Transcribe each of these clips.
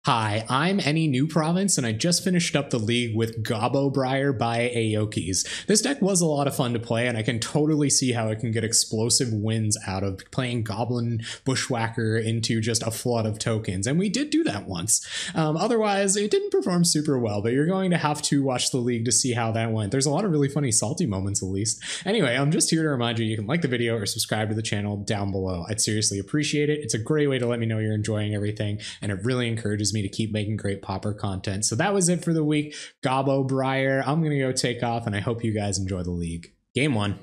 Hi, I'm Anynewprovince, and I just finished up the league with Gobobriar by aokis. This deck was a lot of fun to play, and I can totally see how it can get explosive wins out of playing Goblin Bushwhacker into just a flood of tokens, and we did do that once. Otherwise, it didn't perform super well, but you're going to have to watch the league to see how that went. There's a lot of really funny salty moments, at least. Anyway, I'm just here to remind you can like the video or subscribe to the channel down below. I'd seriously appreciate it. It's a great way to let me know you're enjoying everything, and it really encourages me to keep making great Pauper content. So that was it for the week. Gobobriar, I'm gonna go take off, and I hope you guys enjoy the league. Game 1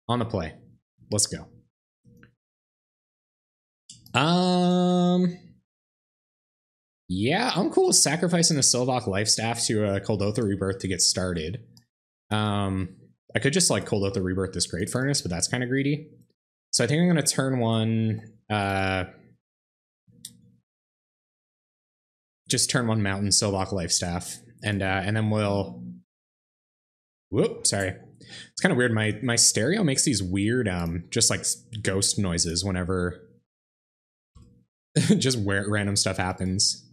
on the play. Let's go. Yeah, I'm cool with sacrificing a Sylvok Lifestaff to a Kuldotha Rebirth to get started. I could just like Kuldotha Rebirth this Great Furnace, but that's kind of greedy. So I think I'm gonna turn one just turn one Mountain Sylvok Lifestaff, and then we'll. Whoop! Sorry, it's kind of weird. My stereo makes these weird just like ghost noises whenever just where random stuff happens.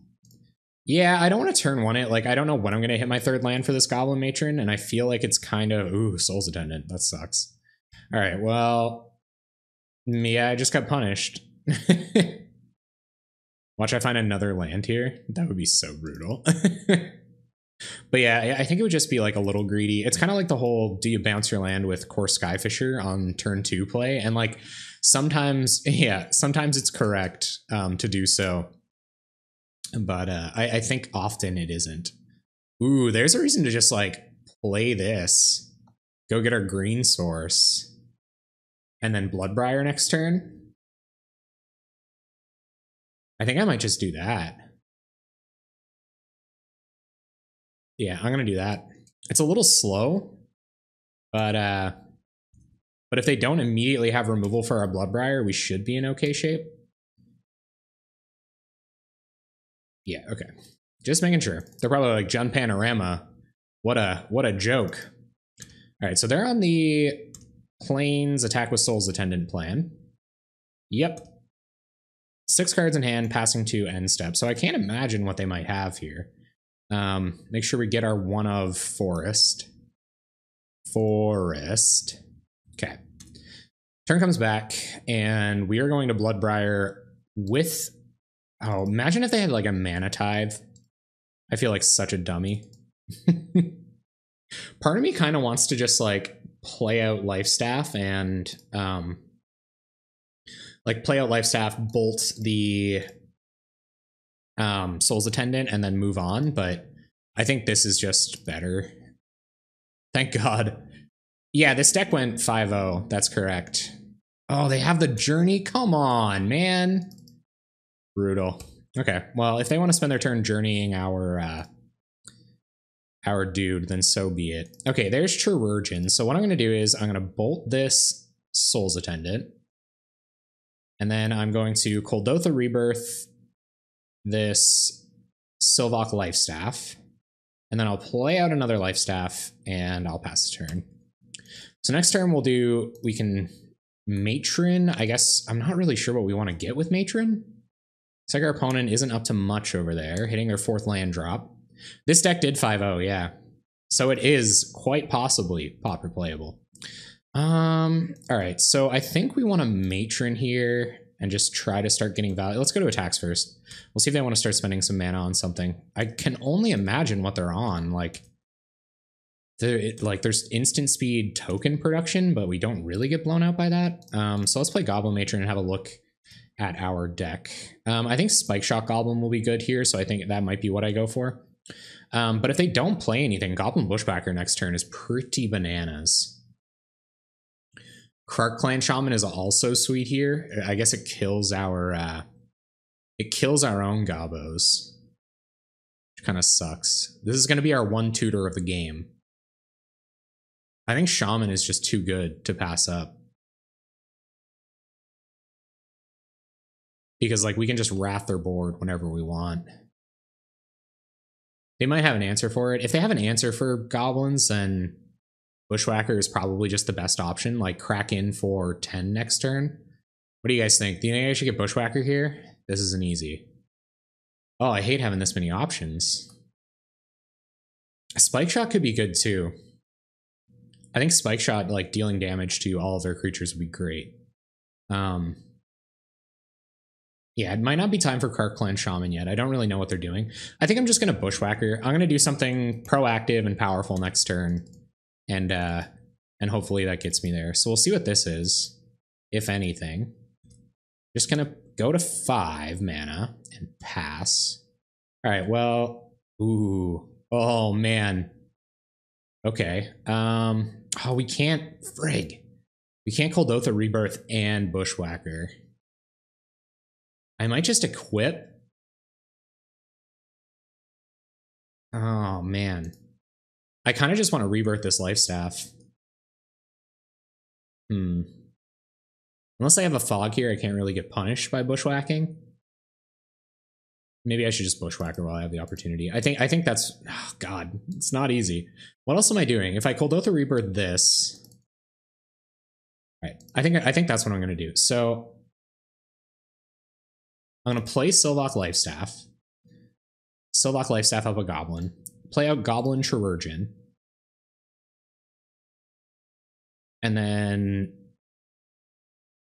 Yeah, I don't want to turn one it. Like I don't know when I'm gonna hit my third land for this Goblin Matron, and I feel like it's kind of Soul's Attendant. That sucks. All right, well, yeah, I just got punished. Watch I find another land here. That would be so brutal. But yeah, I think it would just be like a little greedy. It's kind of like the whole do you bounce your land with Core Skyfisher on turn 2 play. And like sometimes, yeah, sometimes it's correct to do so. But I think often it isn't. Ooh, there's a reason to just like play this. Go get our green source. And then Bloodbriar next turn. I think I might just do that. Yeah, I'm gonna do that. It's a little slow, but if they don't immediately have removal for our Bloodbriar, we should be in okay shape. Yeah, okay. Just making sure. They're probably like Jun Panorama. What a joke. All right, so they're on the Plains Attack with Soul's Attendant plan. Yep. 6 cards in hand, passing to end step. So I can't imagine what they might have here. Make sure we get our one of Forest. Okay. Turn comes back, and we are going to Bloodbriar with... Oh, imagine if they had like a Mana Tithe. I feel like such a dummy. Part of me kind of wants to just like play out Lifestaff and... like play out Lifestaff, bolt the Soul's Attendant, and then move on, but I think this is just better. Thank God. Yeah, this deck went 5-0. That's correct. Oh, they have the Journey? Come on, man. Brutal. Okay, well, if they want to spend their turn journeying our dude, then so be it. Okay, there's Chirurgeon. So what I'm going to do is I'm going to bolt this Soul's Attendant. And then I'm going to Kuldotha Rebirth this Sylvok Lifestaff. And then I'll play out another Lifestaff, and I'll pass the turn. So next turn we can Matron. I guess I'm not really sure what we want to get with Matron. It's like our opponent isn't up to much over there, hitting their 4th land drop. This deck did 5-0, yeah. So it is quite possibly Pauper Playable. All right, so I think we want to Matron here and just try to start getting value. Let's go to attacks first. We'll see if they want to start spending some mana on something. I can only imagine what they're on. Like, there's instant speed token production, but we don't really get blown out by that. So let's play Goblin Matron and have a look at our deck. I think Spike Shock Goblin will be good here, so I think that might be what I go for. But if they don't play anything, Goblin Bushwhacker next turn is pretty bananas. Krark Clan Shaman is also sweet here. I guess it kills our own Gobos. Which kind of sucks. This is going to be our one tutor of the game. I think Shaman is just too good to pass up. Because like we can just wrath their board whenever we want. They might have an answer for it. If they have an answer for goblins, then Bushwhacker is probably just the best option, like crack in for 10 next turn. What do you guys think? Do you think I should get Bushwhacker here? This isn't easy. Oh, I hate having this many options. A Spike Shot could be good too. I think Spike Shot, like dealing damage to all of their creatures, would be great. Yeah, it might not be time for Kark Clan Shaman yet. I don't really know what they're doing. I think I'm just going to Bushwhacker. I'm going to do something proactive and powerful next turn, and hopefully that gets me there. So we'll see what this is, if anything. Just going to go to 5 mana and pass. All right, well, ooh, oh man. Okay, oh, we can't, frig. We can't Kuldotha Rebirth and Bushwhacker. I might just equip. Oh, man. I kind of just want to rebirth this Life Staff. Unless I have a Fog here, I can't really get punished by Bushwhacking. Maybe I should just Bushwhacker while I have the opportunity. I think that's... Oh, God. It's not easy. What else am I doing? If I Kuldotha Rebirth this... All right. I think that's what I'm going to do. So... I'm going to play Sylvok Lifestaff. Sylvok Lifestaff up a Goblin. Play out Goblin Chirurgeon. And then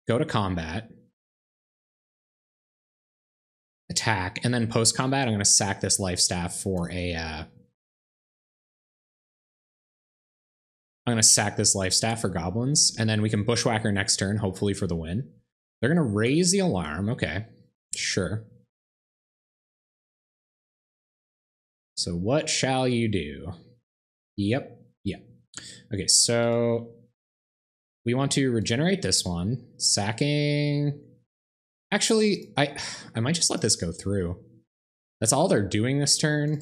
go to combat. Attack. And then post-combat, I'm going to sack this Lifestaff for a... I'm going to sack this Lifestaff for Goblins. And then we can Bushwhacker next turn, hopefully for the win. They're going to raise the alarm. Okay. Sure. So what shall you do? Yep. Okay, so we want to regenerate this one. Sacking. Actually, I might just let this go through. That's all they're doing this turn.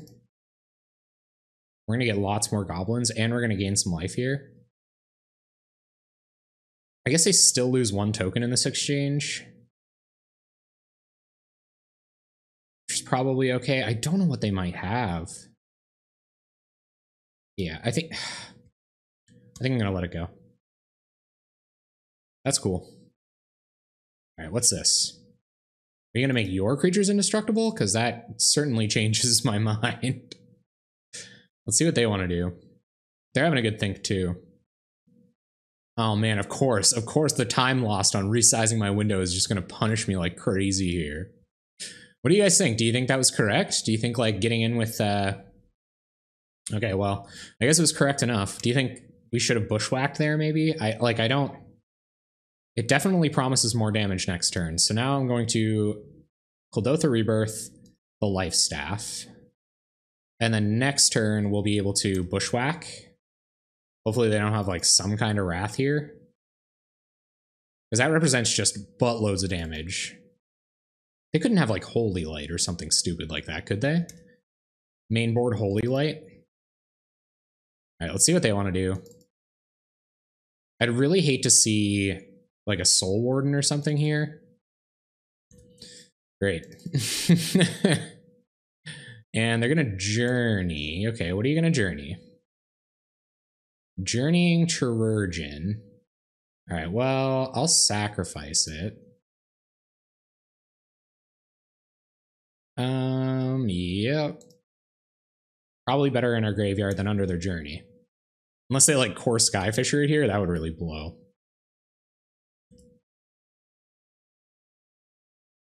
We're going to get lots more goblins, and we're going to gain some life here. I guess they still lose 1 token in this exchange. Probably okay. I don't know what they might have. Yeah, I think I'm gonna let it go. That's cool. All right, what's this? Are you gonna make your creatures indestructible? Because that certainly changes my mind. Let's see what they want to do. They're having a good think too. Oh man, of course the time lost on resizing my window is just gonna punish me like crazy here. What do you guys think? Do you think that was correct? Do you think like getting in with okay, well, I guess it was correct enough. Do you think we should have Bushwhacked there maybe? I don't. It definitely promises more damage next turn. So now I'm going to Kuldotha Rebirth the Life Staff. And then next turn we'll be able to Bushwhack. Hopefully they don't have like some kind of Wrath here. Because that represents just buttloads of damage. They couldn't have like Holy Light or something stupid like that, could they? Main board Holy Light. All right, let's see what they want to do. I'd really hate to see like a Soul Warden or something here. Great. And they're gonna Journey. Okay, what are you gonna Journey? Journeying Chirurgeon. All right, well, I'll sacrifice it. Yep. Probably better in our graveyard than under their Journey. Unless they like core Skyfisher it here, that would really blow.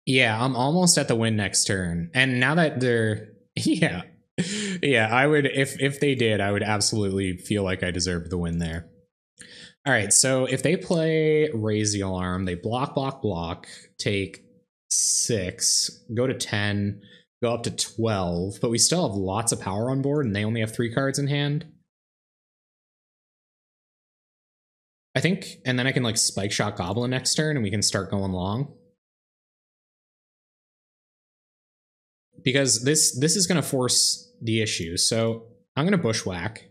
Yeah, I'm almost at the win next turn. And now that they're yeah. Yeah, I would if they did, I would absolutely feel like I deserved the win there. All right, so if they play Raise the Alarm, they block, take 6, go to 10, go up to 12, but we still have lots of power on board and they only have 3 cards in hand. I think, and then I can like Spike Shot Goblin next turn and we can start going long. Because this is going to force the issue. So I'm going to Bushwhack.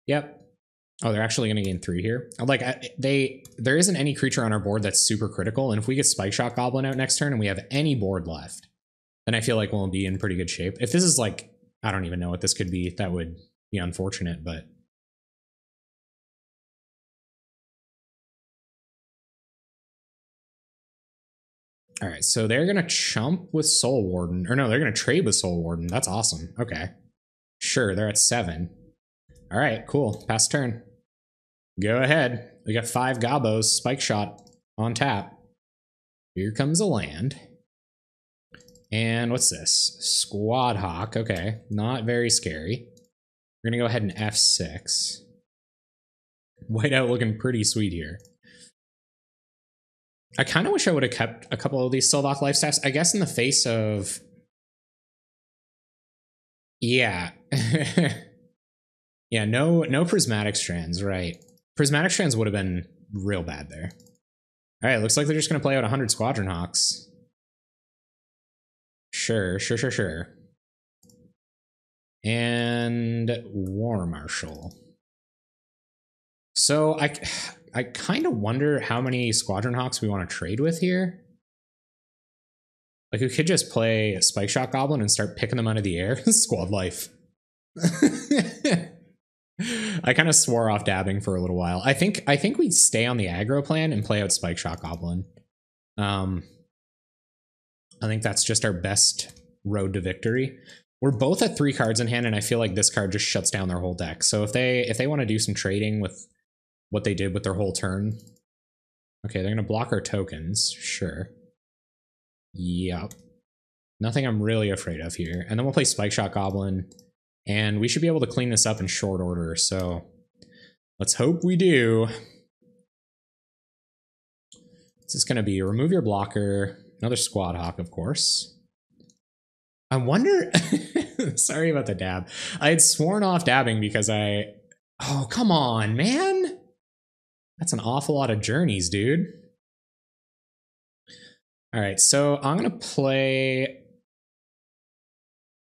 Yep. Oh, they're actually going to gain 3 here. Like there isn't any creature on our board that's super critical. And if we get Spike Shot Goblin out next turn and we have any board left, then I feel like we'll be in pretty good shape. If this is like, I don't even know what this could be. That would be unfortunate, but. All right, so they're going to chump with Soul Warden. Or no, they're going to trade with Soul Warden. That's awesome. Okay. Sure, they're at 7. All right, cool. Pass turn. Go ahead. We got 5 Gobos. Spike Shot on tap. Here comes a land. And what's this? Squad Hawk. Okay, not very scary. We're going to go ahead and F6. Whiteout looking pretty sweet here. I kind of wish I would have kept a couple of these Sylvok Lifestaffs. I guess in the face of... Yeah. Yeah, no Prismatic Strands, right. Prismatic Strands would have been real bad there. All right, looks like they're just going to play out 100 Squadron Hawks. Sure. And War Marshal. So I kind of wonder how many Squadron Hawks we want to trade with here. Like, we could just play Spike Shot Goblin and start picking them out of the air. Squad life. I kind of swore off dabbing for a little while. I think we'd stay on the aggro plan and play out Spike Shot Goblin. I think that's just our best road to victory. We're both at 3 cards in hand, and I feel like this card just shuts down their whole deck. So if they want to do some trading with what they did with their whole turn. Okay, they're going to block our tokens. Sure. Yep. Nothing I'm really afraid of here. And then we'll play Spike Shot Goblin. And we should be able to clean this up in short order. So let's hope we do. This is going to be remove your blocker. Another Squad Hawk, of course. I wonder... Sorry about the dab. I had sworn off dabbing because I... Oh, come on, man. That's an awful lot of journeys, dude. All right, so I'm going to play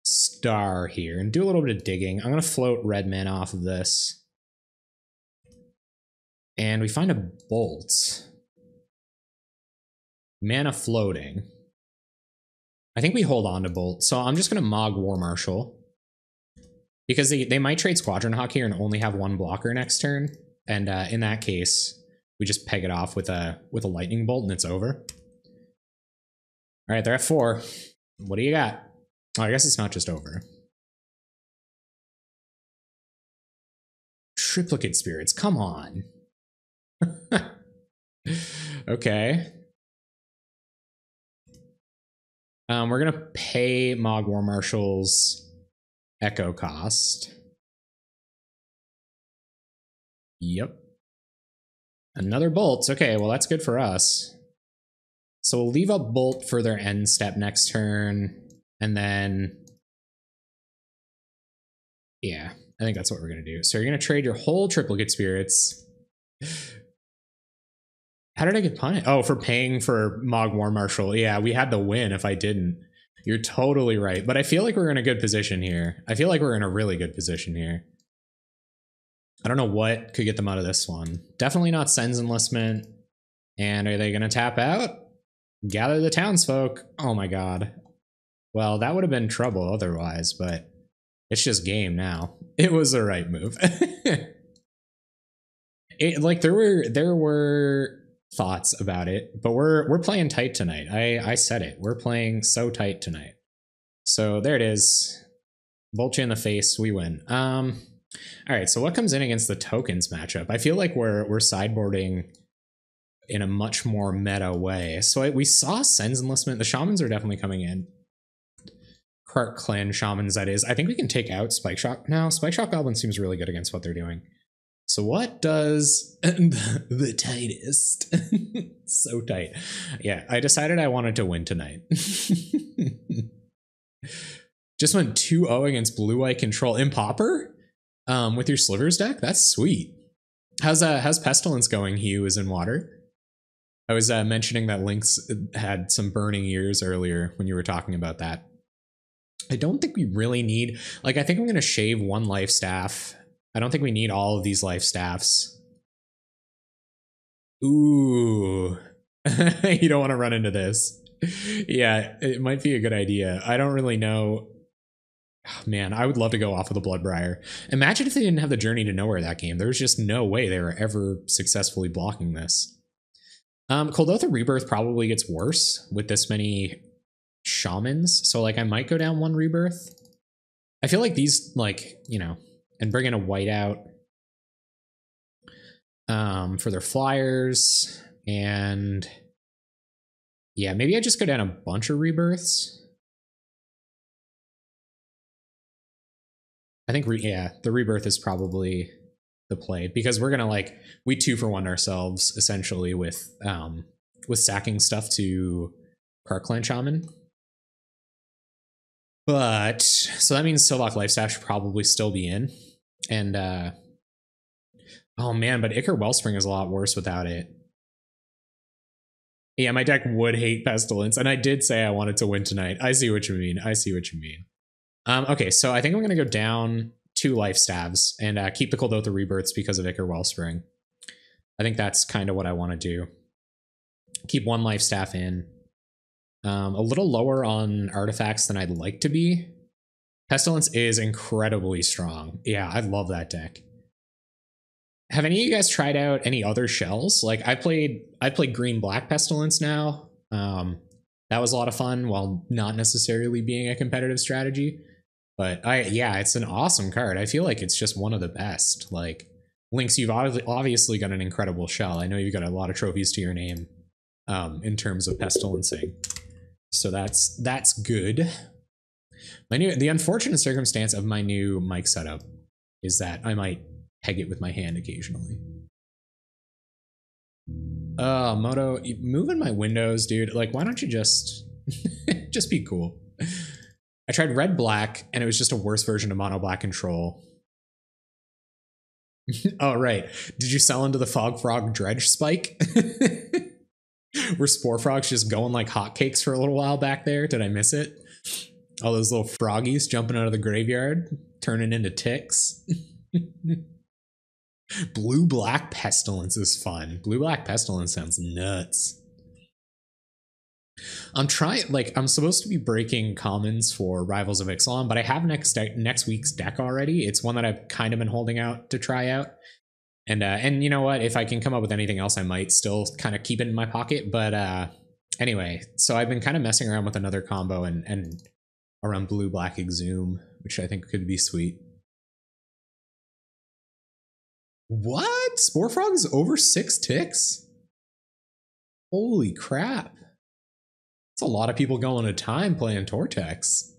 Star here and do a little bit of digging. I'm going to float red mana off of this. And we find a Bolt. Mana floating. I think we hold on to Bolt. So I'm just going to Mog War Marshal. Because they might trade Squadron Hawk here and only have 1 blocker next turn. And in that case, we just peg it off with a Lightning Bolt and it's over. All right, they're at 4. What do you got? Oh, I guess it's not just over. Triplicate Spirits, come on. Okay. We're going to pay Mog War Marshal's Echo cost. Yep. Another Bolt. Okay, well, that's good for us. So we'll leave up Bolt for their end step next turn. And then... Yeah, I think that's what we're going to do. So you're going to trade your whole Triplicate Spirits. How did I get punished? Oh, for paying for Mog War Marshal. Yeah, we had the win if I didn't. You're totally right. But I feel like we're in a good position here. I feel like we're in a really good position here. I don't know what could get them out of this one. Definitely not Sen's Enlistment. And are they going to tap out? Gather the townsfolk. Oh my god. Well, that would have been trouble otherwise, but it's just game now. It was the right move. Like there were thoughts about it, but we're playing tight tonight. I said it. We're playing so tight tonight. So there it is. Bolt you in the face, we win. All right, so what comes in against the tokens matchup? I feel like we're sideboarding in a much more meta way. So we saw Sen's Enlistment. The Shamans are definitely coming in. Kark Clan Shamans, that is. I think we can take out Spike Shot now. Spike Shot Goblin seems really good against what they're doing. So what does the tightest? So tight. Yeah, I decided I wanted to win tonight. Just went 2-0 against Blue-Eye Control in Pauper with your Slivers deck. That's sweet. How's Pestilence going? He was in water. I was mentioning that Lynx had some burning ears earlier when you were talking about that. I don't think we really need... Like, I think I'm going to shave 1 life staff. I don't think we need all of these life staffs. Ooh. You don't want to run into this. Yeah, it might be a good idea. I don't really know... Oh, man, I would love to go off with a Bloodbriar. Imagine if they didn't have the Journey to Nowhere that game. There's just no way they were ever successfully blocking this. Koldotha Rebirth probably gets worse with this many shamans. So like I might go down 1 Rebirth. I feel like these, like, you know, and bring in a whiteout for their flyers. And yeah, maybe I just go down a bunch of Rebirths. I think, yeah, the Rebirth is probably the play, because we're gonna, like, we 2-for-1 ourselves essentially with sacking stuff to Parkland Shaman. But so that means Silvok Lifestaff should probably still be in. And oh man, but Ichor Wellspring is a lot worse without it. Yeah, my deck would hate Pestilence, and I did say I wanted to win tonight. I see what you mean. I see what you mean. Okay, so I think I'm gonna go down 2 life staves and keep the Koldotha Rebirths because of Ichor Wellspring. I think that's kind of what I want to do. Keep 1 life staff in. A little lower on artifacts than I'd like to be. Pestilence is incredibly strong. Yeah, I love that deck. Have any of you guys tried out any other shells? Like I played green-black Pestilence now. That was a lot of fun while not necessarily being a competitive strategy. But yeah, it's an awesome card. I feel like it's just one of the best. Like, Lynx, you've obviously got an incredible shell. I know you've got a lot of trophies to your name in terms of Pestilencing. So that's good. The unfortunate circumstance of my new mic setup is that I might peg it with my hand occasionally. Moto, moving my windows, dude. Like, why don't you just just be cool? I tried red black and it was just a worse version of mono black control. Oh right, did you sell into the Fog Frog Dredge spike? Were Spore Frogs just going like hotcakes for a little while back there? Did I miss it? All those little froggies jumping out of the graveyard, turning into ticks. Blue-black Pestilence is fun. Blue-black Pestilence sounds nuts. I'm supposed to be breaking commons for Rivals of Ixalan, but I have next week's deck already. It's one that I've kind of been holding out to try out. And you know what? If I can come up with anything else, I might still kind of keep it in my pocket. But anyway, so I've been kind of messing around with another combo and around blue-black Exhume, which I think could be sweet. What? Spore Frog is over 6 ticks? Holy crap. That's a lot of people going to time playing Tortex.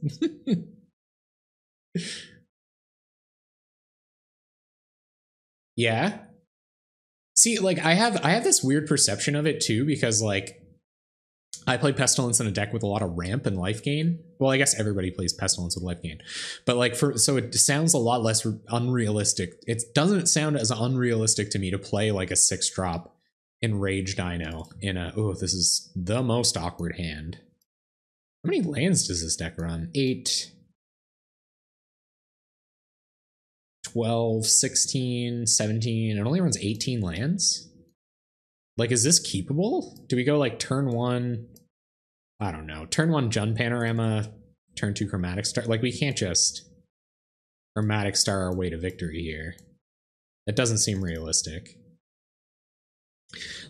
Yeah. See, like I have this weird perception of it too, because like I played Pestilence in a deck with a lot of ramp and life gain. Well, I guess everybody plays Pestilence with life gain. But like so it sounds a lot less unrealistic. It doesn't sound as unrealistic to me to play like a 6-drop Enraged Dino in a this is the most awkward hand. How many lands does this deck run? 8, 12, 16, 17. It only runs 18 lands? Like, is this keepable? Do we go like turn 1? I don't know. Turn 1 Jund Panorama, turn 2 Chromatic Star. Like, we can't just Chromatic Star our way to victory here. That doesn't seem realistic.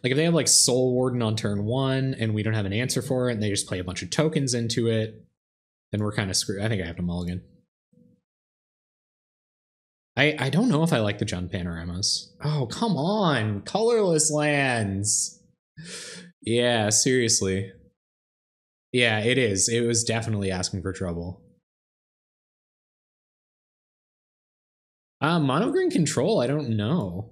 Like, if they have like Soul Warden on turn 1 and we don't have an answer for it and they just play a bunch of tokens into it, then we're kind of screwed. I think I have to mulligan. I don't know if I like the Jund Panoramas. Oh, come on. Colorless lands. Yeah, seriously. Yeah, it is. It was definitely asking for trouble. Mono green control, I don't know.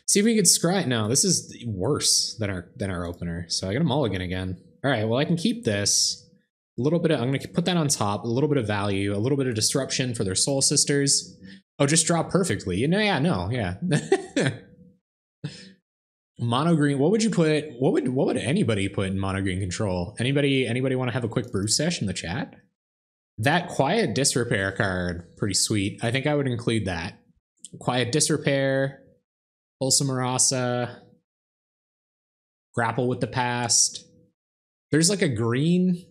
See if we could scry. No, this is worse than our opener. So I got a mulligan again. All right, well I can keep this. A little bit of, I'm gonna put that on top, a little bit of value, a little bit of disruption for their soul sisters. Oh, just draw perfectly. You know, yeah. Mono green. What would you put? What would anybody put in mono green control? Anybody want to have a quick brew sesh in the chat? That Quiet Disrepair card, pretty sweet. I think I would include that. Quiet Disrepair, Wholesome Rasa, Grapple with the Past. There's like a green.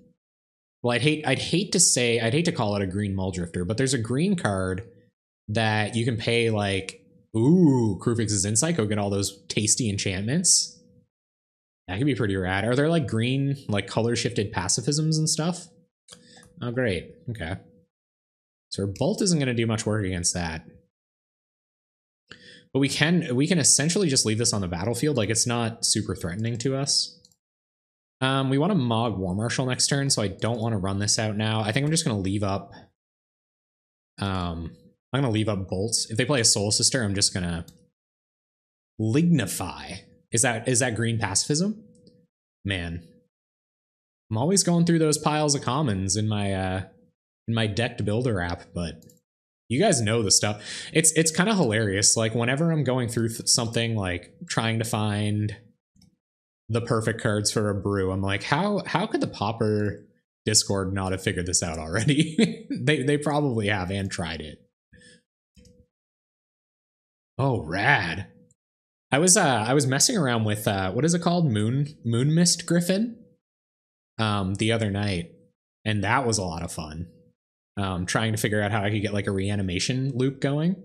Well, I'd hate to call it a green Muldrifter, but there's a green card that you can pay like, ooh, Krufix's Insight, go get all those tasty enchantments. That could be pretty rad. Are there like green, like color shifted pacifisms and stuff? Oh, great. Okay. So our bolt isn't going to do much work against that. But we can essentially just leave this on the battlefield. Like, it's not super threatening to us. We want to Mog War Marshal next turn, so I don't want to run this out now. I think I'm just going to leave up... I'm going to leave up bolts. If they play a Soul Sister, I'm just going to Lignify. Is that green pacifism? Man. I'm always going through those piles of commons in my decked builder app, but you guys know the stuff. It's kind of hilarious. Like, whenever I'm going through something, like trying to find the perfect cards for a brew, I'm like, how could the Pauper Discord not have figured this out already? they probably have and tried it. Oh, rad. I was messing around with what is it called? Moon Mist Griffin the other night, and that was a lot of fun. Trying to figure out how I could get like a reanimation loop going.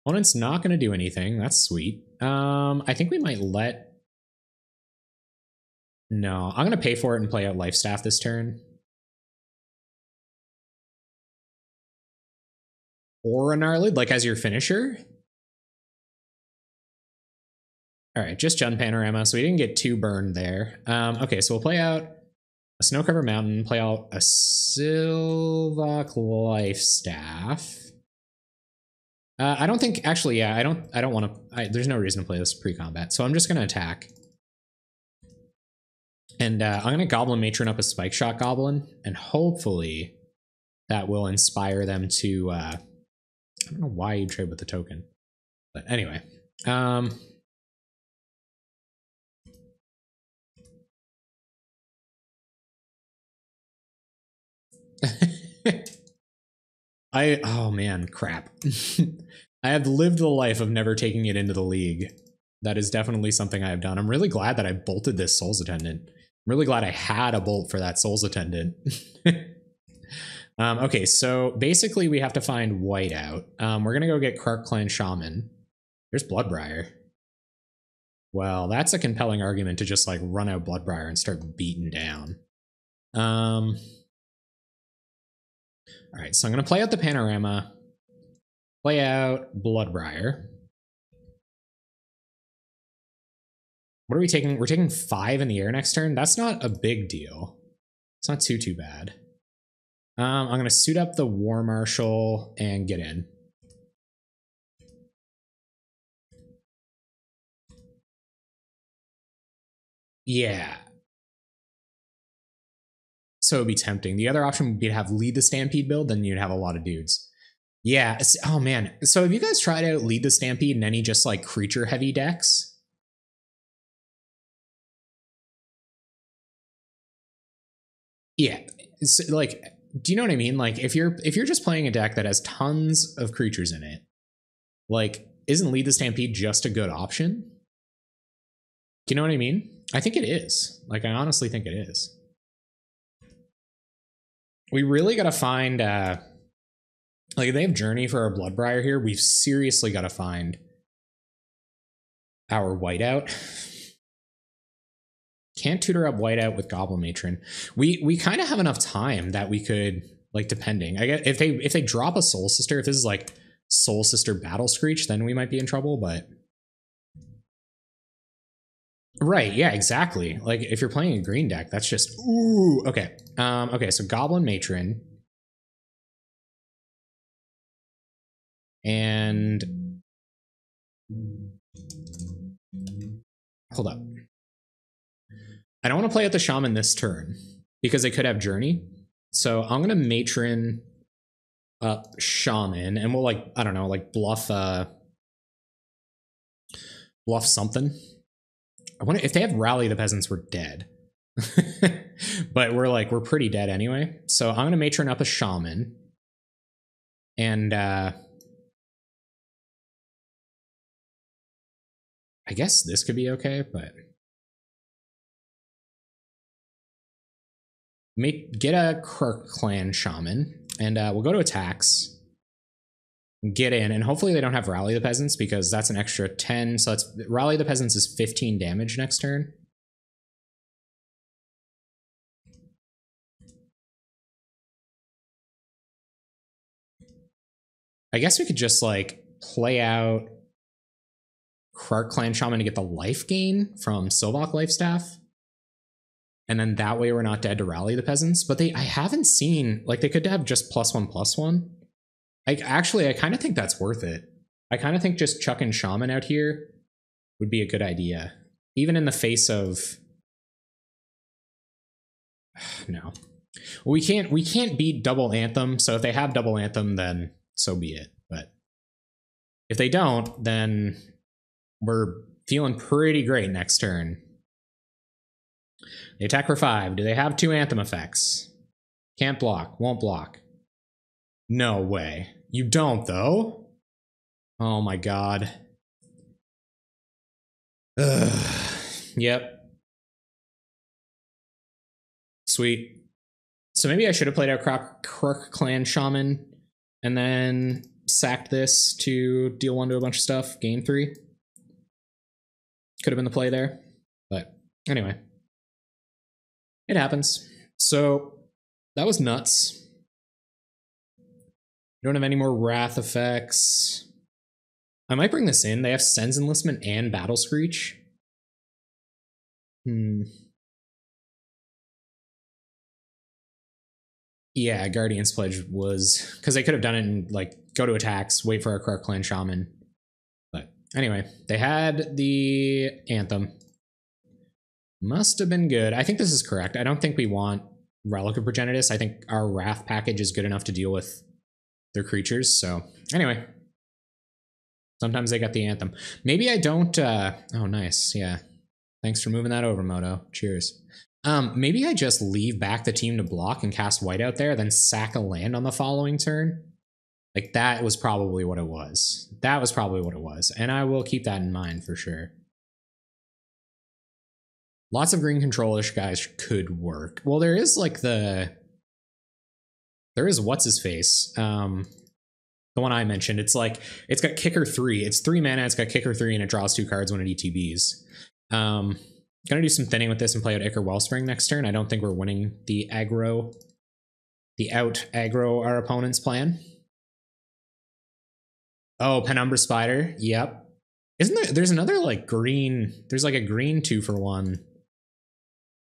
Opponent's not going to do anything. That's sweet. I think we might let... No, I'm going to pay for it and play out Life Staff this turn. Or an Arlid, like as your finisher. All right, just Jund Panorama, so we didn't get too burned there. Okay, so we'll play out a Snow-Covered Mountain, play out a Sylvok Life Staff. I don't think, actually, yeah, I don't want to, there's no reason to play this pre-combat, so I'm just going to attack. And I'm going to Goblin Matron up a Spike Shot Goblin, and hopefully that will inspire them to, I don't know why you trade with the token. But anyway, oh man, crap. I have lived the life of never taking it into the league. That is definitely something I have done. I'm really glad that I bolted this Souls Attendant. I'm really glad I had a bolt for that Souls Attendant. Okay, so basically we have to find Whiteout. We're gonna go get Krark Clan Shaman. There's Bloodbriar. Well, that's a compelling argument to just like run out Bloodbriar and start beating down. All right, so I'm going to play out the Panorama, play out Bloodbriar. What are we taking? We're taking 5 in the air next turn. That's not a big deal. It's not too bad. I'm going to suit up the War Marshal and get in. Yeah. So it'd be tempting. The other option would be to have Lead the Stampede build, then you'd have a lot of dudes. Yeah. Oh man. So have you guys tried out Lead the Stampede in any just like creature heavy decks? Yeah. It's like, do you know what I mean? Like if you're just playing a deck that has tons of creatures in it, like isn't Lead the Stampede just a good option? Do you know what I mean? I think it is. Like I honestly think it is. We really got to find, like, if they have Journey for our Bloodbriar here, we've seriously got to find our Whiteout. Can't tutor up Whiteout with Goblin Matron. We kind of have enough time that we could, like, depending. I guess if they drop a Soul Sister, if this is like Soul Sister Battle Screech, then we might be in trouble, but... Right, yeah, exactly. Like, if you're playing a green deck, that's just... Ooh, okay. Okay, so Goblin Matron. And... Hold up. I don't want to play at the Shaman this turn, because they could have Journey. So I'm going to Matron up Shaman, and we'll, like, I don't know, like, bluff something. I wonder if they have Rally the Peasants, we're dead. But we're pretty dead anyway. So I'm gonna Matron up a Shaman. And I guess this could be okay, but get a Krark Clan Shaman, and we'll go to attacks. Get in, and hopefully they don't have Rally the Peasants, because that's an extra 10, so that's Rally the Peasants is 15 damage next turn. I guess we could just like play out Krark Clan Shaman to get the life gain from Sylvok Lifestaff. And then that way we're not dead to rally the peasants. But I haven't seen, like, they could have just +1/+1. I kind of think that's worth it. I kind of think just chucking Shaman out here would be a good idea. Even in the face of... No. We can't beat double Anthem, so if they have double Anthem, then so be it. But if they don't, then we're feeling pretty great next turn. They attack for 5. Do they have 2 Anthem effects? Can't block. Won't block. No way. You don't, though? Oh my god. Ugh. Yep. Sweet. So maybe I should have played out Krark Clan Shaman and then sacked this to deal 1 to a bunch of stuff, gain 3. Could have been the play there. But anyway. It happens. So that was nuts. You don't have any more Wrath effects. I might bring this in. They have Sen's Enlistment and Battle Screech. Yeah, Guardian's Pledge was... Because they could have done it in, like, go to attacks, wait for a Krark Clan Shaman. But anyway, they had the Anthem. Must have been good. I think this is correct. I don't think we want Relic of Progenitus. I think our Wrath package is good enough to deal with their creatures. So anyway, sometimes they got the Anthem. Maybe I don't... oh, nice. Yeah. Thanks for moving that over, Moto. Cheers. Maybe I just leave back the team to block and cast white out there, then sack a land on the following turn. Like, that was probably what it was. That was probably what it was. And I will keep that in mind for sure. Lots of green control-ish guys could work. Well, there is like there is what's-his-face. The one I mentioned. It's like, it's got Kicker 3. It's 3 mana, it's got Kicker 3, and it draws 2 cards when it ETBs. Gonna do some thinning with this and play out Ichor Wellspring next turn. I don't think we're winning the aggro, our opponent's plan. Oh, Penumbra Spider. Yep. Isn't there, there's another like green, there's like a green 2-for-1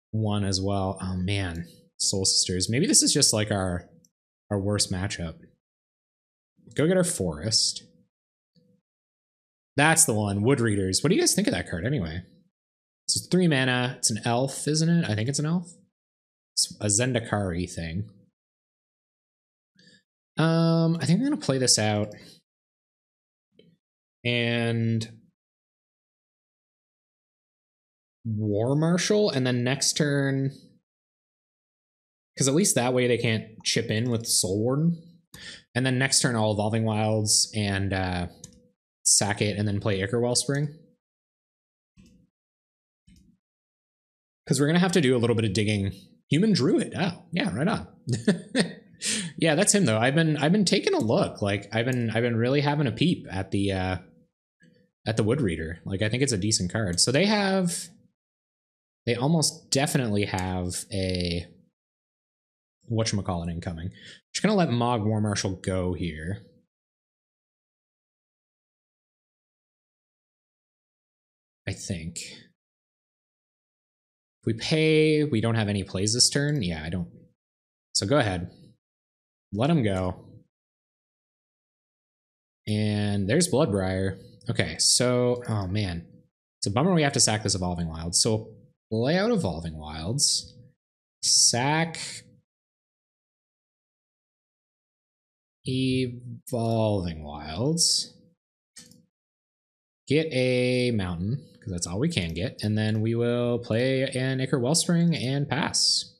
one as well. Oh man, Soul Sisters. Maybe this is just like our worst matchup. Go get our Forest. That's the one. Wood Readers. What do you guys think of that card anyway? It's 3 mana. It's an elf, isn't it? I think it's an elf. It's a Zendikari thing. I think I'm gonna play this out. And War Marshal, and then next turn, because at least that way they can't chip in with Soul Warden. And then next turn I'll Evolving Wilds and sack it and then play Ichor Wellspring. Because we're gonna have to do a little bit of digging. Human Druid. Oh, yeah, right on. Yeah, that's him though. I've been taking a look. Like I've been really having a peep at the Wood Reader. Like I think it's a decent card. So they almost definitely have a whatchamacallit incoming. Just gonna let Mog War Marshal go here. I think. If we pay, we don't have any plays this turn. Yeah, I don't. So go ahead. Let him go. And there's Bloodbriar. Okay, so, oh man. It's a bummer we have to sack this Evolving Wilds. So play out Evolving Wilds. Sack Evolving Wilds. Get a mountain, because that's all we can get. And then we will play an Ichor Wellspring and pass.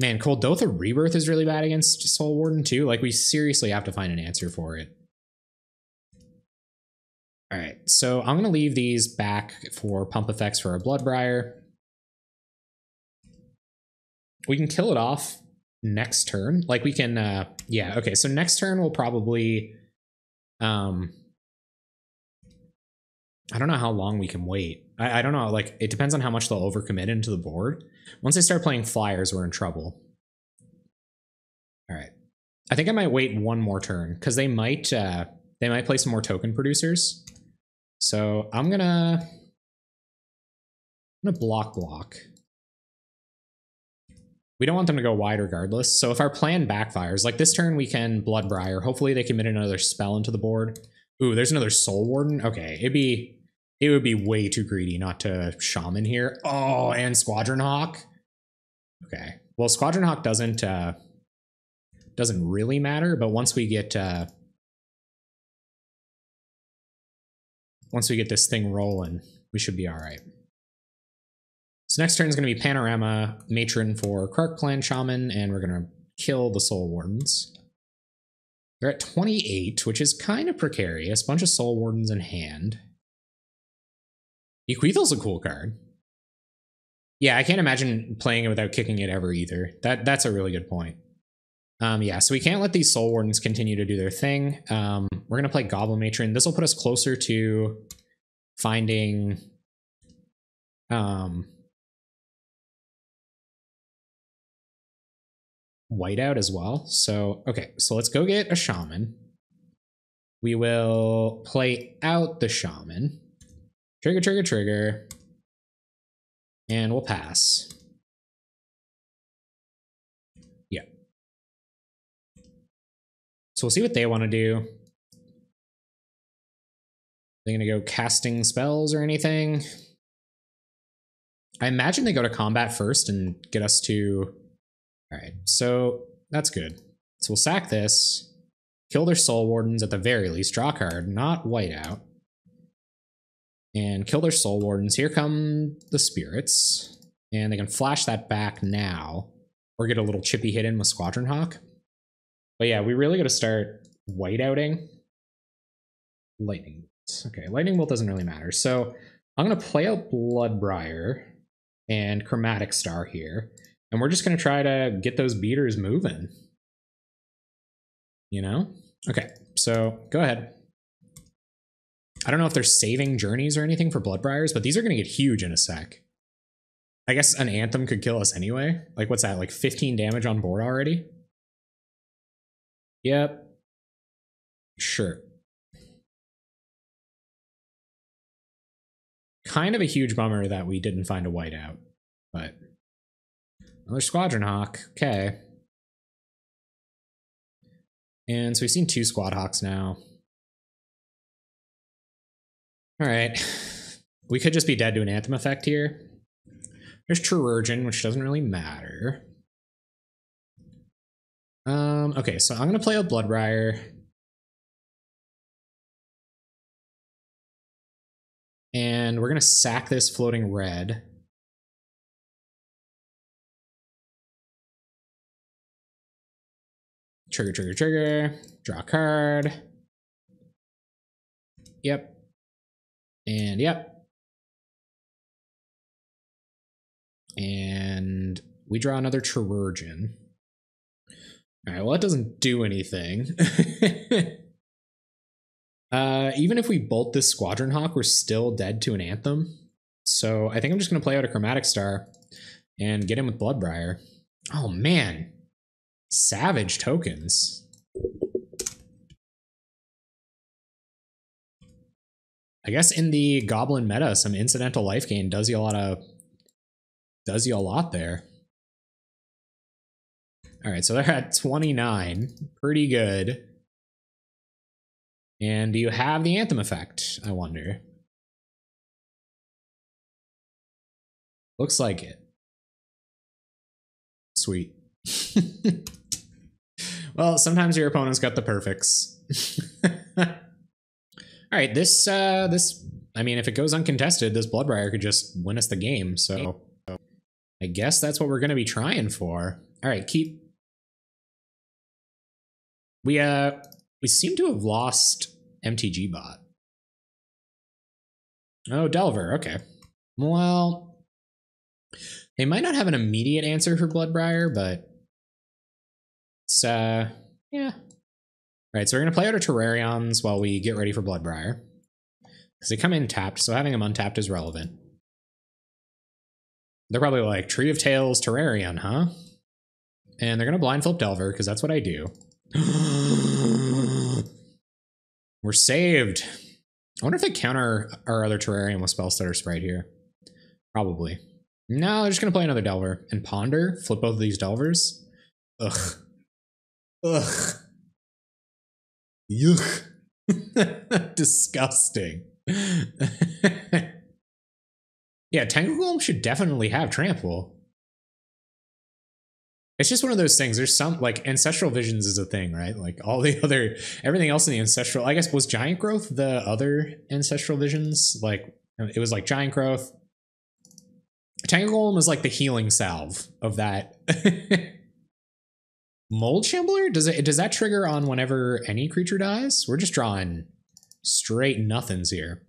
Man, Coldotha Rebirth is really bad against Soul Warden too. Like, we seriously have to find an answer for it. All right, so I'm going to leave these back for pump effects for our Bloodbriar. We can kill it off next turn. Like, we can, yeah, okay, so next turn we'll probably, I don't know how long we can wait. I don't know, like, it depends on how much they'll overcommit into the board. Once they start playing flyers, we're in trouble. All right. I think I might wait one more turn because they might play some more token producers. So I'm gonna block. We don't want them to go wide regardless. So if our plan backfires, like this turn we can Bloodbriar. Hopefully they commit another spell into the board. Ooh, there's another Soul Warden. Okay, it would be way too greedy not to Shaman here. Oh, and Squadron Hawk. Okay. Well, Squadron Hawk doesn't really matter, but once we get this thing rolling, we should be all right. So next turn is going to be Panorama Matron for Krark Clan Shaman, and we're going to kill the Soul Wardens. They're at 28, which is kind of precarious. Bunch of Soul Wardens in hand. Bequeathal's a cool card. Yeah, I can't imagine playing it without kicking it ever either. That's a really good point. Yeah, so we can't let these Soul Wardens continue to do their thing. We're going to play Goblin Matron. This will put us closer to finding whiteout as well. So, okay, so let's go get a Shaman. We will play out the Shaman. Trigger. And we'll pass. Yeah. So we'll see what they want to do. They're going to go casting spells or anything. I imagine they go to combat first and get us to... All right, so that's good. So we'll sack this, kill their Soul Wardens at the very least, draw a card, not whiteout, and kill their Soul Wardens. Here come the Spirits, and they can flash that back now, or get a little chippy hit in with Squadron Hawk. But yeah, we really got to start whiteouting. Lightning Bolt. Okay, Lightning Bolt doesn't really matter. So I'm going to play out Bloodbriar and Chromatic Star here. And we're just going to try to get those beaters moving. You know? Okay, so go ahead. I don't know if they're saving journeys or anything for Bloodbriars, but these are going to get huge in a sec. I guess an Anthem could kill us anyway. Like, what's that? Like 15 damage on board already? Yep. Sure. Kind of a huge bummer that we didn't find a whiteout, but... Another Squadron Hawk, okay. And so we've seen 2 Squad Hawks now. Alright. We could just be dead to an Anthem effect here. There's Chirurgeon, which doesn't really matter. Okay, so I'm going to play a Bloodbriar. And we're going to sack this floating red. Trigger. Draw a card. Yep. And yep. And we draw another Chirurgeon. Alright, well that doesn't do anything. Even if we bolt this Squadron Hawk, we're still dead to an Anthem. So I think I'm just going to play out a Chromatic Star and get him with Bloodbriar. Oh man. Savage tokens. I guess in the Goblin meta, some incidental life gain does you a lot there. All right, so they're at 29. Pretty good. And do you have the Anthem effect, I wonder? Looks like it. Sweet. Well, sometimes your opponent's got the perfects. All right, this, I mean, if it goes uncontested, this Bloodbriar could just win us the game, so I guess that's what we're going to be trying for. All right, keep. We seem to have lost MTG bot. Oh, Delver, okay. Well, they might not have an immediate answer for Bloodbriar, but it's, yeah. All right, so we're going to play out our Terrarions while we get ready for Bloodbriar. Because they come in tapped, so having them untapped is relevant. They're probably like, Tree of Tales, Terrarion, huh? And they're going to blind flip Delver, because that's what I do. We're saved. I wonder if they counter our other terrarium with Spell Stutter Sprite here. Probably. No, they're just going to play another Delver. And Ponder? Flip both of these Delvers? Ugh. Ugh. Yuck. Disgusting. Yeah, Tangle Golem should definitely have Trample. It's just one of those things. There's some, like, Ancestral Visions is a thing, right? Like, all the other, everything else in the Ancestral, I guess, was Giant Growth the other Ancestral Visions? Like, it was like Giant Growth. Tangle Golem is like the healing salve of that. Mold Shambler? Does that trigger on whenever any creature dies? We're just drawing straight nothings here.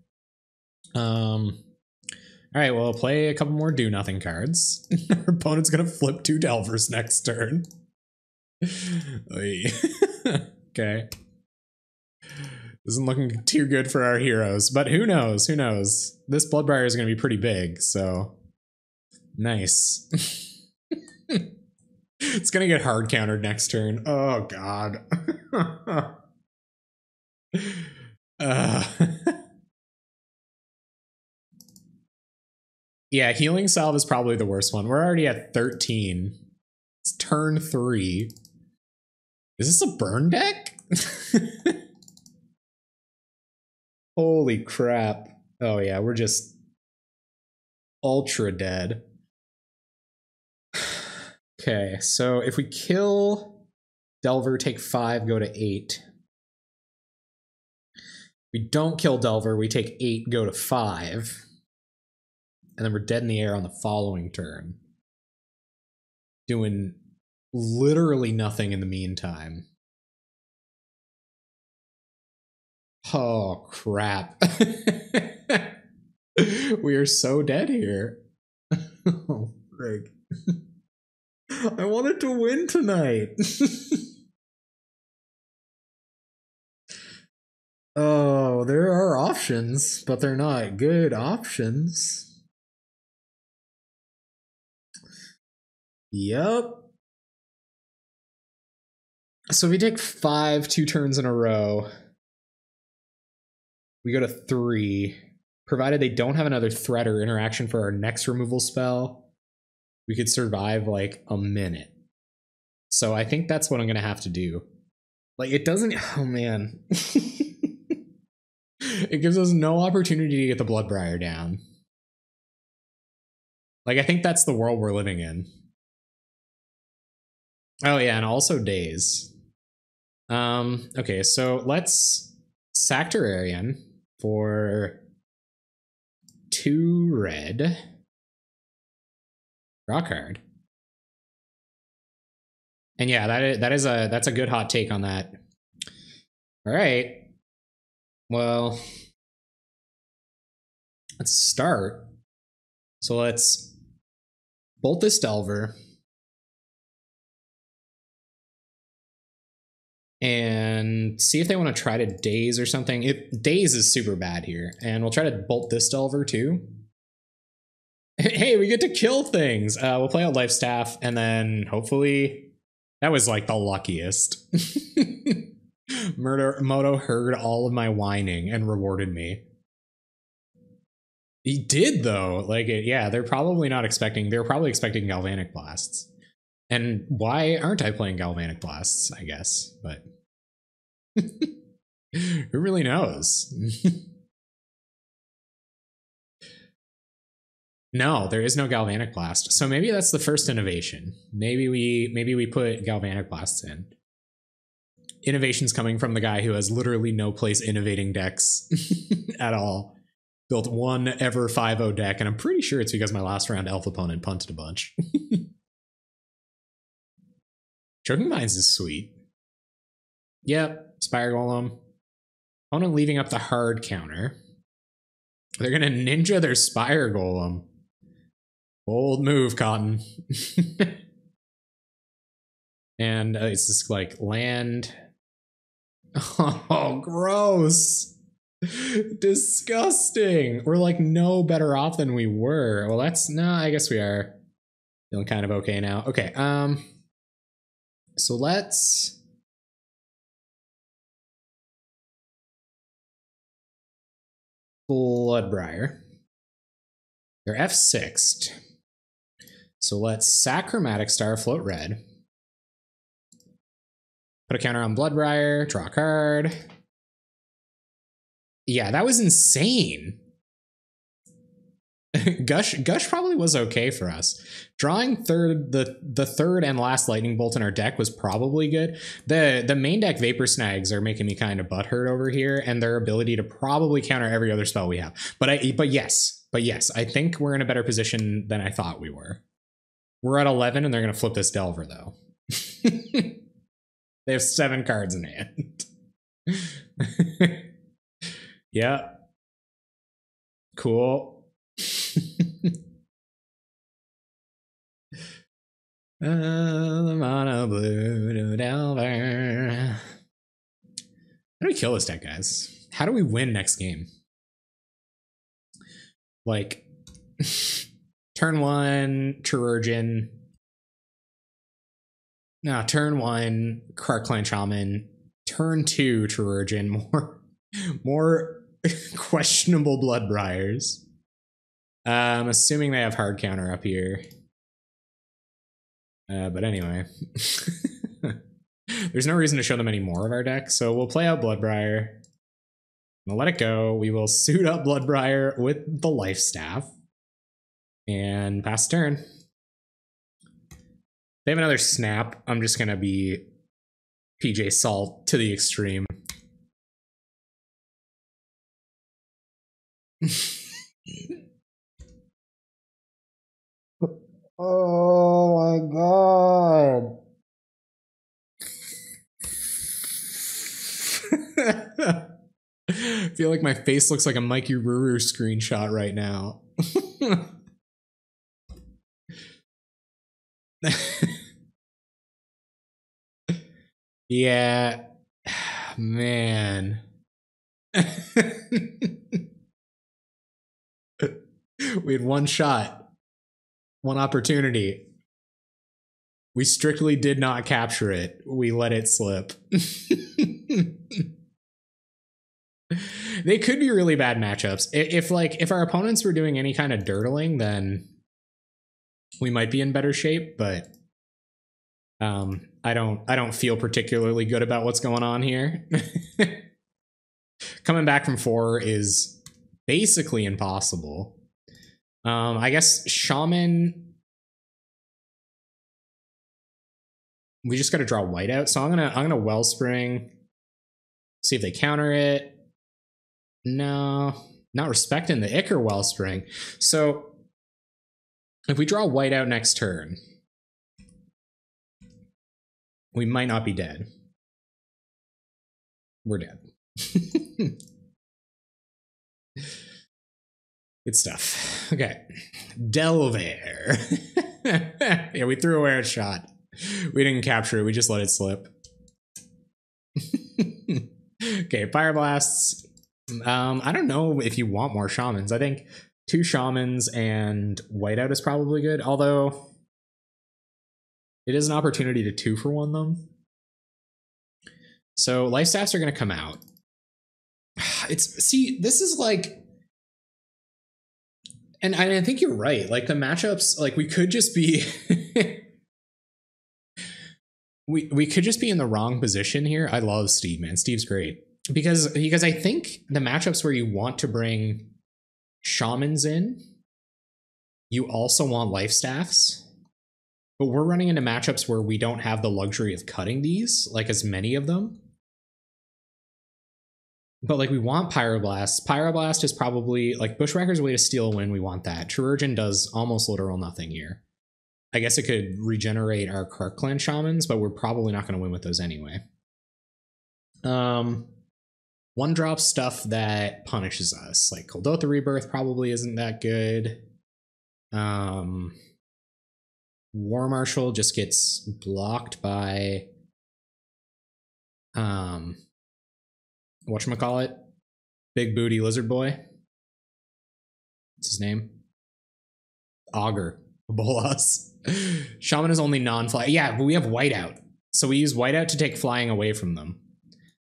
All right, well, play a couple more do nothing cards. Our opponent's gonna flip 2 Delvers next turn. Okay. Isn't looking too good for our heroes, but who knows? Who knows? This Bloodbriar is gonna be pretty big, so nice. It's gonna get hard countered next turn. Oh god. Yeah, Healing Salve is probably the worst one. We're already at 13. It's turn 3. Is this a burn deck? Holy crap. Oh yeah, we're just ultra dead. Okay, so if we kill Delver, take 5, go to 8. We don't kill Delver, we take 8, go to 5. And then we're dead in the air on the following turn. Doing literally nothing in the meantime. Oh, crap. We are so dead here. Oh, frig. I wanted to win tonight. Oh, there are options, but they're not good options. Yep. So we take 5 2 turns in a row. We go to 3. Provided they don't have another threat or interaction for our next removal spell, we could survive like a minute. So I think that's what I'm going to have to do. Like, it doesn't... Oh, man. It gives us no opportunity to get the Bloodbriar down. Like, I think that's the world we're living in. Oh, yeah, and also days. Okay, so let's sack Terrarium for 2 red. Draw card. And yeah, that's a good hot take on that. All right. Well, let's start. So let's bolt this Delver. And see if they want to try to daze or something. Daze is super bad here. And we'll try to bolt this Delver too. Hey, we get to kill things. We'll play out Life Staff, and then hopefully... That was like the luckiest. Moto heard all of my whining and rewarded me. He did though. Like, yeah, they're probably not expecting... They're probably expecting Galvanic Blasts. And why aren't I playing Galvanic Blasts, I guess, but... Who really knows? No, there is no Galvanic Blast. So maybe that's the first innovation. Maybe we put Galvanic Blasts in. Innovation's coming from the guy who has literally no place innovating decks at all. Built one ever 5-0 deck, and I'm pretty sure it's because my last round elf opponent punted a bunch. Choking Vines is sweet. Yep, Spire Golem. Opponent leaving up the hard counter. They're gonna ninja their Spire Golem. Bold move, Cotton. And it's just like land. Oh, gross. Disgusting. We're like no better off than we were. Well, that's... No, I guess we are feeling kind of okay now. Okay, so let's Bloodbriar. They're F6'd. So let's sack Chromatic Star, float red. Put a counter on Bloodbriar, draw a card. Yeah, that was insane. Gush probably was okay for us. Drawing the third and last lightning bolt in our deck was probably good. The main deck Vapor Snags are making me kind of butthurt over here, and their ability to probably counter every other spell we have. But yes, I think we're in a better position than I thought we were. We're at 11, and they're gonna flip this Delver though. They have 7 cards in hand. Yeah. Cool. The mono blue Delver. How do we kill this deck, guys? How do we win next game? Like, turn 1, Chirurgeon. No, turn 1, Krark Clan Shaman. Turn 2, Chirurgeon. More questionable Bloodbriars. I'm assuming they have hard counter up here. But anyway. There's no reason to show them any more of our deck, so we'll play out Bloodbriar. We'll let it go. We will suit up Bloodbriar with the Life Staff. And pass turn. They have another snap. I'm just gonna be PJ Salt to the extreme. Oh my god. I feel like my face looks like a Mikey Ruru screenshot right now. Yeah, man. We had one shot, one opportunity. We strictly did not capture it. We let it slip. They could be really bad matchups. If our opponents were doing any kind of dirtling, then we might be in better shape, but I don't feel particularly good about what's going on here. Coming back from 4 is basically impossible. I guess Shaman. We just got to draw white out, so I'm gonna Wellspring. See if they counter it. No, not respecting the Ichor Wellspring. So if we draw white out next turn, we might not be dead. We're dead. Good stuff. Okay. Delver. Yeah, we threw away a shot. We didn't capture it. We just let it slip. Okay, Pyreblasts. I don't know if you want more Shamans. I think 2 Shamans and Whiteout is probably good, although it is an opportunity to 2-for-1 them. So Life Staffs are going to come out. See, this is like... And I think you're right. Like, the matchups, like, we could just be... we could just be in the wrong position here. I love Steve, man. Steve's great. Because I think the matchups where you want to bring Shamans in, you also want Life Staffs. But we're running into matchups where we don't have the luxury of cutting these, like as many of them. But like we want Pyroblast. Pyroblast is probably like Bushwhacker's way to steal a win. We want that. Chirurgeon does almost literal nothing here. I guess it could regenerate our Krark Clan Shamans, but we're probably not going to win with those anyway. 1-drop stuff that punishes us, like Kuldotha Rebirth probably isn't that good. War Marshal just gets blocked by whatchamacallit? Big Booty Lizard Boy. What's his name? Augur. Bolas. Shaman is only non-fly. Yeah, but we have Whiteout. So we use Whiteout to take flying away from them.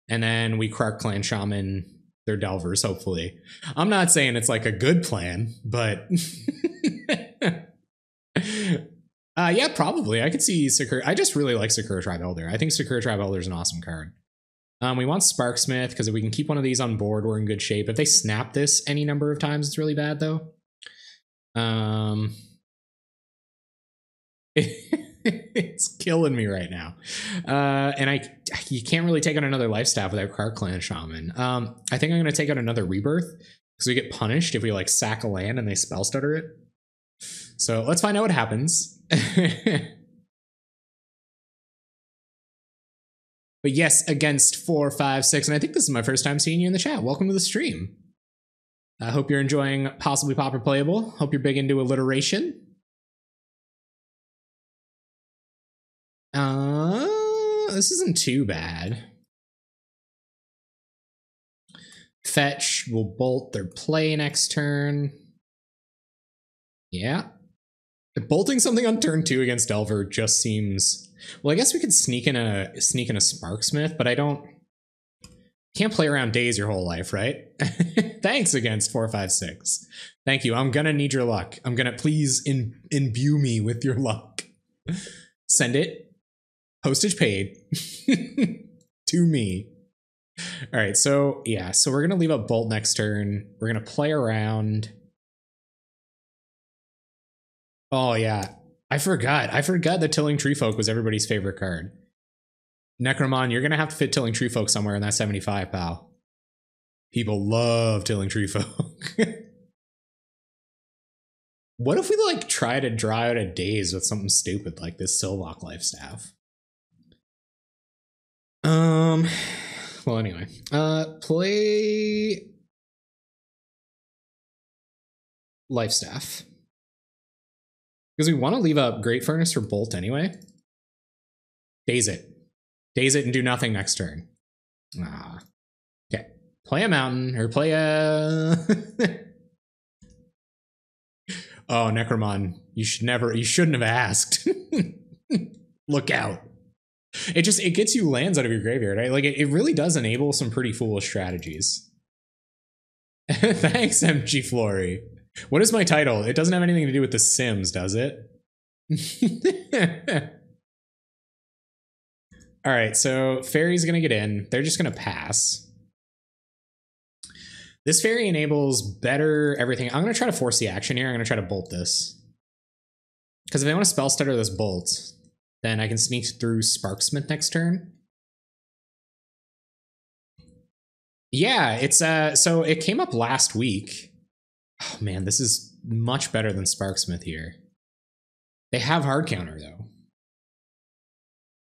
And then we Krark Clan Shaman their Delvers, hopefully. I'm not saying it's like a good plan, but yeah, probably. I could see Sakura. I just really like Sakura Tribe Elder. I think Sakura Tribe Elder is an awesome card. We want Sparksmith because if we can keep one of these on board, we're in good shape. If they snap this any number of times, it's really bad though. It's killing me right now. And you can't really take out another Lifestaff without Card Clan Shaman. I think I'm going to take out another Rebirth because we get punished if we like sack a land and they spell stutter it. So let's find out what happens. But yes, against 4, 5, 6, and I think this is my first time seeing you in the chat. Welcome to the stream. I hope you're enjoying Possibly Pauper Playable. Hope you're big into alliteration. This isn't too bad. Fetch will bolt their play next turn. Yeah. Bolting something on turn 2 against Delver just seems... Well, I guess we could sneak in a Sparksmith, but can't play around days your whole life, right? Thanks against 4, 5, 6. Thank you. I'm gonna need your luck. I'm gonna please imbue me with your luck. Send it. Postage paid. To me. All right, so yeah, so we're gonna leave up Bolt next turn. We're gonna play around. Oh yeah. I forgot that Tilling Treefolk was everybody's favorite card. Necromon, you're gonna have to fit Tilling Treefolk somewhere in that 75, pal. People love Tilling Treefolk. What if we like try to draw out a daze with something stupid like this Sylvok Lifestaff? Well, anyway, play Lifestaff. Because we want to leave up Great Furnace for Bolt anyway. Daze it. Daze it and do nothing next turn. Ah. Okay. Play a mountain or play a... Oh, Necromon. You shouldn't have asked. Look out. It gets you lands out of your graveyard, right? Like it really does enable some pretty foolish strategies. Thanks, MG Flory. What is my title? It doesn't have anything to do with The Sims, does it? All right, so Fairy's gonna get in. They're just gonna pass. This Fairy enables better everything. I'm gonna try to force the action here. I'm gonna try to bolt this. Because if they want to spell stutter this bolt, then I can sneak through Sparksmith next turn. Yeah, it's so it came up last week. Oh man, this is much better than Sparksmith here. They have hard counter though.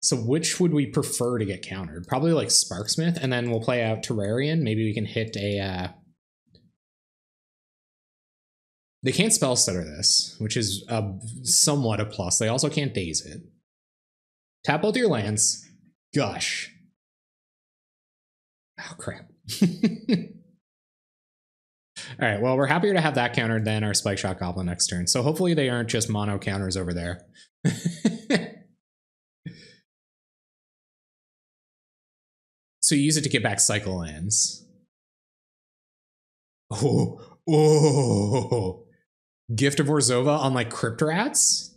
So which would we prefer to get countered? Probably like Sparksmith, and then we'll play out Terrarian. Maybe we can hit a... They can't spell stutter this, which is somewhat a plus. They also can't daze it. Tap both your lands. Gush. Oh, crap. All right, well, we're happier to have that countered than our Spike Shot Goblin next turn. So hopefully they aren't just mono counters over there. So you use it to get back cycle lands. Oh. Gift of Orzhova on like Cryptorats?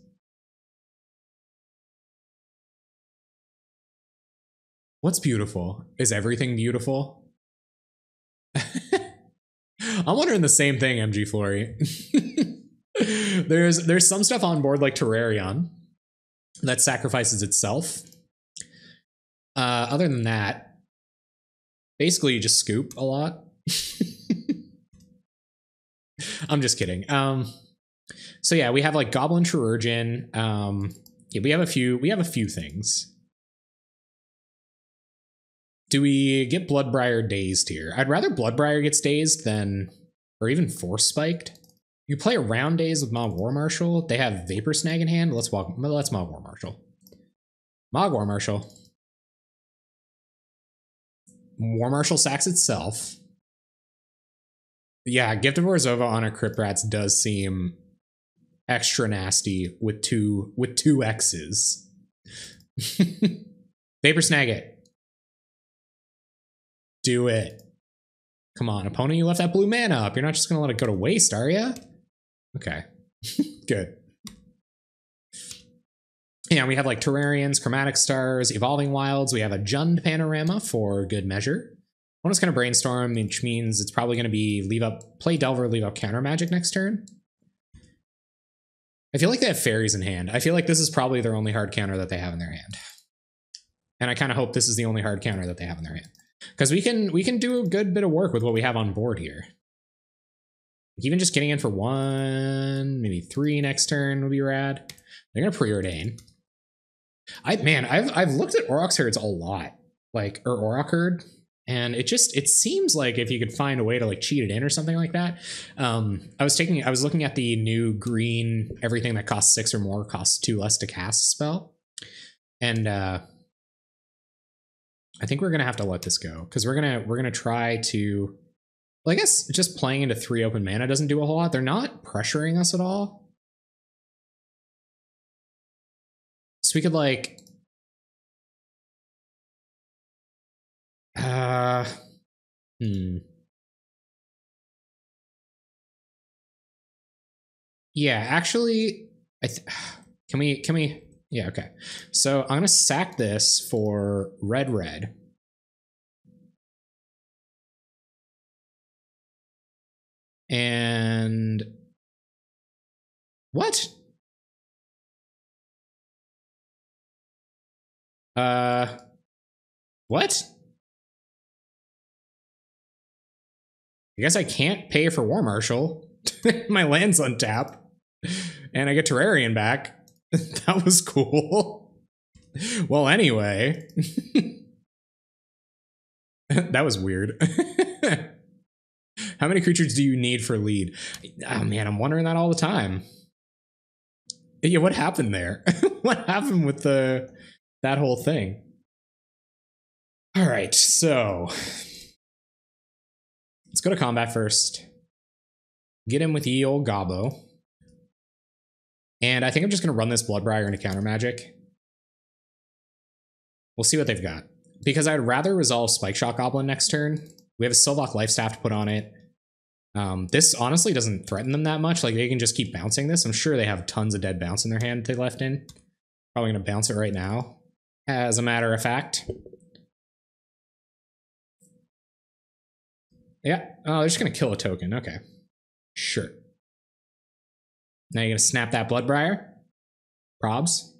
What's beautiful? Is everything beautiful? I'm wondering the same thing, MG Flory. There's some stuff on board like Terrarion that sacrifices itself. Other than that, basically you just scoop a lot. I'm just kidding. So yeah, we have like Goblin Chirurgeon. Yeah, we have a few things. Do we get Bloodbriar dazed here? I'd rather Bloodbriar gets dazed than, or even Force Spiked. You play around daze with Mog War Marshal. They have Vapor Snag in hand. Let's Mog War Marshal. Mog War Marshal. War Marshal sacks itself. Yeah, Gift of Orzhova on a Crypt Rats does seem extra nasty with two X's. Vapor Snag it. Do it. Come on, opponent, you left that blue mana up. You're not just gonna let it go to waste, are you? Okay, good. Yeah, we have like Terrarians, Chromatic Stars, Evolving Wilds. We have a Jund Panorama for good measure. I'm just gonna brainstorm, which means it's probably gonna be play Delver, leave up Counter Magic next turn. I feel like they have fairies in hand. I feel like this is probably their only hard counter that they have in their hand. And I kind of hope this is the only hard counter that they have in their hand. Because we can do a good bit of work with what we have on board here. Even just getting in for 1, maybe 3 next turn would be rad. They're gonna preordain. I've looked at Aurochs Herds a lot. Like, or Auroch Herd. And it seems like if you could find a way to like cheat it in or something like that. I was looking at the new green, everything that costs 6 or more costs 2 less to cast spell. And I think we're gonna have to let this go because we're gonna try to, well, I guess just playing into 3 open mana doesn't do a whole lot. They're not pressuring us at all. So we could like yeah, actually, can we? Yeah, okay. So I'm gonna sack this for red. And what? What? I guess I can't pay for War Marshal. My land's on tap. And I get Terrarian back. That was cool. Well, anyway. That was weird. How many creatures do you need for lead? Oh man, I'm wondering that all the time. Yeah, what happened there? What happened with that whole thing? All right, so let's go to combat first. Get him with ye old Gobbo. And I think I'm just going to run this Bloodbriar into counter magic. We'll see what they've got. Because I'd rather resolve Spike Shot Goblin next turn. We have a Sylvok Lifestaff to put on it. This honestly doesn't threaten them that much. Like, they can just keep bouncing this. I'm sure they have tons of dead bounce in their hand they left in. Probably going to bounce it right now, as a matter of fact. Yeah. Oh, they're just going to kill a token. Okay. Sure. Now you're going to snap that Bloodbriar? Probs?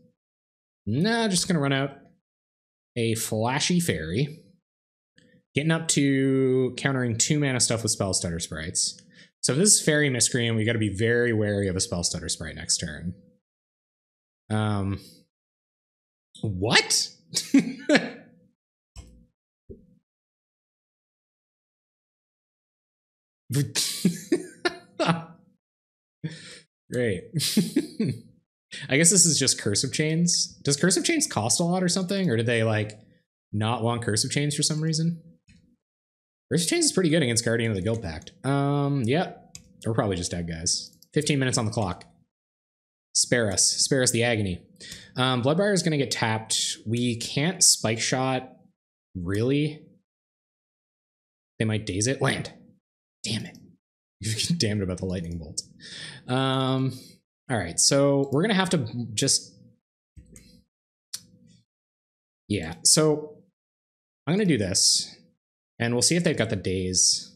No, just going to run out a Flashy Fairy. Getting up to countering 2 mana stuff with Spell Stutter Sprites. So if this is Fairy Miscreant, we got to be very wary of a Spell Stutter Sprite next turn. What? Great. I guess this is just Cursive Chains. Does Cursive Chains cost a lot or something? Or did they like not want Cursive Chains for some reason? Cursive Chains is pretty good against Guardian of the Guild Pact. Yep. We're probably just dead, guys. 15 minutes on the clock. Spare us the agony. Bloodbriar is going to get tapped. We can't Spike Shot. Really? They might daze it. Land. Damn it. Damned about the lightning bolt. All right, so we're gonna have to just, yeah. So I'm gonna do this, and we'll see if they've got the daze.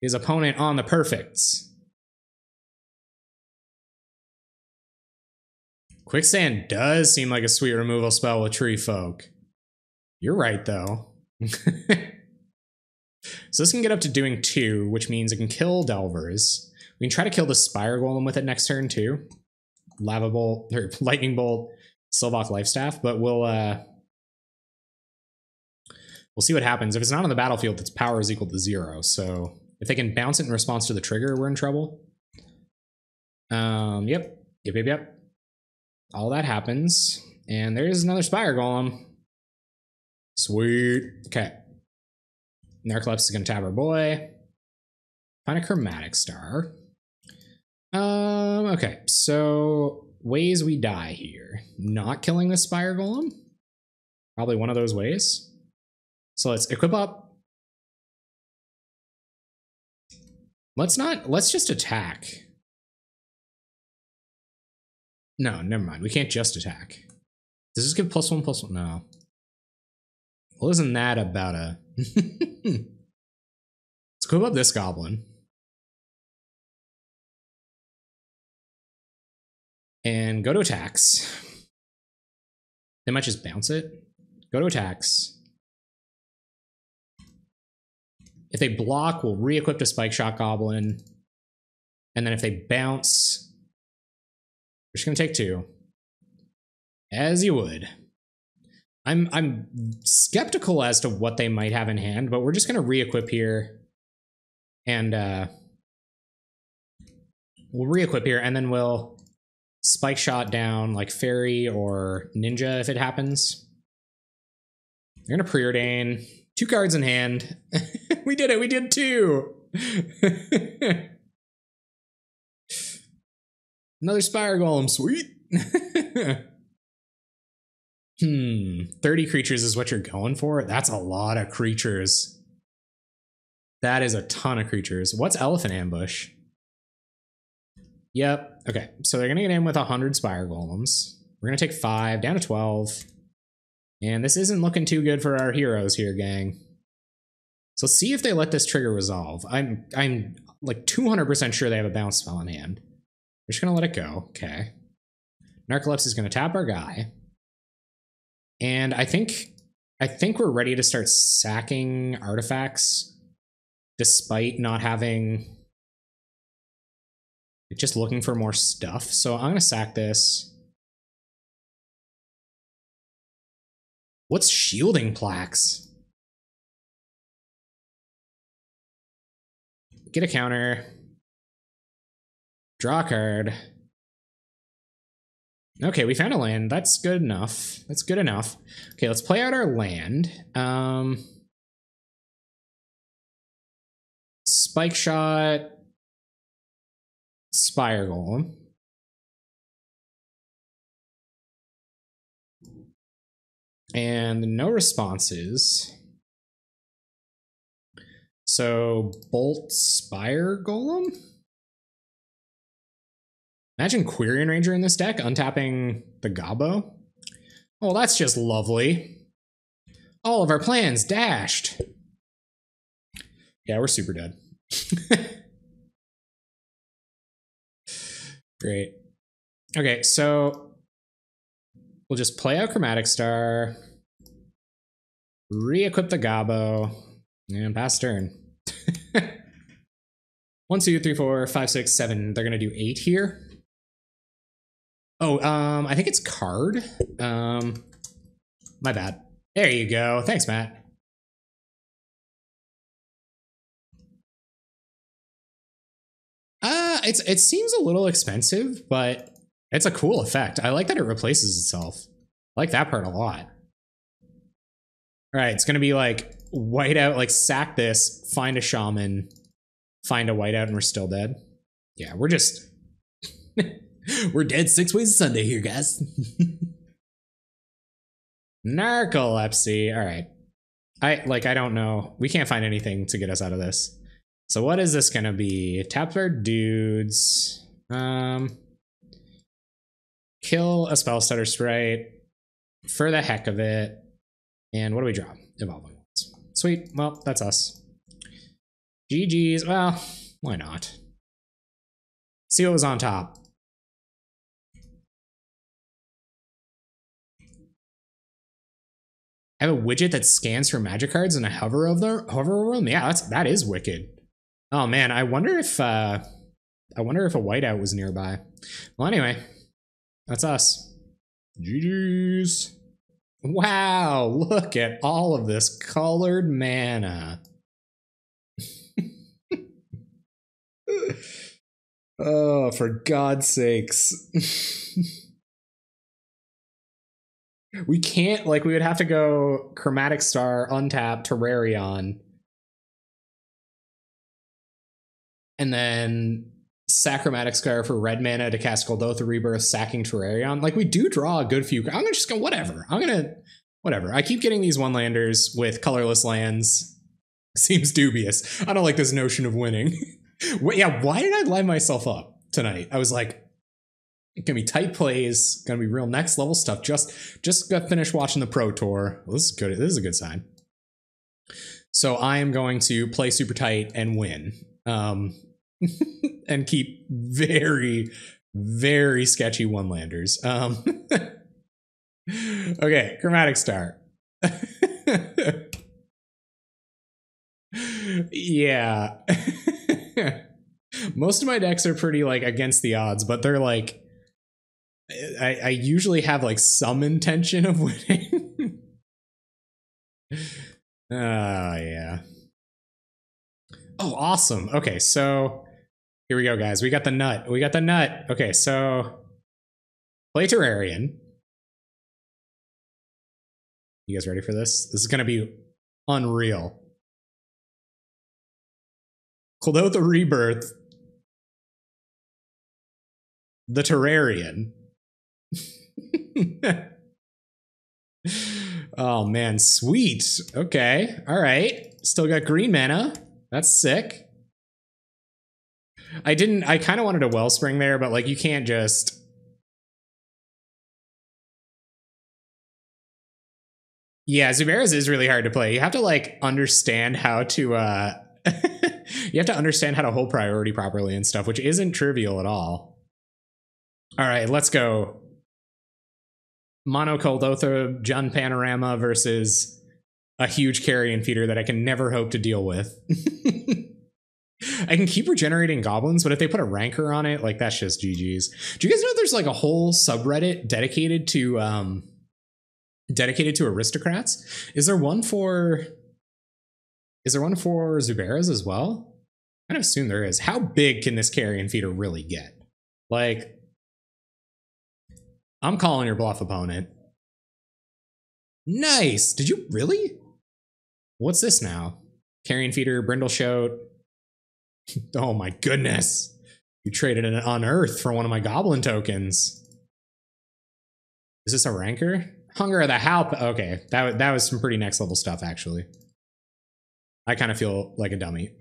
His opponent on the perfects. Quicksand does seem like a sweet removal spell with Tree Folk. You're right, though. So this can get up to doing 2, which means it can kill Delvers. We can try to kill the Spire Golem with it next turn, too. Lava Bolt, or Lightning Bolt, Sylvok Lifestaff, but we'll see what happens. If it's not on the battlefield, its power is equal to 0, so if they can bounce it in response to the trigger, we're in trouble. Yep. All that happens, and there's another Spire Golem. Sweet. Okay. Narcolepsy is going to tap our boy. Find a Chromatic Star. Okay, so ways we die here. Not killing the Spire Golem. Probably one of those ways. So let's equip up Let's just attack. No, never mind. We can't just attack. Does this give +1/+1? No. Well, isn't that about a... Let's equip up this goblin. And go to attacks. They might just bounce it. Go to attacks. If they block, we'll re-equip to Spike Shot Goblin. And then if they bounce, we're just gonna take 2. As you would. I'm skeptical as to what they might have in hand, but we're just gonna re-equip here. And we'll re-equip here, and then we'll Spike Shot down like Fairy or Ninja if it happens. They're gonna preordain. 2 cards in hand. We did it, we did 2! Another Spire Golem, sweet! 30 creatures is what you're going for? That's a lot of creatures. That is a ton of creatures. What's Elephant Ambush? Yep, okay. So they're gonna get in with 100 Spire Golems. We're gonna take 5, down to 12. And this isn't looking too good for our heroes here, gang. So let's see if they let this trigger resolve. I'm like 200% sure they have a bounce spell in hand. We're just gonna let it go. Okay. Narcolepsy is gonna tap our guy. And I think we're ready to start sacking artifacts despite not having, just looking for more stuff. So I'm gonna sack this. What's Shielding Plaques? Get a counter. Draw a card. Okay, we found a land. That's good enough. That's good enough. Okay, let's play out our land. Spike Shot. Spire Golem. And no responses. So Bolt Spire Golem? Imagine Quirion Ranger in this deck, untapping the Gobbo. Oh, that's just lovely. All of our plans dashed. Yeah, we're super dead. Great. Okay, so we'll just play out Chromatic Star, re-equip the Gobbo, and pass turn. 1, 2, 3, 4, 5, 6, 7. They're gonna do 8 here. Oh, I think it's card. My bad. There you go. Thanks, Matt. It seems a little expensive, but it's a cool effect. I like that it replaces itself. I like that part a lot. All right, it's gonna be like whiteout, like sack this, find a shaman, find a whiteout, and we're still dead. Yeah, we're just we're dead 6 ways to Sunday here, guys. Narcolepsy. All right. I don't know. We can't find anything to get us out of this. So what is this gonna be? Tap our dudes. Kill a Spell Stutter Sprite for the heck of it. And what do we draw? Evolving Ones. Sweet. Well, that's us. GG's. Well, why not? See what was on top. I have a widget that scans for magic cards and I hover over them. Yeah, that is wicked. Oh man, I wonder if a whiteout was nearby. Well, anyway, that's us. GG's. Wow, look at all of this colored mana. Oh, for God's sakes. We can't, like, we would have to go Chromatic Star, untap, Terrarion. And then sack Chromatic Star for red mana to cast Goldotha Rebirth, sacking Terrarion. Like, we do draw a good few. I'm gonna just go, whatever. Whatever. I keep getting these one-landers with colorless lands. Seems dubious. I don't like this notion of winning. Yeah, why did I line myself up tonight? I was like, it's gonna be tight plays, gonna be real next level stuff. Just got finished watching the Pro Tour. Well, this is good. This is a good sign. So I am going to play super tight and win. And keep very, very sketchy one-landers. Okay, Chromatic Star. Yeah. Most of my decks are pretty like against the odds, but they're like I usually have like some intention of winning. Yeah. Oh, awesome. Okay, so here we go, guys. We got the nut. We got the nut. Okay, so play Terrarian. You guys ready for this? This is gonna be unreal. Clodoatha Rebirth. The Terrarian. Oh man, sweet. Okay, all right. Still got green mana. That's sick. I kind of wanted a Wellspring there, but like you can't just. Yeah, Zuberas is really hard to play. You have to like understand how to you have to understand how to hold priority properly and stuff, which isn't trivial at all. All right, let's go. Mono Clodoatha Jun Panorama versus a huge carrion feeder that I can never hope to deal with. I can keep regenerating goblins, but if they put a rancor on it, like that's just GG's. Do you guys know there's like a whole subreddit dedicated to aristocrats? Is there one for Zuberas as well? I kind of assume there is. How big can this carrion feeder really get? Like, I'm calling your bluff, opponent. Nice. Did you really? What's this now? Carrion feeder, Brindleshote. Oh my goodness. You traded an Unearth for one of my goblin tokens. Is this a rancor? Hunger of the Halp. Okay, that was some pretty next level stuff, actually. I kind of feel like a dummy.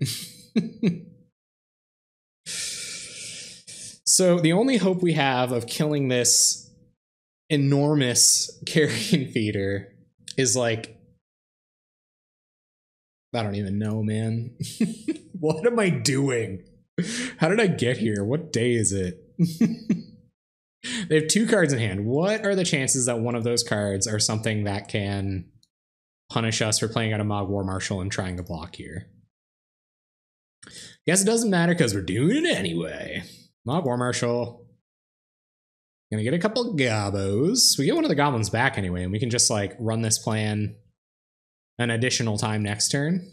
So the only hope we have of killing this enormous carrion feeder is like, I don't even know, man. What am I doing? How did I get here? What day is it? They have 2 cards in hand. What are the chances that one of those cards are something that can punish us for playing out a Mog War Marshal and trying to block here? Guess it doesn't matter because we're doing it anyway. Mog War Marshal. Gonna get a couple gobos. We get one of the goblins back anyway, and we can just like run this plan an additional time next turn.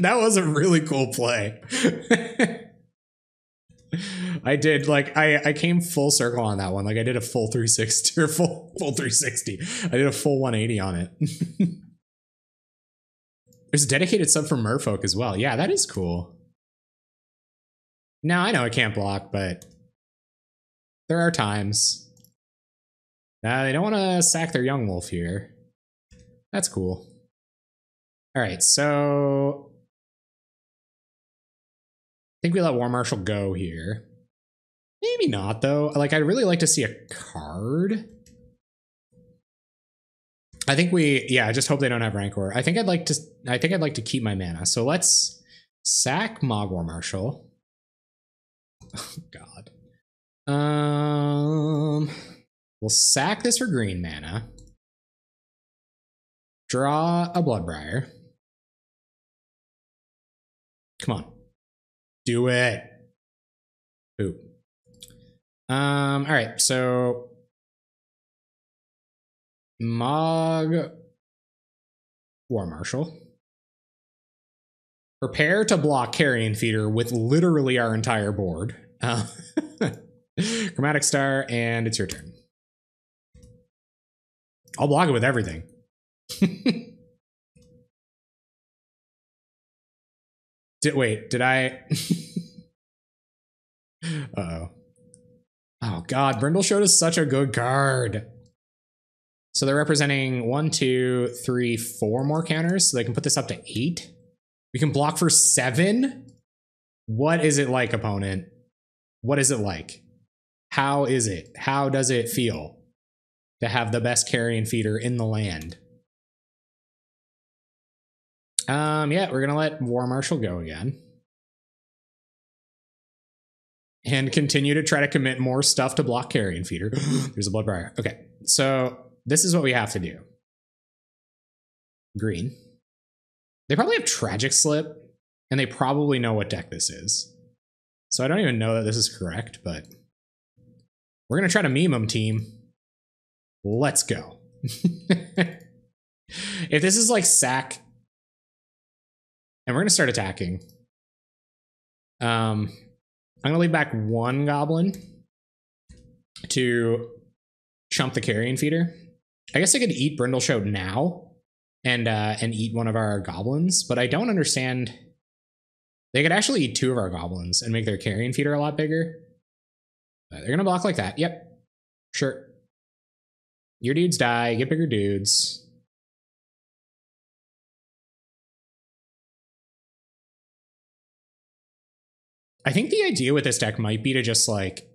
That was a really cool play. I did like I came full circle on that one. Like I did a full 360 or full 360. I did a full 180 on it. There's a dedicated sub for Merfolk as well. Yeah, that is cool. Now I know I can't block, but there are times. They don't want to sack their young wolf here. That's cool. All right, so I think we let War Marshal go here. Maybe not though. Like I'd really like to see a card. I think I just hope they don't have Rancor. I think I'd like to keep my mana. So let's sack Mog War Marshal. Oh God. We'll sack this for green mana. Draw a Bloodbriar. Come on. Do it. Ooh. All right, so Mog War Marshal. Prepare to block Carrion Feeder with literally our entire board. Chromatic Star, and it's your turn. I'll block it with everything. Did I? Uh-oh. Oh God, Brindleshote is such a good card. So they're representing 1, 2, 3, 4 more counters, so they can put this up to 8. We can block for 7? What is it like, opponent? What is it like? How is it? How does it feel to have the best carrion feeder in the land? Yeah, we're gonna let War Marshal go again. And continue to try to commit more stuff to block carrion feeder. There's a Bloodbriar. Okay, so this is what we have to do. Green. They probably have Tragic Slip, and they probably know what deck this is. So I don't even know that this is correct, but we're gonna try to meme them, team. Let's go. If this is like sack, and we're gonna start attacking. I'm gonna leave back 1 goblin to chump the carrion feeder. I guess I could eat Brindleshout now and eat one of our goblins, but I don't understand. They could actually eat 2 of our goblins and make their carrion feeder a lot bigger. They're gonna block like that. Yep, sure. Your dudes die. Get bigger dudes. I think the idea with this deck might be to just like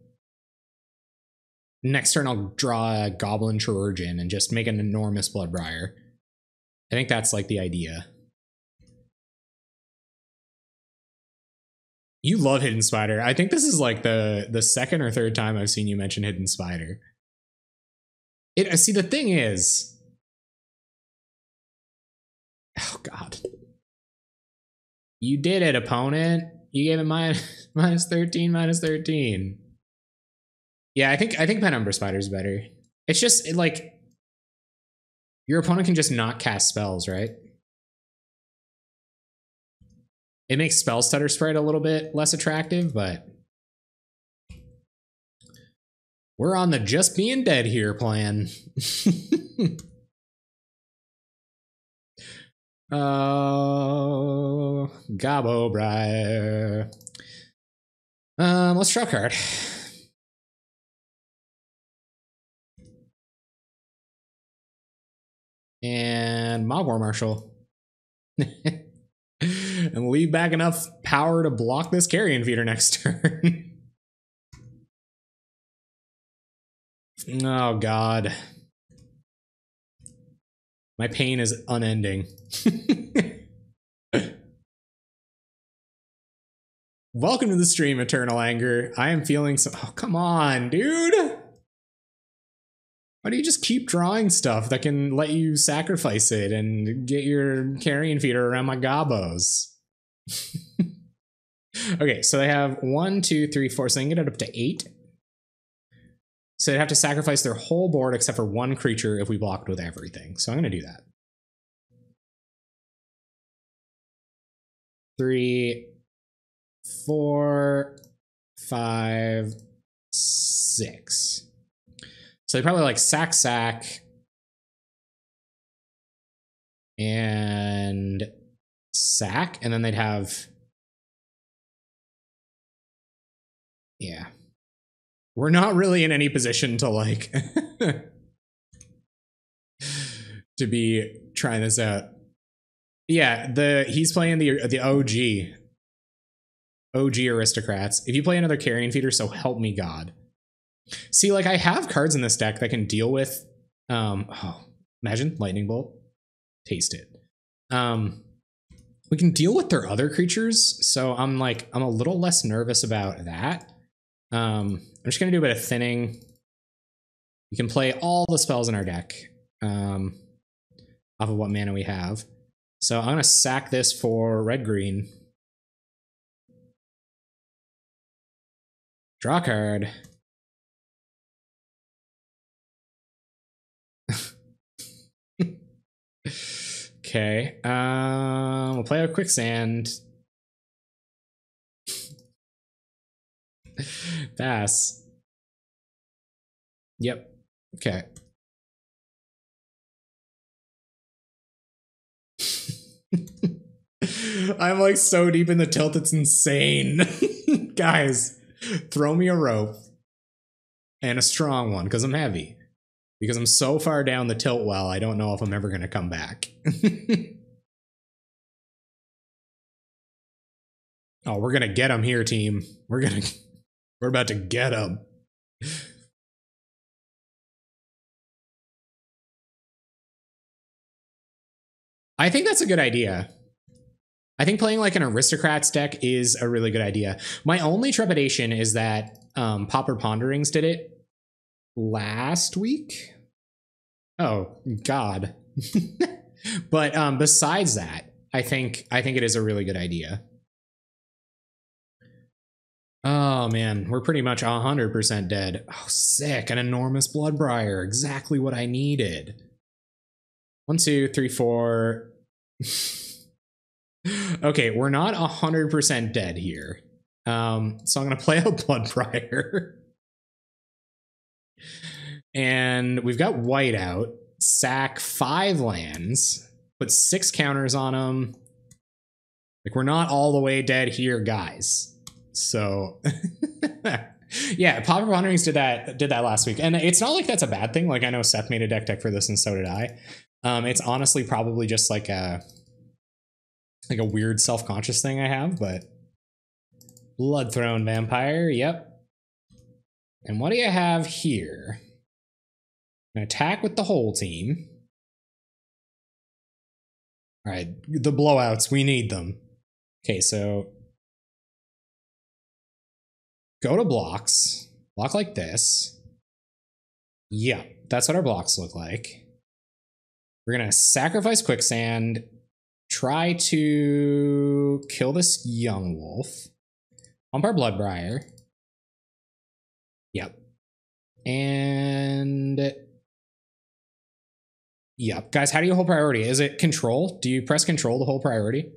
next turn I'll draw a Goblin Chirurgeon and just make an enormous Bloodbriar. I think that's like the idea. You love Hidden Spider. I think this is like the 2nd or 3rd time I've seen you mention Hidden Spider. See, the thing is, oh god, you did it, opponent. You gave it minus 13, minus 13. Yeah, I think Penumbra Spider's better. It's just like your opponent can just not cast spells, right? It makes Spell Stutter Sprite a little bit less attractive, but we're on the just being dead here plan. Oh, Gobobriar. Let's draw a card. And War Marshal. And leave back enough power to block this carrion feeder next turn. Oh god. My pain is unending. Welcome to the stream, Eternal Anger. I am feeling so— oh, come on, dude! Why do you just keep drawing stuff that can let you sacrifice it and get your carrion feeder around my gobos? Okay, so they have 1, 2, 3, 4, so they can get it up to 8. So they'd have to sacrifice their whole board except for 1 creature if we blocked with everything. So I'm going to do that. 3, 4, 5, 6. So they probably like sack, and sack, and then they'd have— yeah. We're not really in any position to like to be trying this out. Yeah, he's playing the OG Aristocrats. If you play another carrion feeder, so help me God. See, like I have cards in this deck that can deal with oh, imagine Lightning Bolt. Taste it. We can deal with their other creatures, so I'm a little less nervous about that. I'm just gonna do a bit of thinning. We can play all the spells in our deck off of what mana we have. So I'm gonna sack this for red-green. Draw a card. Okay, we'll play a Quicksand. Pass. Yep. Okay. I'm like so deep in the tilt, it's insane. Guys, throw me a rope and a strong one because I'm heavy. Because I'm so far down the tilt well, I don't know if I'm ever going to come back. Oh, we're gonna get him here, team. We're about to get him. I think that's a good idea. I think playing like an Aristocrats deck is a really good idea. My only trepidation is that Pauper Ponderings did it last week. Oh God. But besides that, I think it is a really good idea. Oh man, we're pretty much 100% dead. Oh, sick. An enormous Bloodbriar. Exactly what I needed. 1, 2, 3, 4. Okay, we're not 100% dead here. So I'm going to play a Bloodbriar. And we've got white out. Sack 5 lands. Put 6 counters on them. Like, we're not all the way dead here, guys. So, yeah, Pauper Ponderings did that last week. And it's not like that's a bad thing. Like, I know Seth made a deck for this, and so did I. It's honestly probably just like a weird self-conscious thing I have, but Bloodthrone Vampire, yep. And what do you have here? An attack with the whole team. All right, the blowouts, we need them. Okay, so go to blocks, block like this. Yeah, that's what our blocks look like. We're gonna sacrifice Quicksand, try to kill this young wolf, pump our Bloodbriar. Yep. And yep. Guys, how do you hold priority? Is it control? Do you press control to hold priority?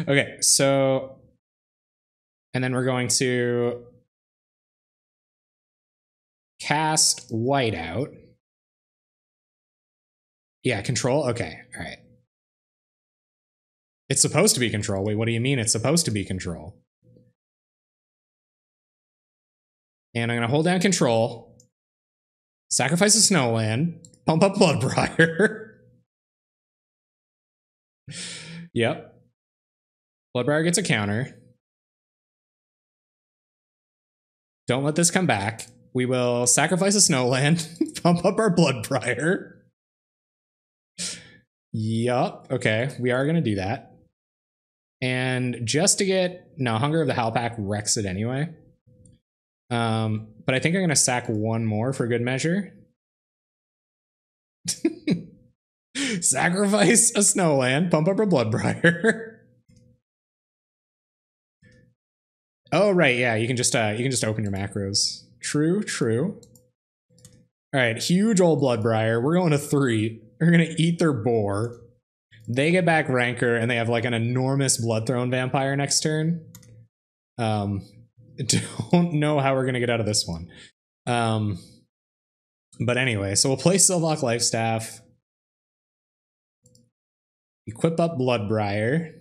Okay, so, and then we're going to cast white out. Yeah, control? Okay, all right. It's supposed to be control. Wait, what do you mean it's supposed to be control? And I'm going to hold down control, sacrifice a Snowland, pump up Bloodbriar. Yep. Bloodbriar gets a counter. Don't let this come back. We will sacrifice a Snowland, pump up our Bloodbriar. Yup. Okay, we are going to do that. And just to get... No, Hunger of the Howlpack wrecks it anyway. But I think I'm going to sack one more for good measure. Sacrifice a Snowland, pump up a Bloodbriar. Oh, right, yeah, you can just open your macros. True, true. All right, huge old Bloodbriar. We're going to 3. We're going to eat their boar. They get back Rancor, and they have like an enormous Bloodthrone Vampire next turn. Don't know how we're going to get out of this one. But anyway, so we'll play Sylvok Lifestaff. Equip up Bloodbriar.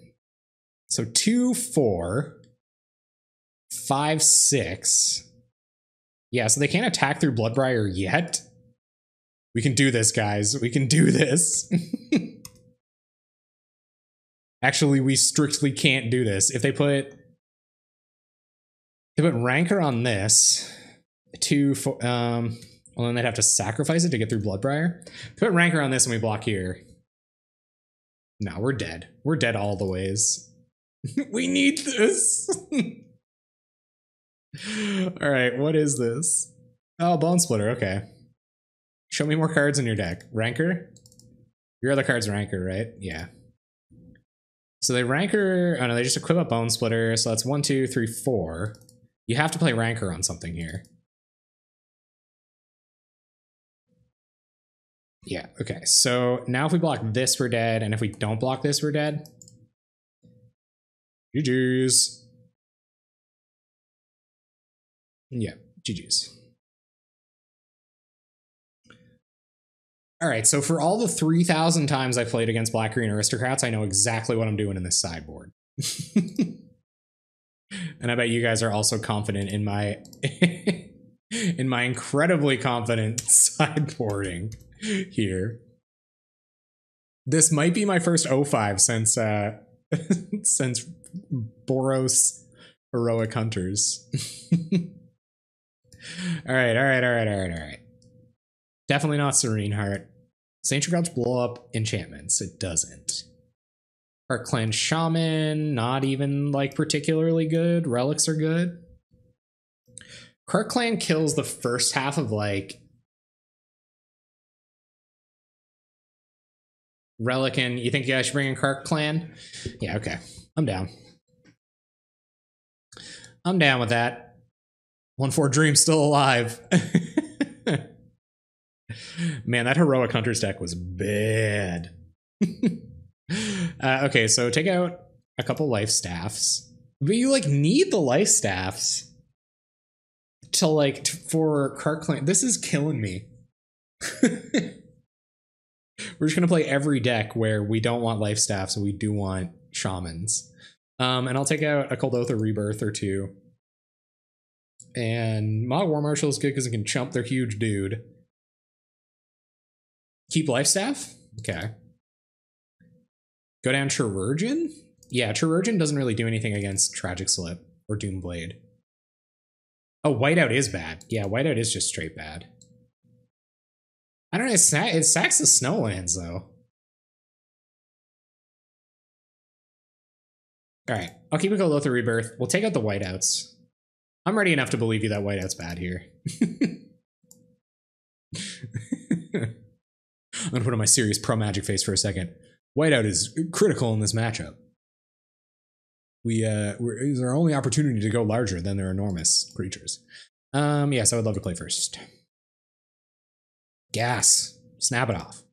So 2, 4. 5, 6. Yeah, so they can't attack through Bloodbriar yet. We can do this, guys. We can do this. Actually, we strictly can't do this. If they put Rancor on this, 2, 4, well, then they'd have to sacrifice it to get through Bloodbriar. Put Rancor on this and we block here. No, we're dead. We're dead all the ways. We need this. All right, what is this? Oh, Bone Splitter, okay. Show me more cards in your deck. Rancor? Your other card's Rancor, right? Yeah. So they Rancor... Oh no, they just equip a Bone Splitter, so that's 1, 2, 3, 4. You have to play Rancor on something here. Yeah, okay. So now if we block this, we're dead, and if we don't block this, we're dead. GG's. Yeah, GG's. All right, so for all the 3,000 times I played against Black-Green Aristocrats, I know exactly what I'm doing in this sideboard. And I bet you guys are also confident in my in my incredibly confident sideboarding here. This might be my first 05 since Sends Boros heroic hunters. All right. Definitely not Serene Heart. Saint Grouch blow up enchantments. It doesn't. Our Clan Shaman, not even like particularly good. Relics are good. Kirk Clan kills the first half of like Relic, and you think you guys should bring in Kirk Clan? Yeah, okay. I'm down. I'm down with that. 1-4 Dream still alive. Man, that Heroic Hunters deck was bad. Okay, so take out a couple life staffs. But you like need the life staffs to like for Kirk Clan. This is killing me. We're just gonna play every deck where we don't want life staffs and we do want shamans. And I'll take out a Kuldotha Rebirth or two. And Mog War Marshal is good because it can chump their huge dude. Keep life staff? Okay. Go down Chirurgeon? Yeah, Chirurgeon doesn't really do anything against Tragic Slip or Doomblade. Oh, Whiteout is bad. Yeah, Whiteout is just straight bad. I don't know, it sacks the Snowlands, though. Alright, I'll keep a Kuldotha Rebirth. We'll take out the Whiteouts. I'm ready enough to believe you that Whiteout's bad here. I'm gonna put on my serious pro Magic face for a second. Whiteout is critical in this matchup. It's our only opportunity to go larger than their enormous creatures. Yes, I would love to play first. Gas. Snap it off.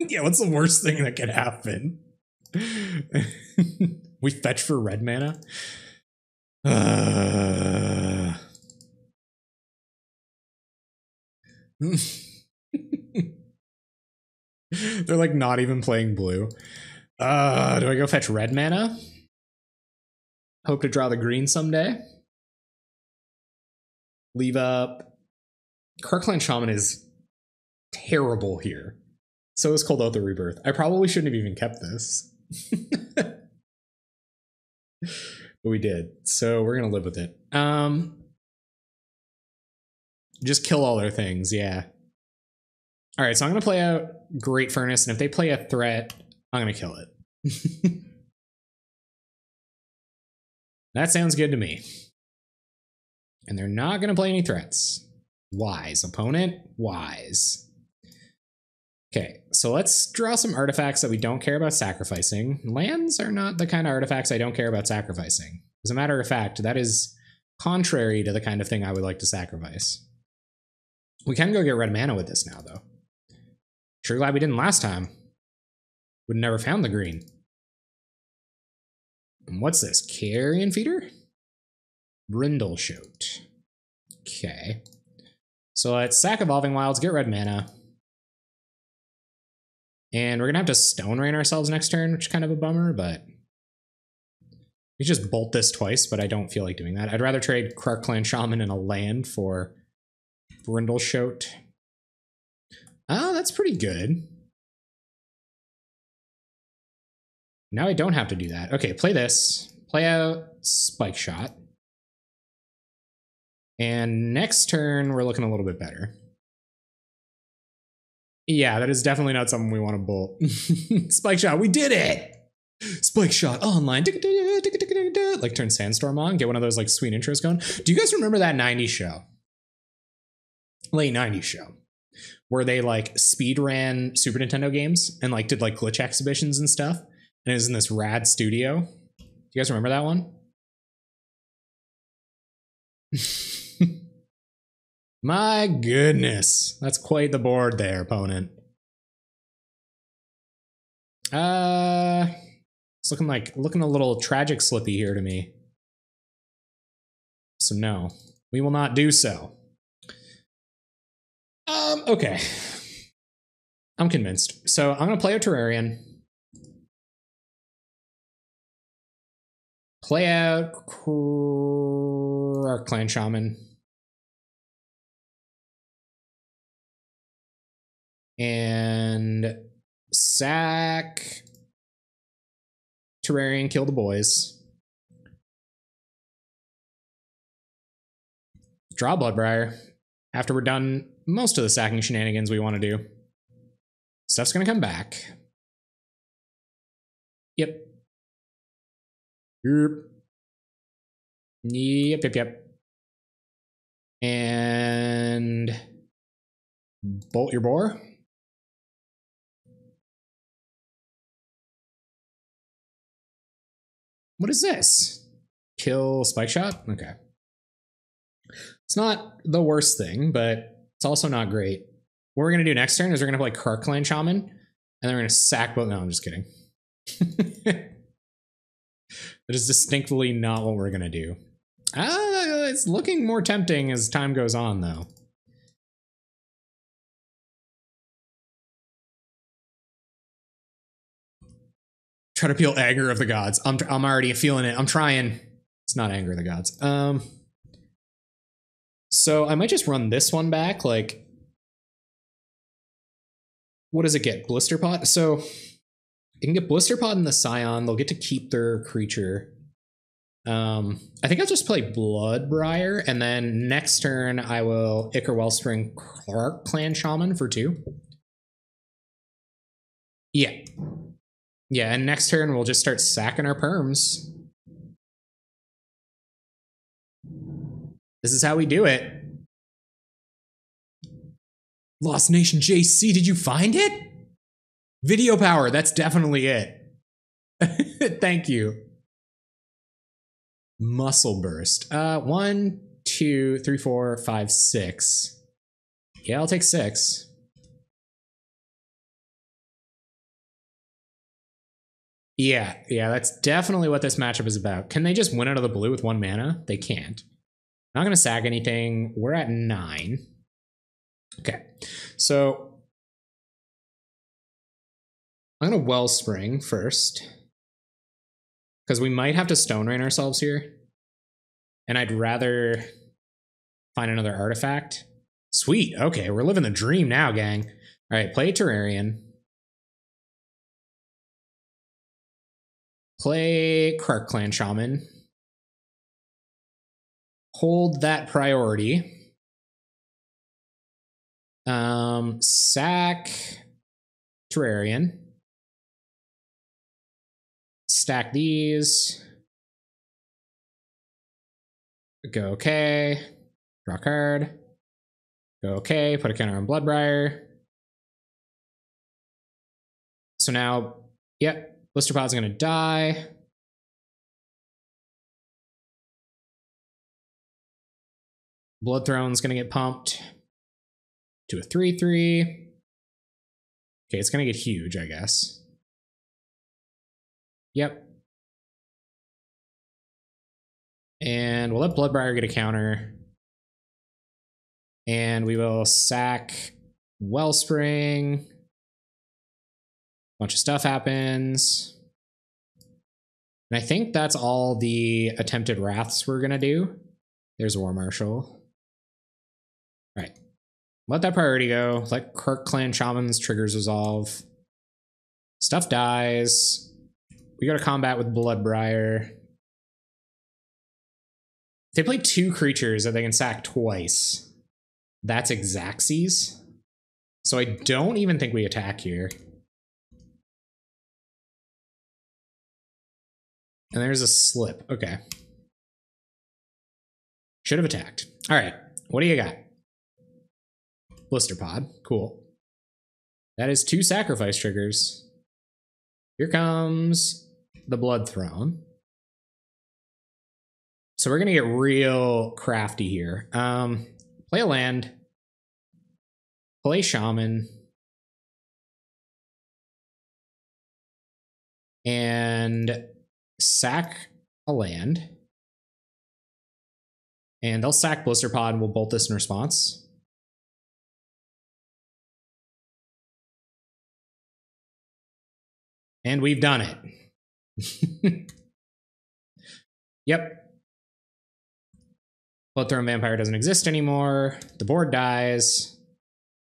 Yeah, what's the worst thing that could happen? We fetch for red mana? They're like not even playing blue. Do I go fetch red mana? Hope to draw the green someday. Leave up. Kirkland Shaman is terrible here. So is Kuldotha Rebirth. I probably shouldn't have even kept this. But we did. So we're gonna live with it. Just kill all their things, yeah. Alright, so I'm gonna play out Great Furnace, and if they play a threat, I'm gonna kill it. That sounds good to me. And they're not gonna play any threats. Wise, opponent, wise. Okay, so let's draw some artifacts that we don't care about sacrificing. Lands are not the kind of artifacts I don't care about sacrificing. As a matter of fact, that is contrary to the kind of thing I would like to sacrifice. We can go get red mana with this now, though. Sure glad we didn't last time. Would never found the green. And what's this? Carrion Feeder? Brindleshote. Okay. So let's sack Evolving Wilds, get red mana. And we're gonna have to Stone Rain ourselves next turn, which is kind of a bummer, but we just bolt this twice, but I don't feel like doing that. I'd rather trade Krark Clan Shaman and a land for Brindleshote. Oh, that's pretty good. Now I don't have to do that. Okay, play this. Play out Spike Shot. And next turn, we're looking a little bit better. Yeah, that is definitely not something we want to bolt. Spike Shot, we did it! Spike Shot online. Like turn Sandstorm on, get one of those like sweet intros going. Do you guys remember that 90s show? Late 90s show. Where they like speed ran Super Nintendo games and like did like glitch exhibitions and stuff. And it was in this rad studio. Do you guys remember that one? My goodness. That's quite the board there, opponent. It's looking a little tragic slippy here to me. So no, we will not do so. Okay. I'm convinced. So I'm gonna play a Terrarian. Play out Arc Clan Shaman. And sack Terrarian, kill the boys. Draw Bloodbriar. After we're done most of the sacking shenanigans we want to do. Stuff's gonna come back. Yep. Yep. And bolt your boar. What is this? Kill Spike Shot? Okay. It's not the worst thing, but it's also not great. What we're going to do next turn is we're going to play Kark Clan Shaman, and then we're going to sack both. No, I'm just kidding. That is distinctly not what we're going to do. It's looking more tempting as time goes on, though. Try to feel anger of the gods. I'm already feeling it. I'm trying. It's not anger of the gods. So I might just run this one back. Like, what does it get? Blister Pot? So you can get Blister Pot in the Scion. They'll get to keep their creature. I think I'll just play Bloodbriar, and then next turn I will Ichor Wellspring Kark Clan Shaman for 2. Yeah. Yeah, and next turn we'll just start sacking our perms. This is how we do it. Lost Nation JC, did you find it? Video power, that's definitely it. Thank you. Muscle Burst. 1, 2, 3, 4, 5, 6. Yeah, I'll take 6. Yeah, that's definitely what this matchup is about. Can they just win out of the blue with 1 mana? They can't. Not going to sack anything. We're at 9. Okay, so I'm going to Wellspring first, because we might have to Stone Rain ourselves here. And I'd rather find another artifact. Sweet, okay, we're living the dream now, gang. All right, play Terrarian. Play Kark Clan Shaman. Hold that priority. Sack Terrarian. Stack these. Go okay. Draw a card. Go okay. Put a counter on Bloodbriar. So now, yep, Blister Pod's gonna die. Blood Throne's gonna get pumped to a 3/3. Okay, it's gonna get huge, I guess. Yep. And we'll let Bloodbriar get a counter. And we will sack Wellspring. Bunch of stuff happens. And I think that's all the attempted wraths we're gonna do. There's War Marshal. All right. Let that priority go. Let Kark Clan Shaman's triggers resolve. Stuff dies. We go to combat with Bloodbriar. They play 2 creatures that they can sack twice. That's Xaxes. So I don't even think we attack here. And there's a slip. Okay. Should have attacked. All right. What do you got? Blister Pod. Cool. That is 2 sacrifice triggers. Here comes the Blood Throne. So we're going to get real crafty here. Play a land. Play Shaman. And sack a land. And they'll sack Blister Pod and we'll bolt this in response. And we've done it. Yep. Bloodthorn Vampire doesn't exist anymore. The board dies.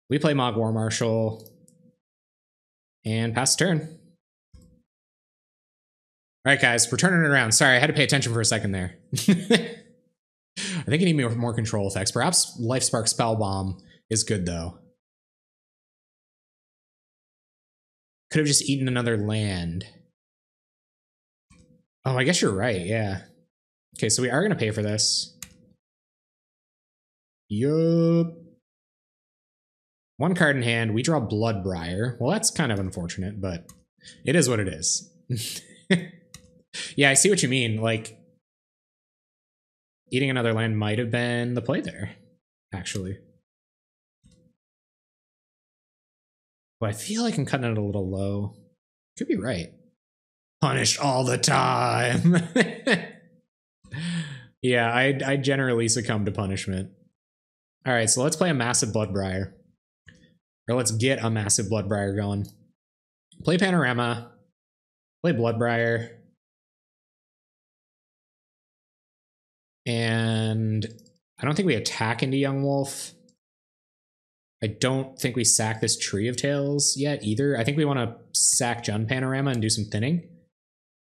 We play Mog War Marshal. And pass the turn. All right, guys, we're turning it around. Sorry, I had to pay attention for a second there. I think I need more control effects. Perhaps Lifespark Spellbomb is good, though. Could have just eaten another land. Oh, I guess you're right, yeah. Okay, so we are going to pay for this. Yup. One card in hand. We draw Bloodbriar. Well, that's kind of unfortunate, but it is what it is. Yeah, I see what you mean. Like, eating another land might have been the play there, actually. But I feel like I'm cutting it a little low. Could be right. Punished all the time. Yeah, I generally succumb to punishment. All right, so let's play a Massive Bloodbriar. Or let's get a Massive Bloodbriar going. Play Panorama. Play Bloodbriar. And I don't think we attack into Young Wolf. I don't think we sack this Tree of Tales yet either. I think we want to sack Jund Panorama and do some thinning.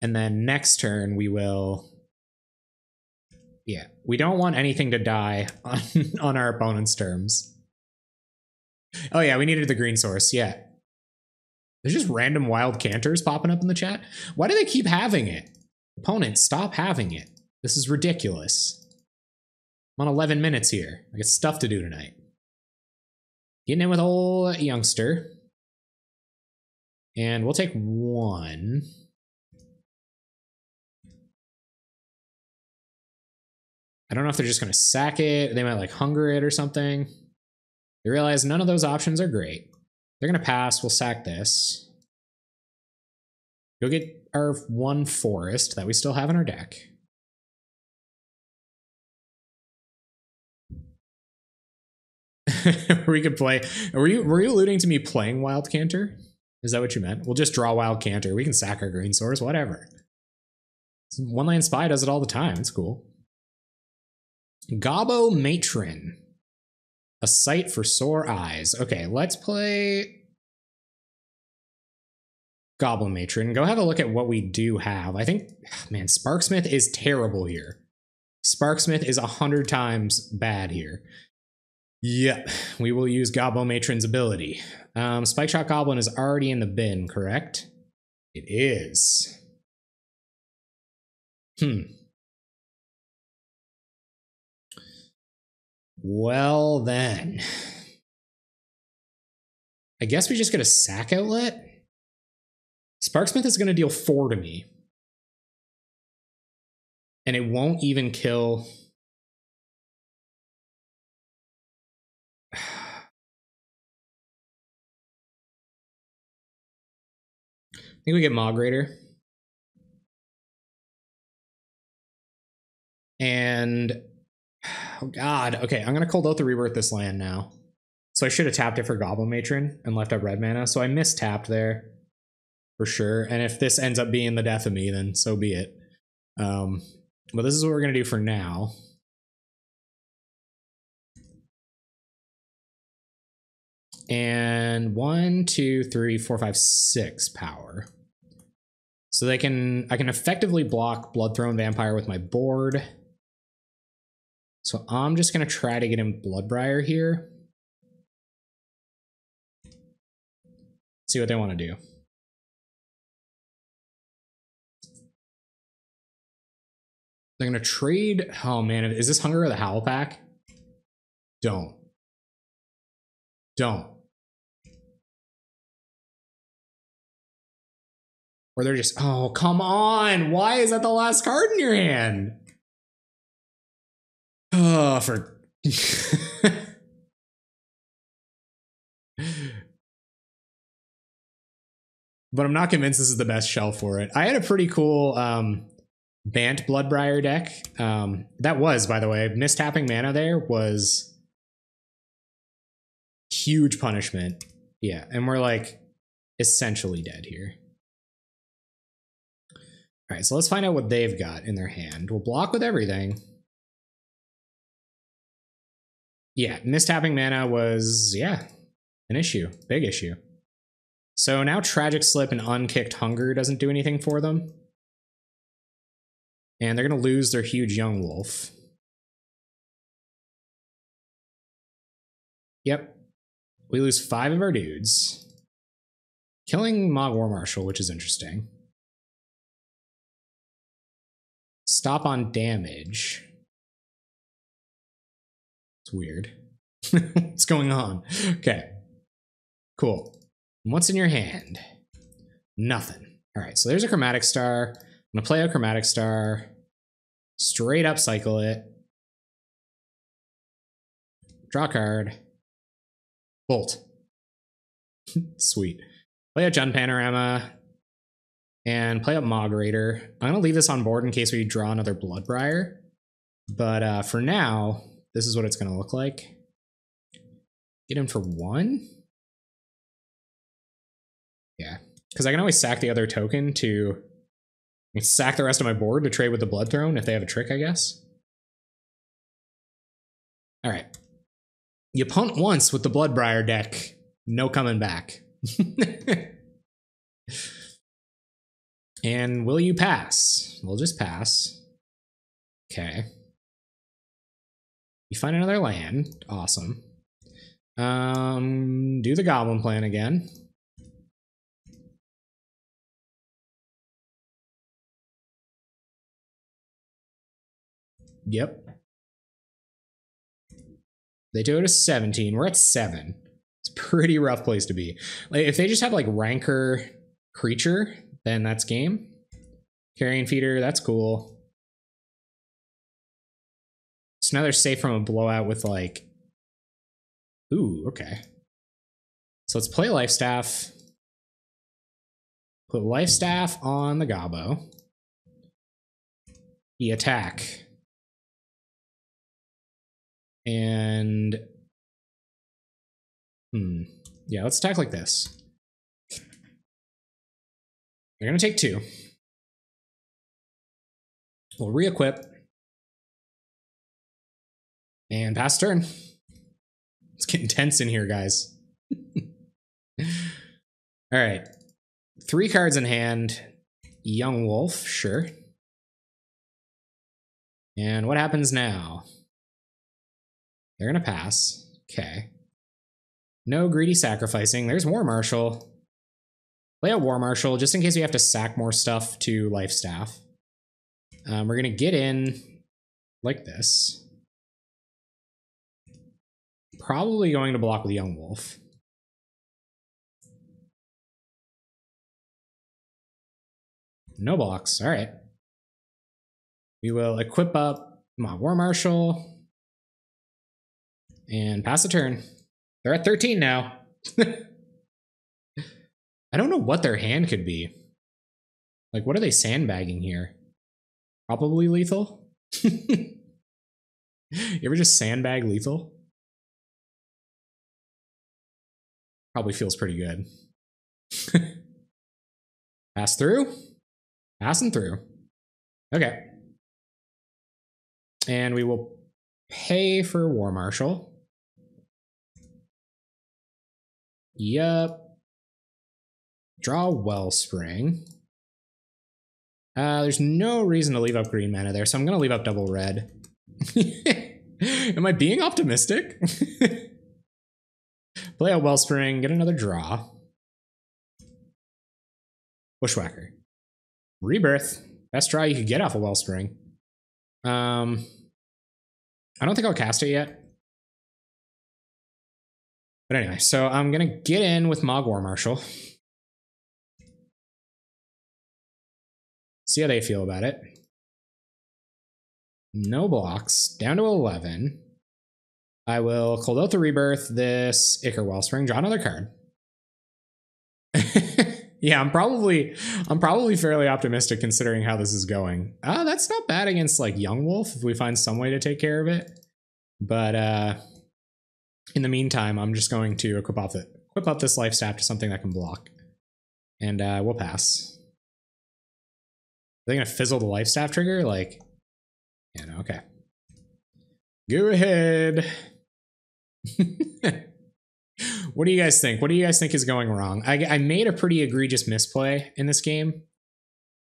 And then next turn we will... Yeah, we don't want anything to die on our opponent's terms. Oh yeah, we needed the green source, yeah. There's just random wild canters popping up in the chat. Why do they keep having it? Opponent, stop having it. This is ridiculous. I'm on 11 minutes here. I got stuff to do tonight. Getting in with old youngster. And we'll take one. I don't know if they're just going to sack it. They might like hunger it or something. They realize none of those options are great. They're going to pass. We'll sack this. Go get our one forest that we still have in our deck. We could play. Were you alluding to me playing Wild Canter? Is that what you meant? We'll just draw Wild Canter. We can sack our green source, whatever. One Land Spy does it all the time. It's cool. Gobobriar. A sight for sore eyes. Okay, let's play Gobobriar. Go have a look at what we do have. I think, man, Sparksmith is terrible here. Sparksmith is 100 times bad here. Yep, we will use Gobobriar's ability. Spike Shot Goblin is already in the bin, correct? It is. Well then. I guess we just get a sack outlet? Sparksmith is going to deal 4 to me. And it won't even kill... I think we get Mog Raider. And... oh god, okay, I'm going to Cold Oath to Rebirth this land now. So I should have tapped it for Gobobriar and left up red mana, so I mistapped there. For sure, and if this ends up being the death of me, then so be it. But this is what we're going to do for now. And 1, 2, 3, 4, 5, 6 power. So I can effectively block Bloodthorn Vampire with my board. So I'm just going to try to get him Bloodbriar here. See what they want to do. They're going to trade... oh man, is this Hunger of the Howl Pack? Don't. Don't. Or they're just... oh, come on! Why is that the last card in your hand? Oh, for... But I'm not convinced this is the best shell for it. I had a pretty cool Bant Bloodbriar deck. That was, by the way, mistapping mana there was huge punishment. Yeah, and we're like essentially dead here. All right, so let's find out what they've got in their hand. We'll block with everything. Yeah, mistapping mana was, yeah, an issue. Big issue. So now Tragic Slip and Unkicked Hunger doesn't do anything for them. And they're going to lose their huge Young Wolf. Yep. We lose 5 of our dudes. Killing Mog War Marshal, which is interesting. Stop on damage. It's weird. What's going on? Okay. Cool. What's in your hand? Nothing. All right, so there's a Chromatic Star. I'm going to play a Chromatic Star. Straight up cycle it. Draw a card. Bolt. Sweet. Play a Jund Panorama. And play up Mog Raider. I'm going to leave this on board in case we draw another Bloodbriar. But for now, this is what it's going to look like. Get him for 1. Yeah, because I can always sack the other token to sack the rest of my board to trade with the Blood Throne if they have a trick, I guess. All right. You punt once with the Bloodbriar deck. No coming back. And will you pass? We'll just pass. Okay. You find another land. Awesome. Do the Goblin Plan again. Yep. They do it to 17. We're at 7. It's a pretty rough place to be. Like, if they just have like Rancor Creature, then that's game. Carrion Feeder, that's cool. So now they're safe from a blowout with like... Ooh, okay. So let's play Lifestaff. Put Lifestaff on the Gobbo. He attack. And yeah, let's attack like this. They're gonna take 2. We'll re-equip and pass turn. It's getting tense in here, guys. All right, 3 cards in hand. Young Wolf, sure. And what happens now? They're gonna pass. Okay. No greedy sacrificing. There's War Marshal. Play a War Marshal just in case we have to sack more stuff to Lifestaff. We're gonna get in like this. Probably going to block with Young Wolf. No blocks. All right. We will equip up my War Marshal. And pass the turn. They're at 13 now. I don't know what their hand could be. Like, what are they sandbagging here? Probably lethal? You ever just sandbag lethal? Probably feels pretty good. Pass through? Passing through. Okay. And we will pay for War Marshal. Yup. Draw Wellspring. There's no reason to leave up green mana there, so I'm going to leave up double red. Am I being optimistic? Play a Wellspring, get another draw. Bushwhacker. Rebirth. Best draw you could get off a Wellspring. I don't think I'll cast it yet. But anyway, so I'm going to get in with Mog War Marshal. See how they feel about it. No blocks. Down to 11. I will Cold Oath the Rebirth this Ichor Wellspring. Draw another card. Yeah, I'm probably fairly optimistic considering how this is going. That's not bad against like Young Wolf if we find some way to take care of it. But in the meantime, I'm just going to equip up this Lifestaff to something that can block. And we'll pass. they gonna fizzle the life staff trigger? Like, yeah, no, okay. Go ahead. What do you guys think? What do you guys think is going wrong? I made a pretty egregious misplay in this game.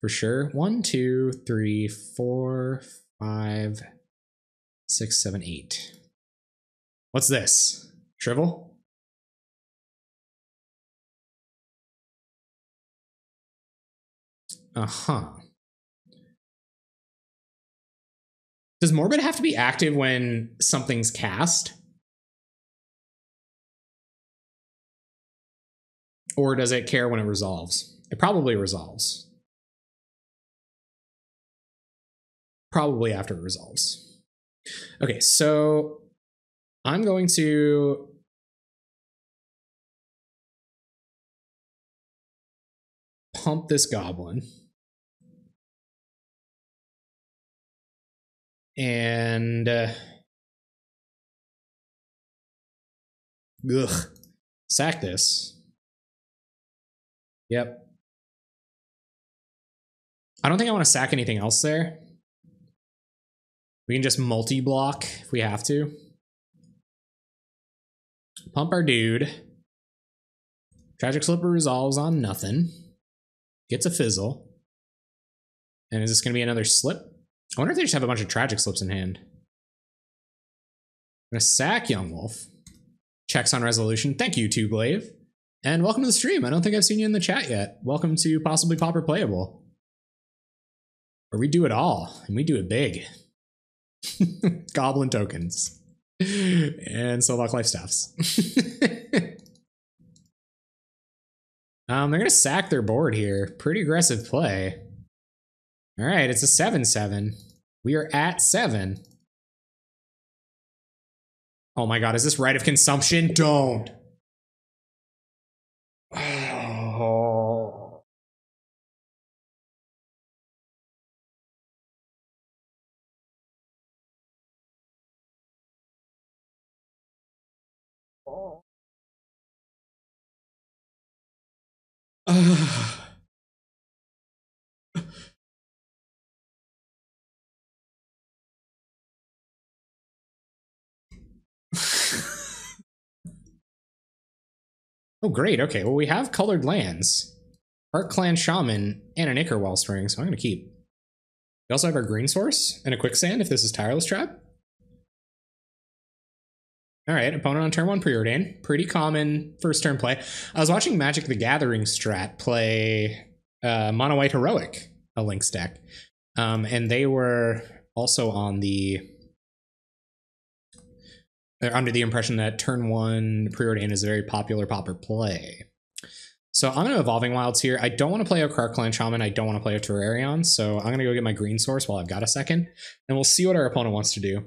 For sure. 1, 2, 3, 4, 5, 6, 7, 8. What's this? Shrivel? Uh-huh. Does Morbid have to be active when something's cast? Or does it care when it resolves? It probably resolves. Probably after it resolves. Okay, so I'm going to pump this goblin. And sack this. Yep. I don't think I want to sack anything else there. We can just multi-block if we have to. Pump our dude. Tragic Slipper resolves on nothing. Gets a fizzle. And is this going to be another slip? I wonder if they just have a bunch of Tragic Slips in hand. I'm going to sack Young Wolf. Checks on resolution. Thank you, Two-Blave. And welcome to the stream. I don't think I've seen you in the chat yet. Welcome to Possibly Pauper Playable, where we do it all, and we do it big. Goblin tokens. And Soullock life staffs. They're going to sack their board here. Pretty aggressive play. All right, it's a 7/7. We are at 7. Oh my god, is this Rite of Consumption? Don't. Oh. Oh, great. Okay, well, we have colored lands. Park Clan Shaman and an Ichor Wellspring, so I'm going to keep. We also have our green source and a quicksand if this is Tireless Trap. All right, opponent on turn 1, Preordain. Pretty common first turn play. I was watching Magic the Gathering strat play Mono White Heroic, a Lynx deck. And they were also on the... They're under the impression that turn 1 Preordain is a very popular Pauper play. So I'm going to Evolving Wilds here. I don't want to play a Park Clan Shaman. I don't want to play a Terrarion. So I'm going to go get my green source while I've got a second. And we'll see what our opponent wants to do.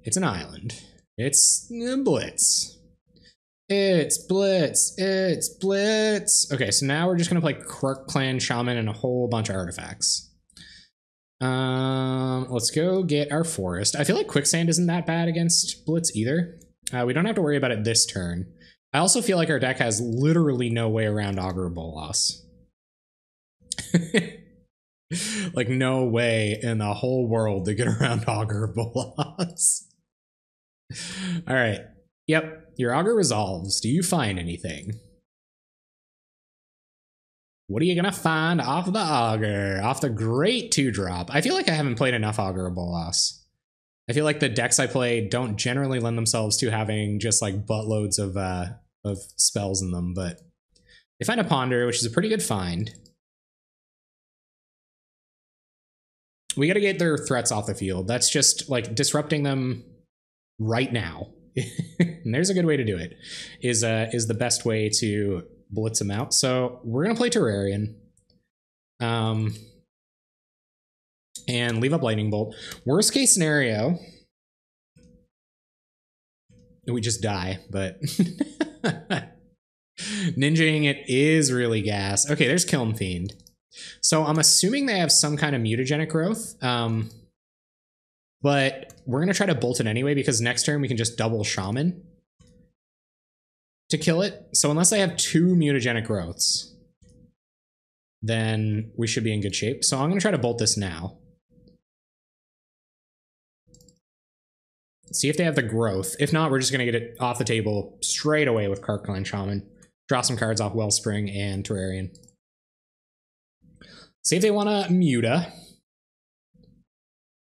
It's an island. It's Blitz. It's Blitz. It's Blitz. Okay, so now we're just going to play Park Clan Shaman and a whole bunch of artifacts. Let's go get our forest. I feel like Quicksand isn't that bad against Blitz either. We don't have to worry about it this turn. I also feel like our deck has literally no way around Augur Bolas. Like, no way in the whole world to get around Augur Bolas. All right. Yep. Your Augur resolves. Do you find anything? What are you going to find off the Augur? Off the great 2-drop. I feel like I haven't played enough Augur Bolas. I feel like the decks I play don't generally lend themselves to having just like buttloads of spells in them, but they find a Ponder, which is a pretty good find. We got to get their threats off the field. That's just like disrupting them right now. And there's a good way to do it. Is the best way to blitz them out. So we're gonna play Terrarion, and leave up Lightning Bolt. Worst case scenario, we just die. But ninjaing it is really gas. Okay, there's Kiln Fiend. So I'm assuming they have some kind of mutagenic growth. But we're going to try to bolt it anyway, because next turn we can just double Shaman to kill it. So unless I have 2 mutagenic growths, then we should be in good shape. So I'm going to try to bolt this now. See if they have the growth. If not, we're just going to get it off the table straight away with Karkline Shaman. Draw some cards off Wellspring and Terrarian. See if they want to Muta.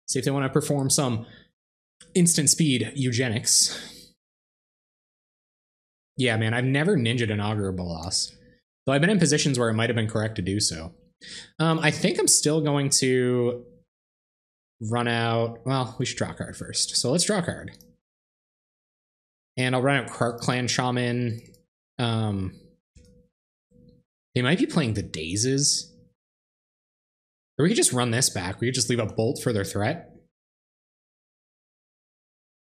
See if they want to perform some instant speed eugenics. Yeah, man, I've never ninja'd an Augur Bolas. Though I've been in positions where it might have been correct to do so. I think I'm still going to run out. Well, we should draw a card first. So let's draw a card. And I'll run out Karkline Shaman. They might be playing the Dazes. Or we could just run this back. We could just leave a bolt for their threat.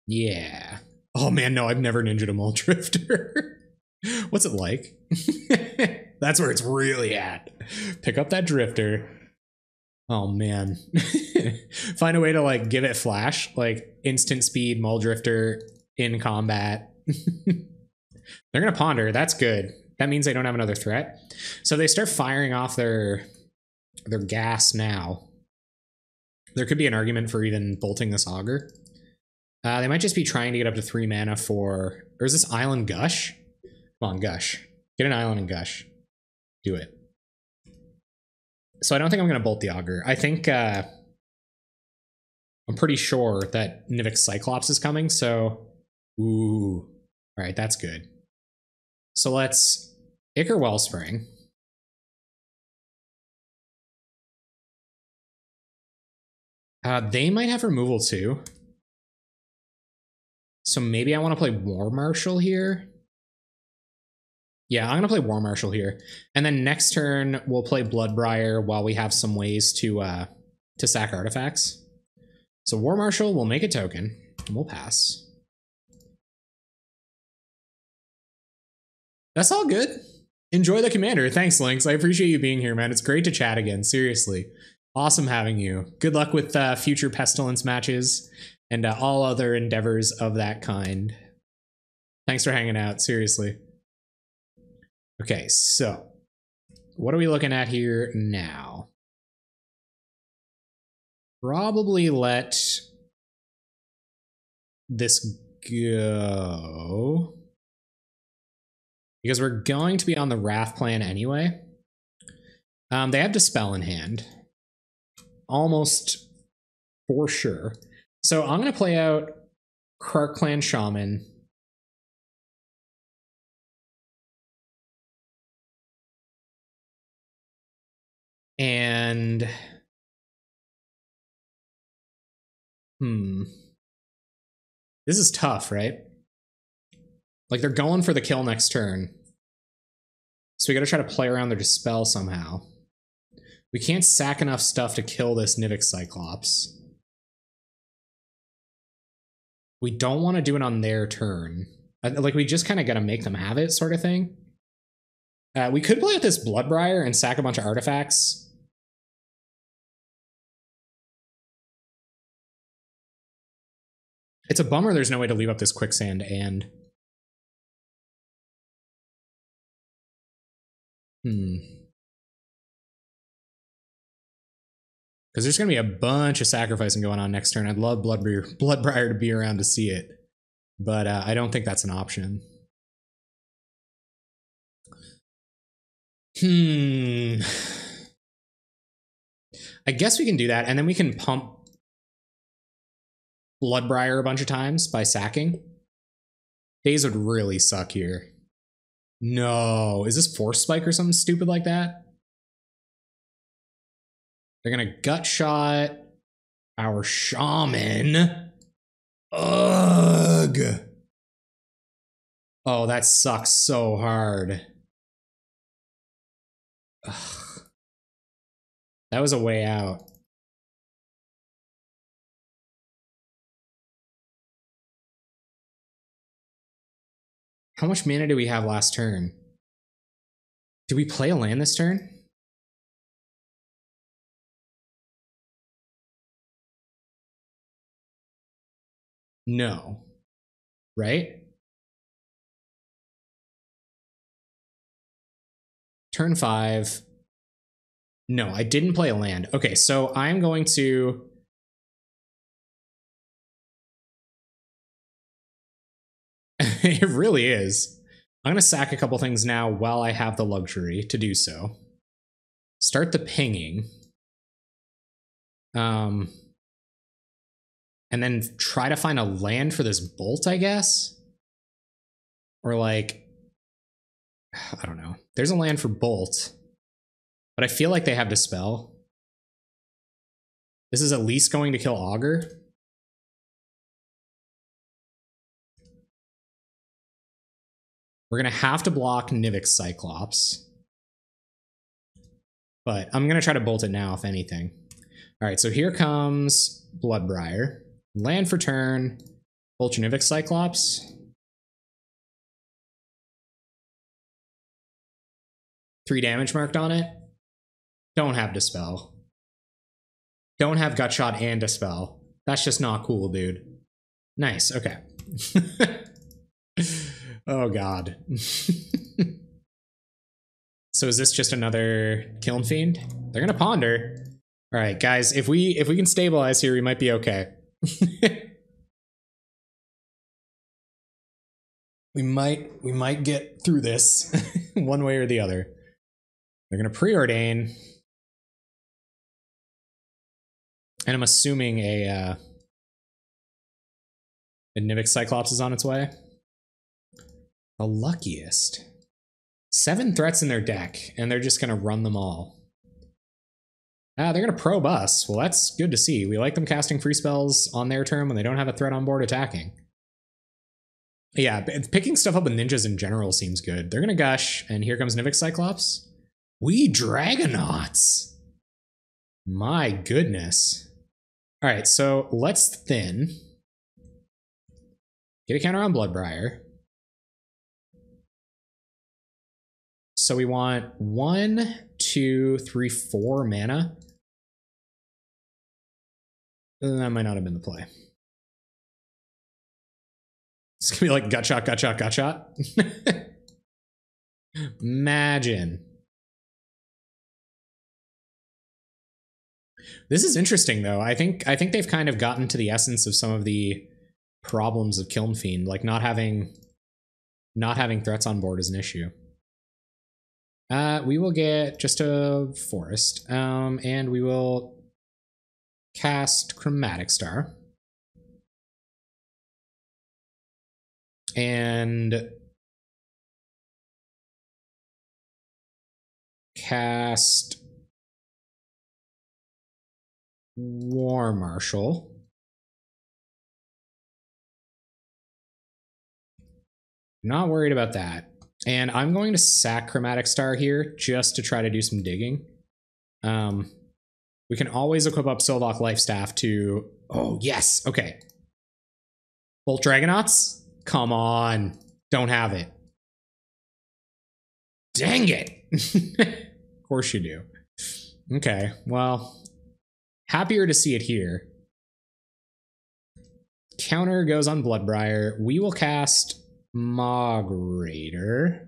Yeah. Oh man, no, I've never ninja'd a Mole Drifter. What's it like? That's where it's really at. Pick up that Drifter. Oh man. Find a way to like give it flash, like instant speed Mole Drifter in combat. They're gonna ponder. That's good. That means they don't have another threat. So they start firing off their gas now. There could be an argument for even bolting this Augur. They might just be trying to get up to 3 mana for... Or is this Island Gush? Come on, Gush. Get an Island and Gush. Do it. So I don't think I'm going to bolt the Augur. I think... I'm pretty sure that Nivix Cyclops is coming, so... Ooh. Alright, that's good. So let's... Ichor Wellspring. They might have removal too. So maybe I want to play War Marshal here. Yeah, I'm going to play War Marshal here. And then next turn, we'll play Bloodbriar while we have some ways to sack artifacts. So War Marshal will make a token, and we'll pass. That's all good. Enjoy the commander. Thanks, Lynx. I appreciate you being here, man. It's great to chat again, seriously. Awesome having you. Good luck with future Pestilence matches and all other endeavors of that kind. Thanks for hanging out, seriously. Okay, so what are we looking at here now? Probably let this go. Because we're going to be on the Wrath plan anyway. They have Dispel in hand. Almost for sure. So I'm going to play out Karkline Shaman. And... This is tough, right? Like, they're going for the kill next turn. So we gotta try to play around their Dispel somehow. We can't sack enough stuff to kill this Nivix Cyclops. We don't want to do it on their turn. Like, we just kind of gotta make them have it, sort of thing. We could play with this Bloodbriar and sack a bunch of artifacts. It's a bummer there's no way to leave up this Quicksand and... Because there's going to be a bunch of sacrificing going on next turn. I'd love Bloodbriar to be around to see it. But I don't think that's an option. I guess we can do that, and then we can pump Bloodbriar a bunch of times by sacking. Days would really suck here. No. Is this Force Spike or something stupid like that? They're gonna gut shot our Shaman. Ugh. Oh, that sucks so hard. Ugh. That was a way out. How much mana do we have last turn? Did we play a land this turn? No. Right? Turn 5. No, I didn't play a land. Okay, so I'm going to... It really is. I'm going to sack a couple things now while I have the luxury to do so. Start the pinging. And then try to find a land for this bolt, I guess? Or like... I don't know. There's a land for bolt. But I feel like they have Dispel. This is at least going to kill Augur. We're going to have to block Nivix Cyclops. But I'm going to try to bolt it now, if anything. All right, so here comes Bloodbriar. Land for turn. Bolt your Nivix Cyclops. 3 damage marked on it. Don't have Dispel. Don't have Gutshot and Dispel. That's just not cool, dude. Nice, okay. Oh god. So is this just another Kiln Fiend? They're gonna Ponder. Alright, guys, if we can stabilize here, we might be okay. we might get through this one way or the other. They're gonna preordain. And I'm assuming a Nivix Cyclops is on its way. The luckiest. 7 threats in their deck, and they're just gonna run them all. They're gonna probe us. Well, that's good to see. We like them casting free spells on their turn when they don't have a threat on board attacking. Yeah, picking stuff up with ninjas in general seems good. They're gonna gush, and here comes Nivix Cyclops. We Dragonauts! My goodness. Alright, so let's thin. Get a counter on Bloodbriar. So we want 1, 2, 3, 4 mana. That might not have been the play. It's gonna be like Gutshot, Gutshot, Gutshot. Imagine. This is interesting, though. I think they've kind of gotten to the essence of some of the problems of Kiln Fiend, like not having threats on board is an issue. We will get just a forest, and we will cast Chromatic Star. And cast War Marshal. Not worried about that. And I'm going to sack Chromatic Star here just to try to do some digging. We can always equip up Sylvok Lifestaff to... Oh, yes. Okay. Bolt Dragonauts? Come on. Don't have it. Dang it. Of course you do. Okay, well, happier to see it here. Counter goes on Bloodbriar. We will cast Mogrator.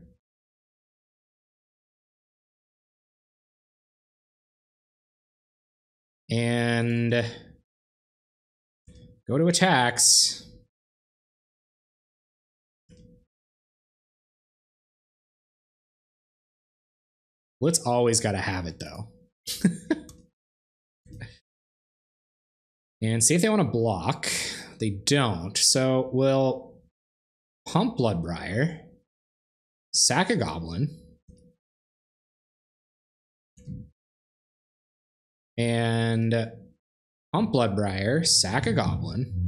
And go to attacks. Blitz always got to have it, though. And see if they want to block. They don't. So we'll pump Bloodbriar, sack a Goblin, and pump Bloodbriar, sack a Goblin.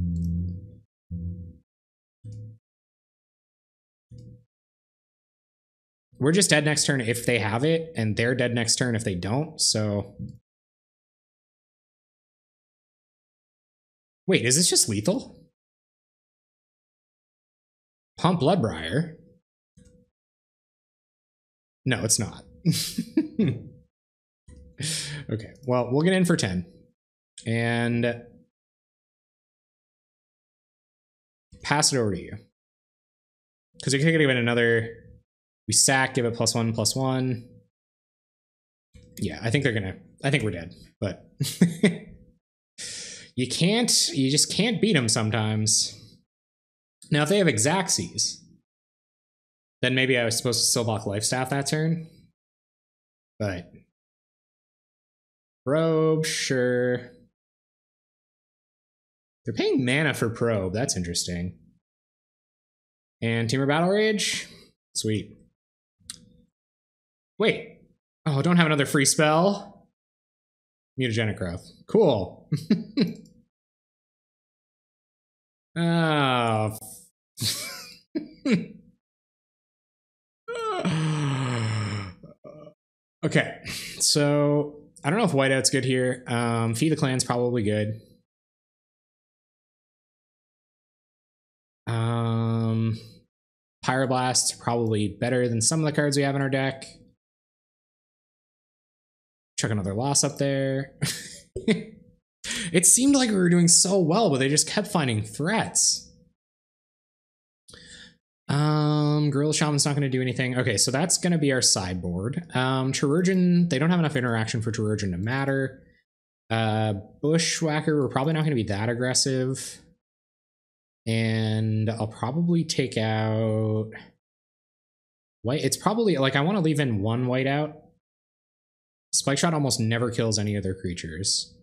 We're just dead next turn if they have it, and they're dead next turn if they don't, so... Wait, is this just lethal? Pump Bloodbriar? No, it's not. Okay, well, we'll get in for 10. And... pass it over to you. Because we could give it another... We sack, give it +1/+1. Yeah, I think we're dead, but you just can't beat them sometimes. Now, if they have Xaxes, then maybe I was supposed to still block Lifestaff that turn. But Probe, sure. They're paying mana for Probe. That's interesting. And Temur Battle Rage? Sweet. Wait. Oh, don't have another free spell? Mutagenic Growth. Cool. Oh. Okay, so I don't know if Whiteout's good here. Feed the Clan's probably good. Pyroblast's probably better than some of the cards we have in our deck. Chuck another loss up there. It seemed like we were doing so well, but they just kept finding threats. Gorilla Shaman's not going to do anything. Okay, so that's going to be our sideboard. Chirurgeon, they don't have enough interaction for Chirurgeon to matter. Bushwhacker, we're probably not going to be that aggressive. And I'll probably take out white. It's probably, like, I want to leave in one white out. Spike Shot almost never kills any other creatures.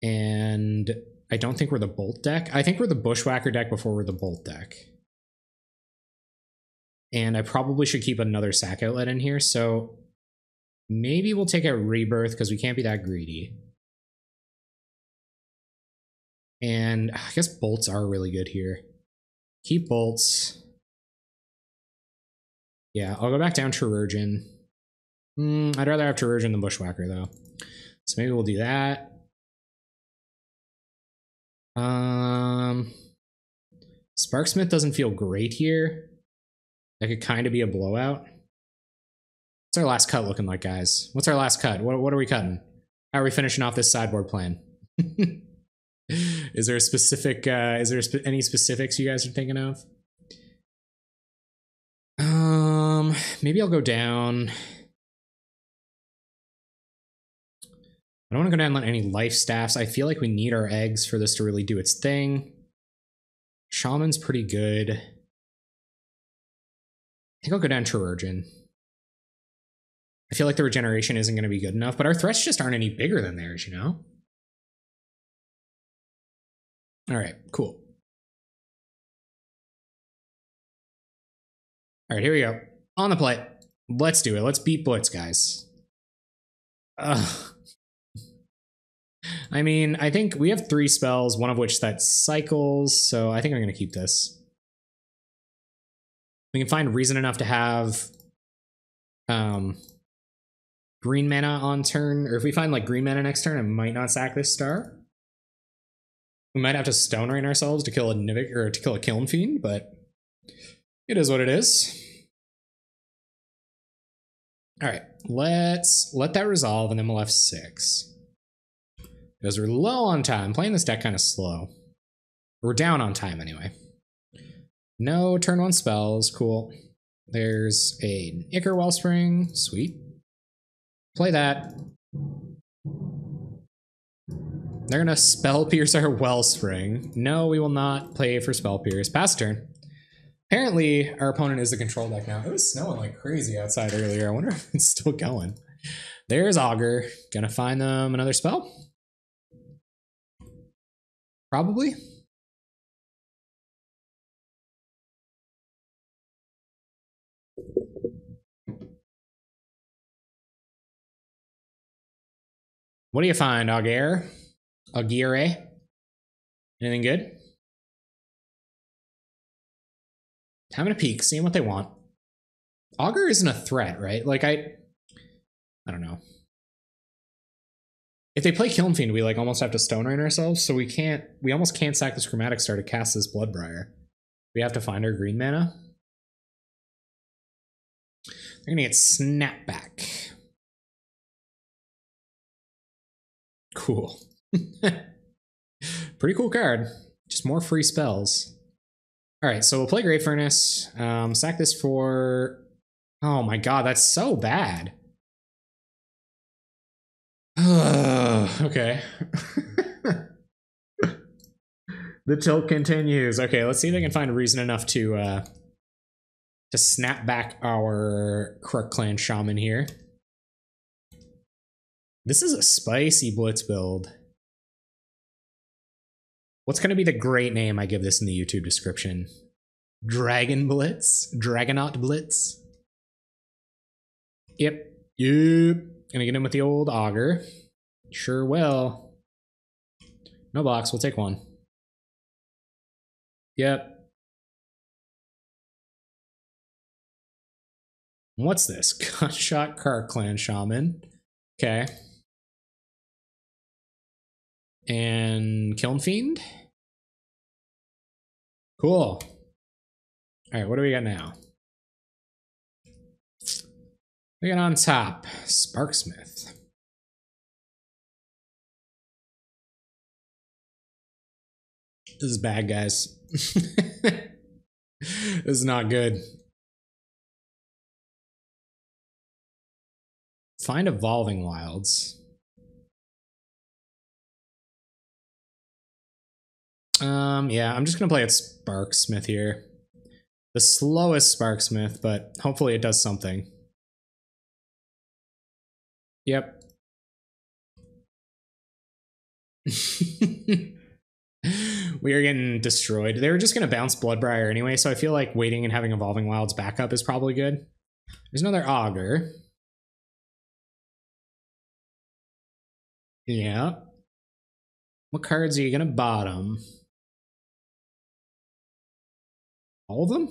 And I don't think we're the Bolt deck. I think we're the Bushwhacker deck before we're the Bolt deck. And I probably should keep another sack outlet in here, so maybe we'll take out Rebirth because we can't be that greedy. And I guess Bolts are really good here. Keep Bolts. Yeah, I'll go back down Chirurgeon. I'd rather have Chirurgeon than Bushwhacker, though. So maybe we'll do that. Sparksmith doesn't feel great here. That could kind of be a blowout. What's our last cut looking like, guys? What's our last cut? What are we cutting? How are we finishing off this sideboard plan? Is there a specific, any specifics you guys are thinking of? Maybe I'll go down. I don't want to go down and let any life staffs. I feel like we need our eggs for this to really do its thing. Shaman's pretty good. I think I'll go down Chirurgeon. I feel like the regeneration isn't going to be good enough, but our threats just aren't any bigger than theirs, you know? All right, cool. All right, here we go. On the plate. Let's do it. Let's beat Blitz, guys. I mean, I think we have 3 spells, one of which that cycles, so I think I'm going to keep this. We can find reason enough to have green mana on turn, or if we find like green mana next turn, I might not sack this star. We might have to Stone Rain ourselves to kill a Nivik or to kill a Kiln Fiend, but it is what it is. All right, let's let that resolve, and then we'll have 6. Because we're low on time. Playing this deck kind of slow. We're down on time anyway. No turn 1 spells. Cool. There's an Ichor Wellspring. Sweet. Play that. They're going to Spell Pierce our Wellspring. No, we will not play for Spell Pierce. Pass turn. Apparently, our opponent is the control deck now. It was snowing like crazy outside earlier. I wonder if it's still going. There's Augur. Gonna find them another spell? Probably. What do you find, Augur? Augure? Anything good? Time to peek, seeing what they want. Augur isn't a threat, right? Like, I don't know. If they play Kiln Fiend, we like almost have to Stone Rain ourselves, so we almost can't sack this Chromatic Star to cast this Bloodbriar. We have to find our green mana. They're gonna get Snapback. Cool. Pretty cool card. Just more free spells. Alright, so we'll play Great Furnace. Sack this for... Oh my god, that's so bad. Okay. The tilt continues. Okay, let's see if I can find reason enough to snap back our Crook Clan Shaman here. This is a spicy Blitz build. What's going to be the great name I give this in the YouTube description? Dragon Blitz? Dragonaut Blitz? Yep. Gonna get him with the old auger. Sure will. No blocks, we'll take one. Yep. What's this? Gunshot Crook Clan Shaman. Okay. And Kiln Fiend? Cool. Alright, what do we got now? We got on top, Sparksmith. This is bad, guys. This is not good. Find Evolving Wilds. Yeah, I'm just gonna play it Sparksmith here. The slowest Sparksmith, but hopefully it does something. Yep. We are getting destroyed. They were just gonna bounce Bloodbriar anyway, so I feel like waiting and having Evolving Wilds backup is probably good. There's another Augur. Yeah. What cards are you gonna bottom? All of them?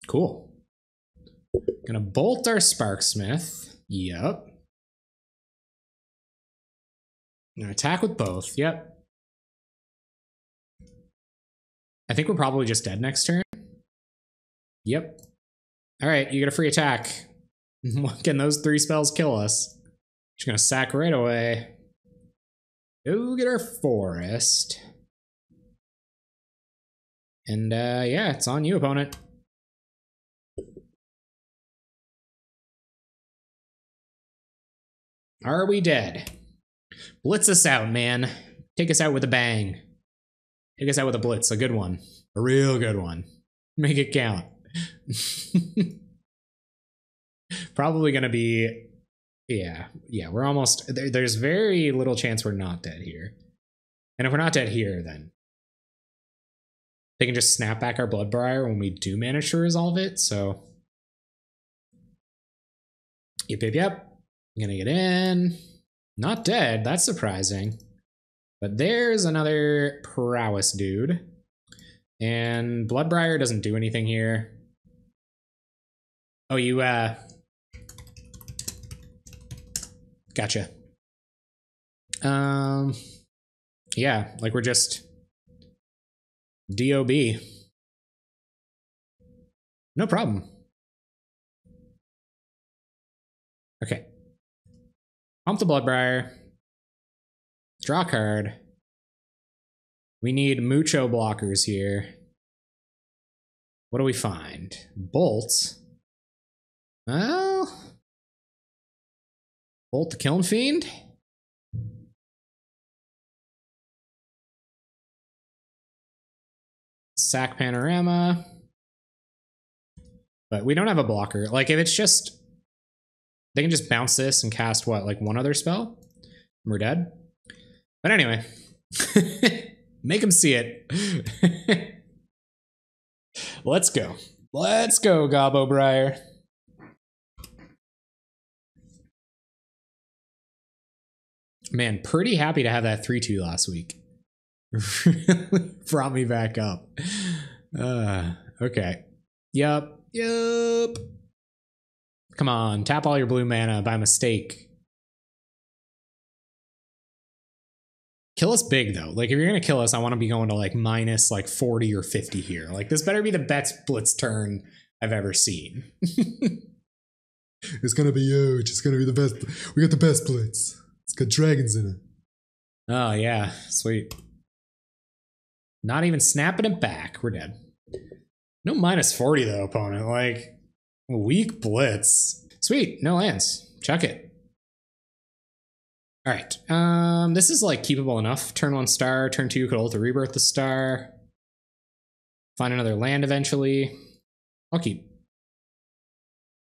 Cool. Gonna bolt our Sparksmith. Yep. Gonna attack with both. Yep. I think we're probably just dead next turn. Yep. Alright, you get a free attack. Can those 3 spells kill us? Just gonna sack right away. Go get our forest. And yeah, it's on you, opponent. Are we dead? Blitz us out, man. Take us out with a bang. Take us out with a blitz, a good one. A real good one. Make it count. Probably gonna be... Yeah, we're almost... There's very little chance we're not dead here. And if we're not dead here, then... They can just snap back our Bloodbriar when we do manage to resolve it, so... Yep. I'm gonna get in. Not dead, that's surprising. But there's another prowess dude. And Bloodbriar doesn't do anything here. Oh, you, Gotcha. Yeah, like we're just DOB. No problem. Okay. Pump the Bloodbriar. Draw a card. We need mucho blockers here. What do we find? Bolt. Well... Bolt the Kiln Fiend? Sack Panorama. But we don't have a blocker. Like, if it's just... They can just bounce this and cast, what, like one other spell? We're dead? But anyway. Make them see it. Let's go. Let's go, Gobobriar. Man, pretty happy to have that 3-2 last week. Really brought me back up. Okay. Yup. Come on, tap all your blue mana by mistake. Kill us big, though. Like, if you're gonna kill us, I want to be going to, like, minus, like, 40 or 50 here. Like, this better be the best Blitz turn I've ever seen. It's gonna be huge. It's gonna be the best. We got the best Blitz. It's got dragons in it. Oh, yeah. Sweet. Not even snapping it back. We're dead. No minus 40, though, opponent. Like, weak Blitz. Sweet. No lands. Chuck it. All right. This is like keepable enough. Turn 1 star, turn 2 could ult to rebirth the star. Find another land eventually. I'll keep.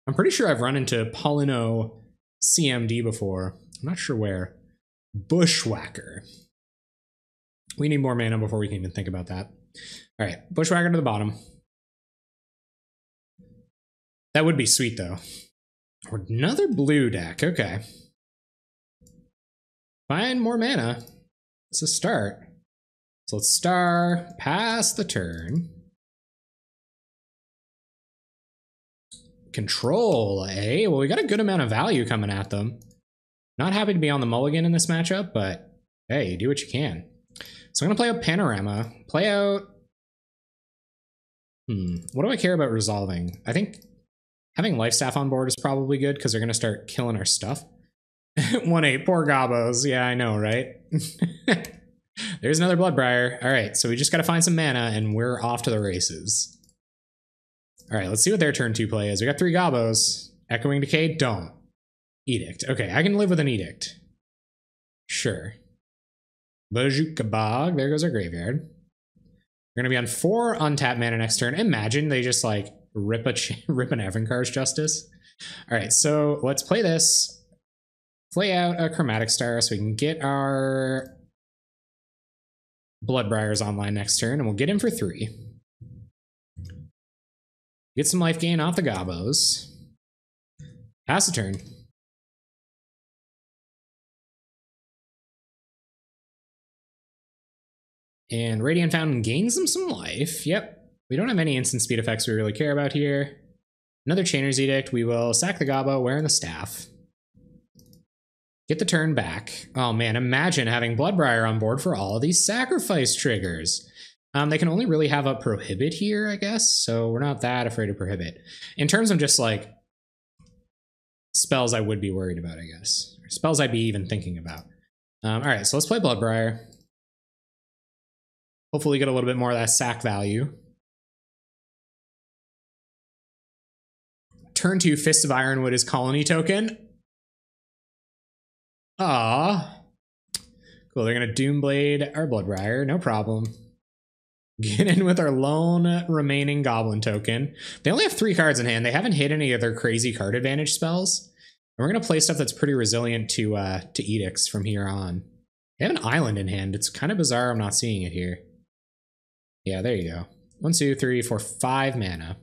I'm pretty sure I've run into Paulino CMD before. I'm not sure where. Bushwhacker. We need more mana before we can even think about that. All right, Bushwhacker to the bottom. That would be sweet though. Another blue deck, okay. Find more mana. It's a start. So let's star, pass the turn. Control, eh? Well, we got a good amount of value coming at them. Not happy to be on the mulligan in this matchup, but hey, do what you can. So I'm gonna play out Panorama. Play out... What do I care about resolving? I think having Lifestaff on board is probably good because they're gonna start killing our stuff. 1-8, poor Gobos. Yeah, I know, right? There's another Bloodbriar. All right, so we just gotta find some mana and we're off to the races. All right, let's see what their turn 2 play is. We got 3 Gobos. Echoing Decay, don't. Edict. Okay, I can live with an Edict. Sure. Bajuka Bog, there goes our graveyard. We're gonna be on 4 untapped mana next turn. Imagine they just like rip an Evankar's Justice. All right, so let's play this. Play out a Chromatic Star so we can get our Bloodbriars online next turn, and we'll get him for 3. Get some life gain off the Gobos. Pass the turn. And Radiant Fountain gains them some life. Yep. We don't have any instant speed effects we really care about here. Another Chainer's Edict. We will sack the Gobbo, wearing the staff. Get the turn back. Oh man, imagine having Bloodbriar on board for all of these sacrifice triggers. They can only really have a Prohibit here, I guess, so we're not that afraid of Prohibit. In terms of just, like, spells I would be worried about, I guess. Or spells I'd be even thinking about. Alright, so let's play Bloodbriar. Hopefully get a little bit more of that sack value. Turn 2, Fist of Ironwood is Colony token. Ah, cool, they're gonna Doomblade our Bloodbriar, no problem. Get in with our lone remaining Goblin token. They only have 3 cards in hand. They haven't hit any of their crazy card advantage spells. And we're gonna play stuff that's pretty resilient to edicts from here on. They have an island in hand. It's kind of bizarre I'm not seeing it here. Yeah, there you go. 1, 2, 3, 4, 5 mana.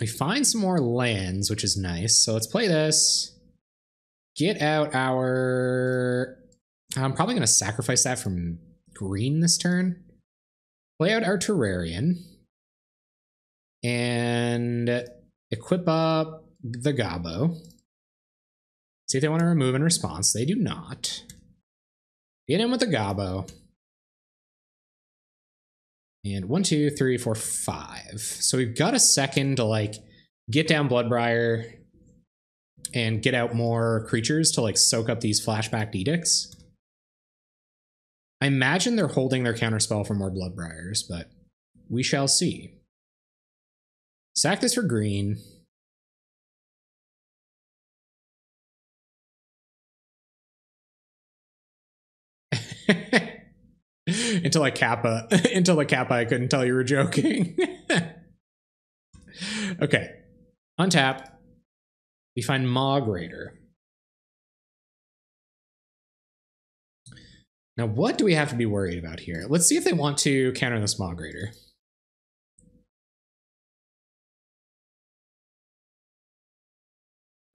We find some more lands, which is nice. So let's play this. Get out our... I'm probably going to sacrifice that from green this turn. Play out our Terrarian. And equip up the Gobbo. See if they want to remove in response. They do not. Get in with the Gobbo. And 1, 2, 3, 4, 5. So we've got a second to like get down Bloodbriar and get out more creatures to like soak up these flashback edicts. I imagine they're holding their counterspell for more Bloodbriars, but we shall see. Sack this for green. Until I Kappa, I couldn't tell you were joking. Okay, untap. We find Mog Raider. Now, what do we have to be worried about here? Let's see if they want to counter this Mog Raider.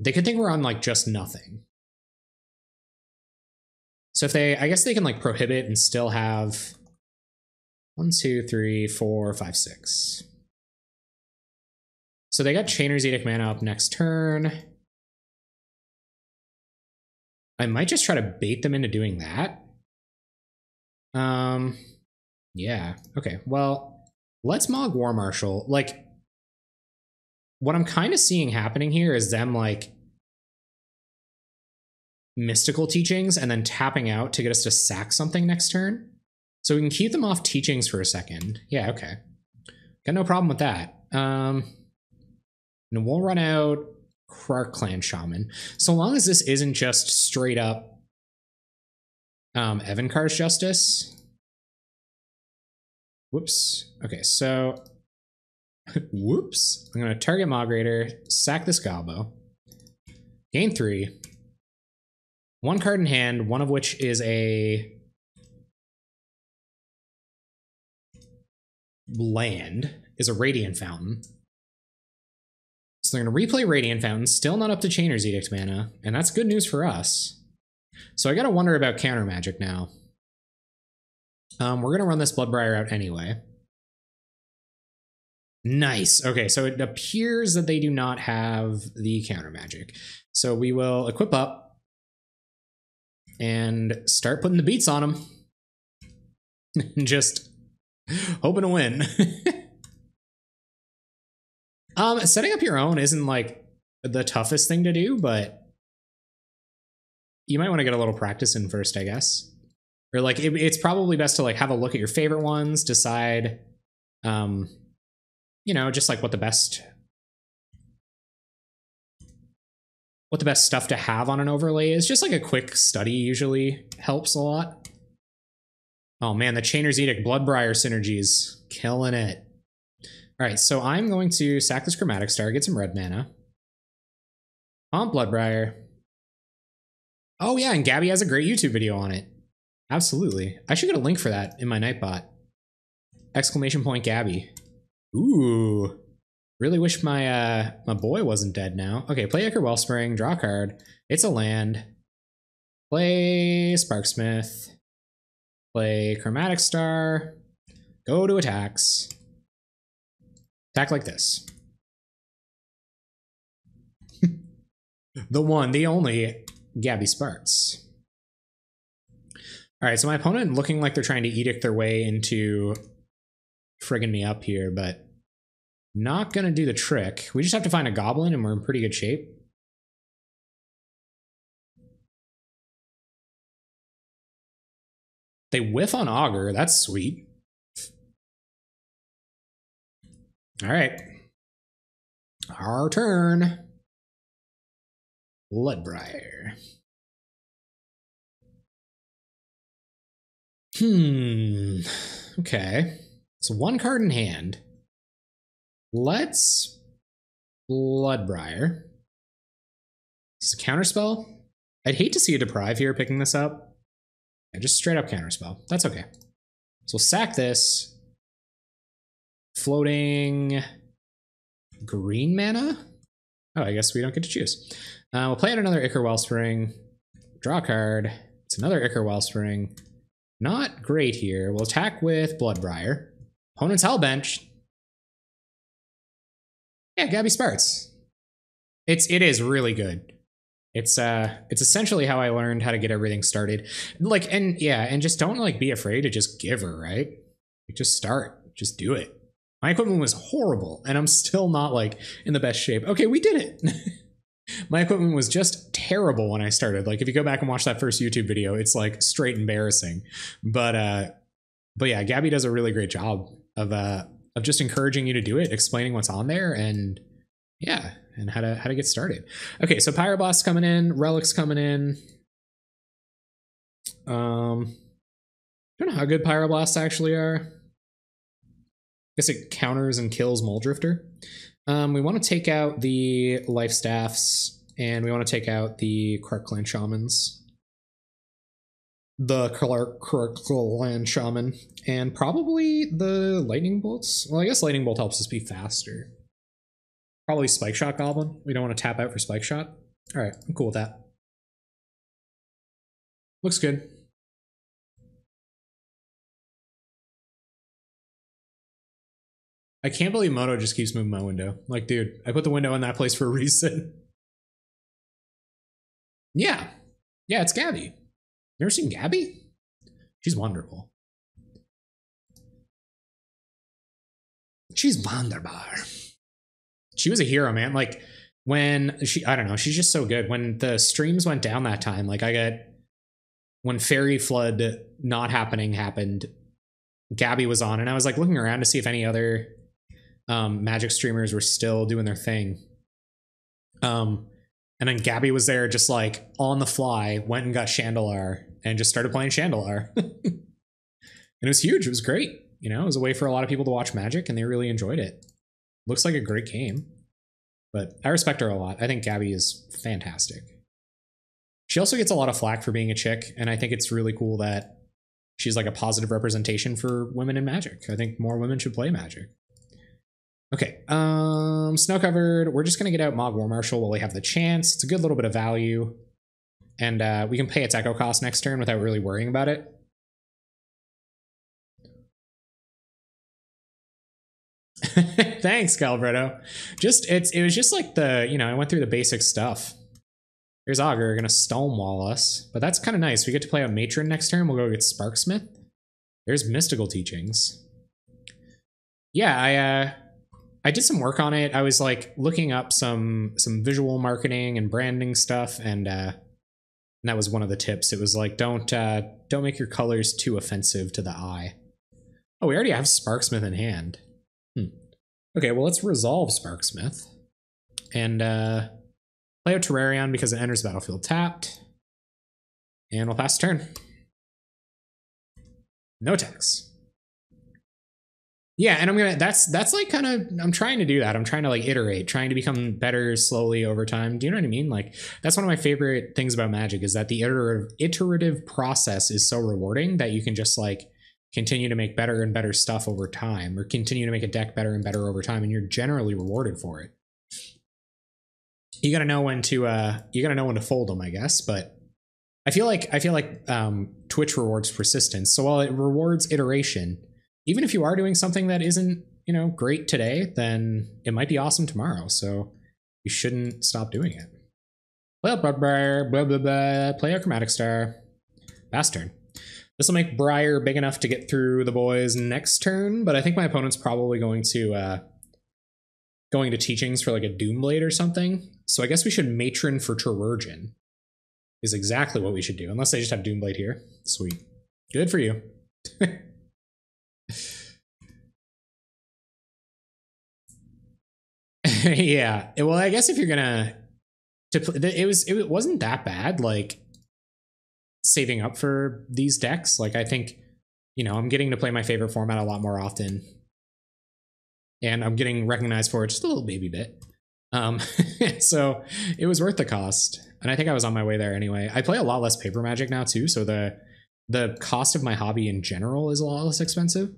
They could think we're on like just nothing. So if they, I guess they can like prohibit and still have 1, 2, 3, 4, 5, 6. So they got Chainer's Edict mana up next turn. I might just try to bait them into doing that. Yeah, okay, well, let's Mog War Marshal. Like, what I'm kind of seeing happening here is them like Mystical Teachings and then tapping out to get us to sack something next turn. So we can keep them off Teachings for a second. Yeah, okay. Got no problem with that. And we'll run out Krark Clan Shaman. So long as this isn't just straight up Evankar's Justice. Whoops. Okay, so whoops. I'm gonna target Migrator, sack this Gobbo, gain 3. 1 card in hand, one of which is a land, is a Radiant Fountain. So they're going to replay Radiant Fountain, still not up to Chainer's Edict mana, and that's good news for us. So I gotta wonder about counter magic now. We're gonna run this Bloodbriar out anyway. Nice. Okay, so it appears that they do not have the counter magic. So we will equip up and start putting the beats on them. Just hoping to win. Setting up your own isn't like the toughest thing to do, but you might want to get a little practice in first, I guess. Or like it's probably best to like have a look at your favorite ones, decide you know, just like what the best stuff to have on an overlay is. Just like a quick study usually helps a lot. Oh man, the Chainer's Edict Bloodbriar synergies, killing it. All right, so I'm going to sack this Chromatic Star, get some red mana. On Bloodbriar. Oh yeah, and Gabby has a great YouTube video on it. Absolutely. I should get a link for that in my Nightbot. Exclamation point Gabby. Ooh. Really wish my my boy wasn't dead now. Okay, play Ichor Wellspring, draw a card. It's a land. Play Sparksmith. Play Chromatic Star. Go to attacks. Attack like this. The one, the only Gabby Sparks. All right, so my opponent looking like they're trying to edict their way into friggin' me up here, but not gonna do the trick. We just have to find a goblin and we're in pretty good shape. They whiff on Augur, that's sweet. All right. Our turn. Bloodbriar. Okay. So 1 card in hand. Let's Bloodbriar. This is a counterspell. I'd hate to see a Deprive here picking this up. Yeah, just straight up counterspell. That's okay. So we'll sack this. Floating green mana? Oh, I guess we don't get to choose. We'll play out another Ichor Wellspring. Draw a card. It's another Ichor Wellspring. Not great here. We'll attack with Bloodbriar. Opponent's Hellbench. Yeah, Gabby Sparks. It is really good. It's essentially how I learned how to get everything started. Like, and yeah, and just don't like be afraid to just give her, right? Like, just start. Just do it. My equipment was horrible, and I'm still not like in the best shape. Okay, we did it. My equipment was just terrible when I started. Like, if you go back and watch that first YouTube video, it's like straight embarrassing. But yeah, Gabby does a really great job of just encouraging you to do it, explaining what's on there, and yeah, and how to get started. Okay, so Pyroblast coming in, Relics coming in. I don't know how good Pyroblasts actually are. I guess it counters and kills Muldrifter. We want to take out the Life Staffs, and we want to take out the Krark Clan Shamans. The Krark Clan Shaman, and probably the Lightning Bolts. Well, I guess Lightning Bolt helps us be faster. Probably Spike Shot Goblin. We don't want to tap out for Spike Shot. All right, I'm cool with that. Looks good. I can't believe Moto just keeps moving my window. Like, dude, I put the window in that place for a reason. Yeah. Yeah, it's Gabby. You ever seen Gabby? She's wonderful. She's wonderbar. She was a hero, man. Like, when she, I don't know, she's just so good. When the streams went down that time, like when Fairy Flood not happening happened, Gabby was on, and I was like looking around to see if any other Magic streamers were still doing their thing. And then Gabby was there just like on the fly, went and got Chandelar and just started playing Chandelar. And it was huge. It was great. You know, it was a way for a lot of people to watch Magic and they really enjoyed it. Looks like a great game. But I respect her a lot. I think Gabby is fantastic. She also gets a lot of flack for being a chick, and I think it's really cool that she's like a positive representation for women in Magic. I think more women should play Magic. Okay, snow covered. We're just gonna get out Mog War Marshal while we have the chance. It's a good little bit of value, and we can pay its echo cost next turn without really worrying about it. Thanks, Calbretto. It was just like I went through the basic stuff. Here's Augur gonna stonewall us, but that's kind of nice. We get to play out Matron next turn. We'll go get Sparksmith. There's Mystical Teachings. Yeah, I did some work on it. I was like looking up some visual marketing and branding stuff, and that was one of the tips. It was like don't make your colors too offensive to the eye. Oh, we already have Sparksmith in hand. Okay, well, let's resolve Sparksmith and play out Terrarion because it enters the battlefield tapped, and we'll pass the turn. No attacks. Yeah, and that's like kind of, I'm trying to do that. I'm trying to like iterate, trying to become better slowly over time. Do you know what I mean? Like, that's one of my favorite things about Magic is that the iterative process is so rewarding that you can just like continue to make better and better stuff over time, or continue to make a deck better and better over time, and you're generally rewarded for it. You gotta know when to fold them, I guess. But I feel like Twitch rewards persistence. So while it rewards iteration, even if you are doing something that isn't, great today, then it might be awesome tomorrow. So you shouldn't stop doing it. Play out Gobobriar, blah blah blah. Play out Chromatic Star. Pass turn. This will make Briar big enough to get through the boys next turn, but I think my opponent's probably going to Teachings for like a Doomblade or something. So I guess we should Matron for Terrurgeon is exactly what we should do, unless they just have Doomblade here. Sweet. Good for you. Yeah. Well, I guess if you're gonna it wasn't that bad. Like, saving up for these decks, like I think, I'm getting to play my favorite format a lot more often, and I'm getting recognized for it just a little baby bit. So it was worth the cost, and I think I was on my way there anyway. I play a lot less paper Magic now too, so the cost of my hobby in general is a lot less expensive.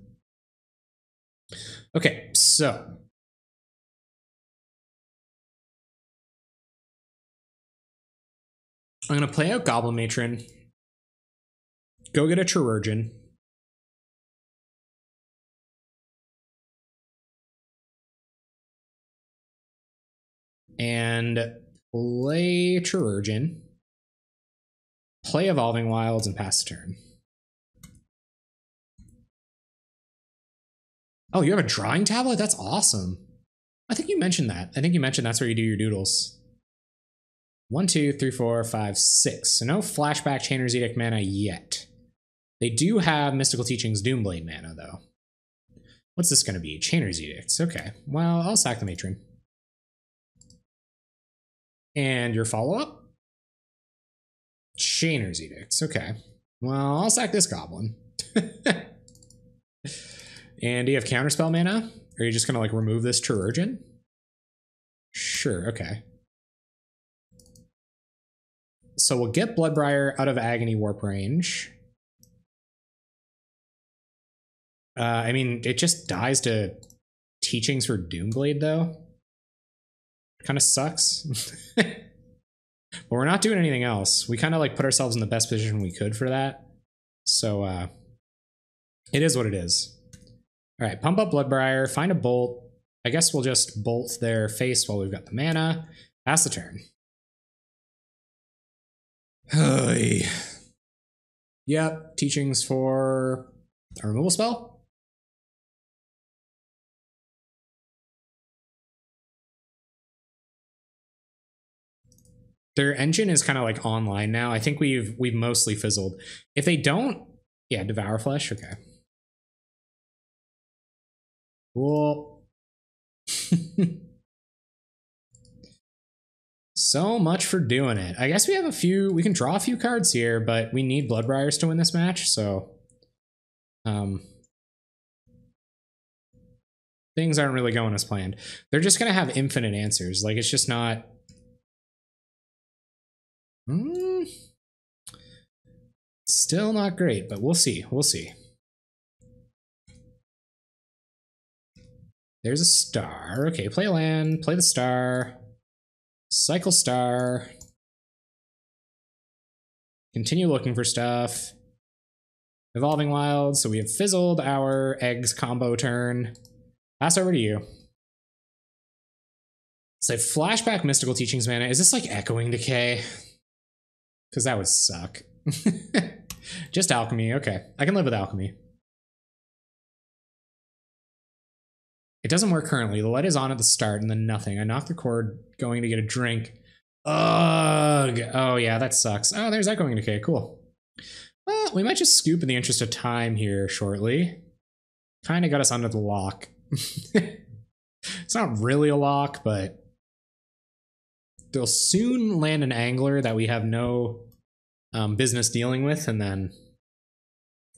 Okay, so I'm gonna play out Goblin Matron, go get a Terrurgeon, and play Terrurgeon, play Evolving Wilds, and pass the turn. Oh, you have a drawing tablet? That's awesome. I think you mentioned that. I think you mentioned that's where you do your doodles. 1, 2, 3, 4, 5, 6. So no flashback Chainer's Edict mana yet. They do have Mystical Teachings Doomblade mana, though. What's this going to be? Chainer's Edicts. Okay. Well, I'll sack the Matron. And your follow-up? Chainer's Edicts. Okay. Well, I'll sack this Goblin. And do you have Counterspell mana? Or are you just going to, like, remove this Terrurgeon? Sure, okay. So we'll get Bloodbriar out of Agony Warp range. I mean, it just dies to Teachings for Doomblade, though. Kind of sucks. But we're not doing anything else. We kind of like put ourselves in the best position we could for that. So it is what it is. All right, pump up Bloodbriar, find a bolt. I guess we'll just bolt their face while we've got the mana. Pass the turn. Yep, Teachings for a removal spell. Their engine is kind of like online now. I think we've mostly fizzled. If they don't, yeah, Devour Flesh. Okay. Cool. So much for doing it. I guess we have a few, we can draw a few cards here, but we need Bloodbriars to win this match, so things aren't really going as planned. They're just gonna have infinite answers. Like, it's just not still not great, but we'll see. We'll see. There's a star. Okay, play a land, play the star. Cycle star. Continue looking for stuff. Evolving Wilds, so we have fizzled our eggs combo turn. Pass over to you. Say flashback Mystical Teachings mana. Is this like Echoing Decay? Because that would suck. Just Alchemy, okay. I can live with Alchemy. It doesn't work currently. The light is on at the start and then nothing. I knock the cord going to get a drink. Ugh. Oh yeah, that sucks. Oh, there's Echoing Decay, cool. Well, we might just scoop in the interest of time here shortly. Kind of got us under the lock. It's not really a lock, but they'll soon land an angler that we have no business dealing with, and then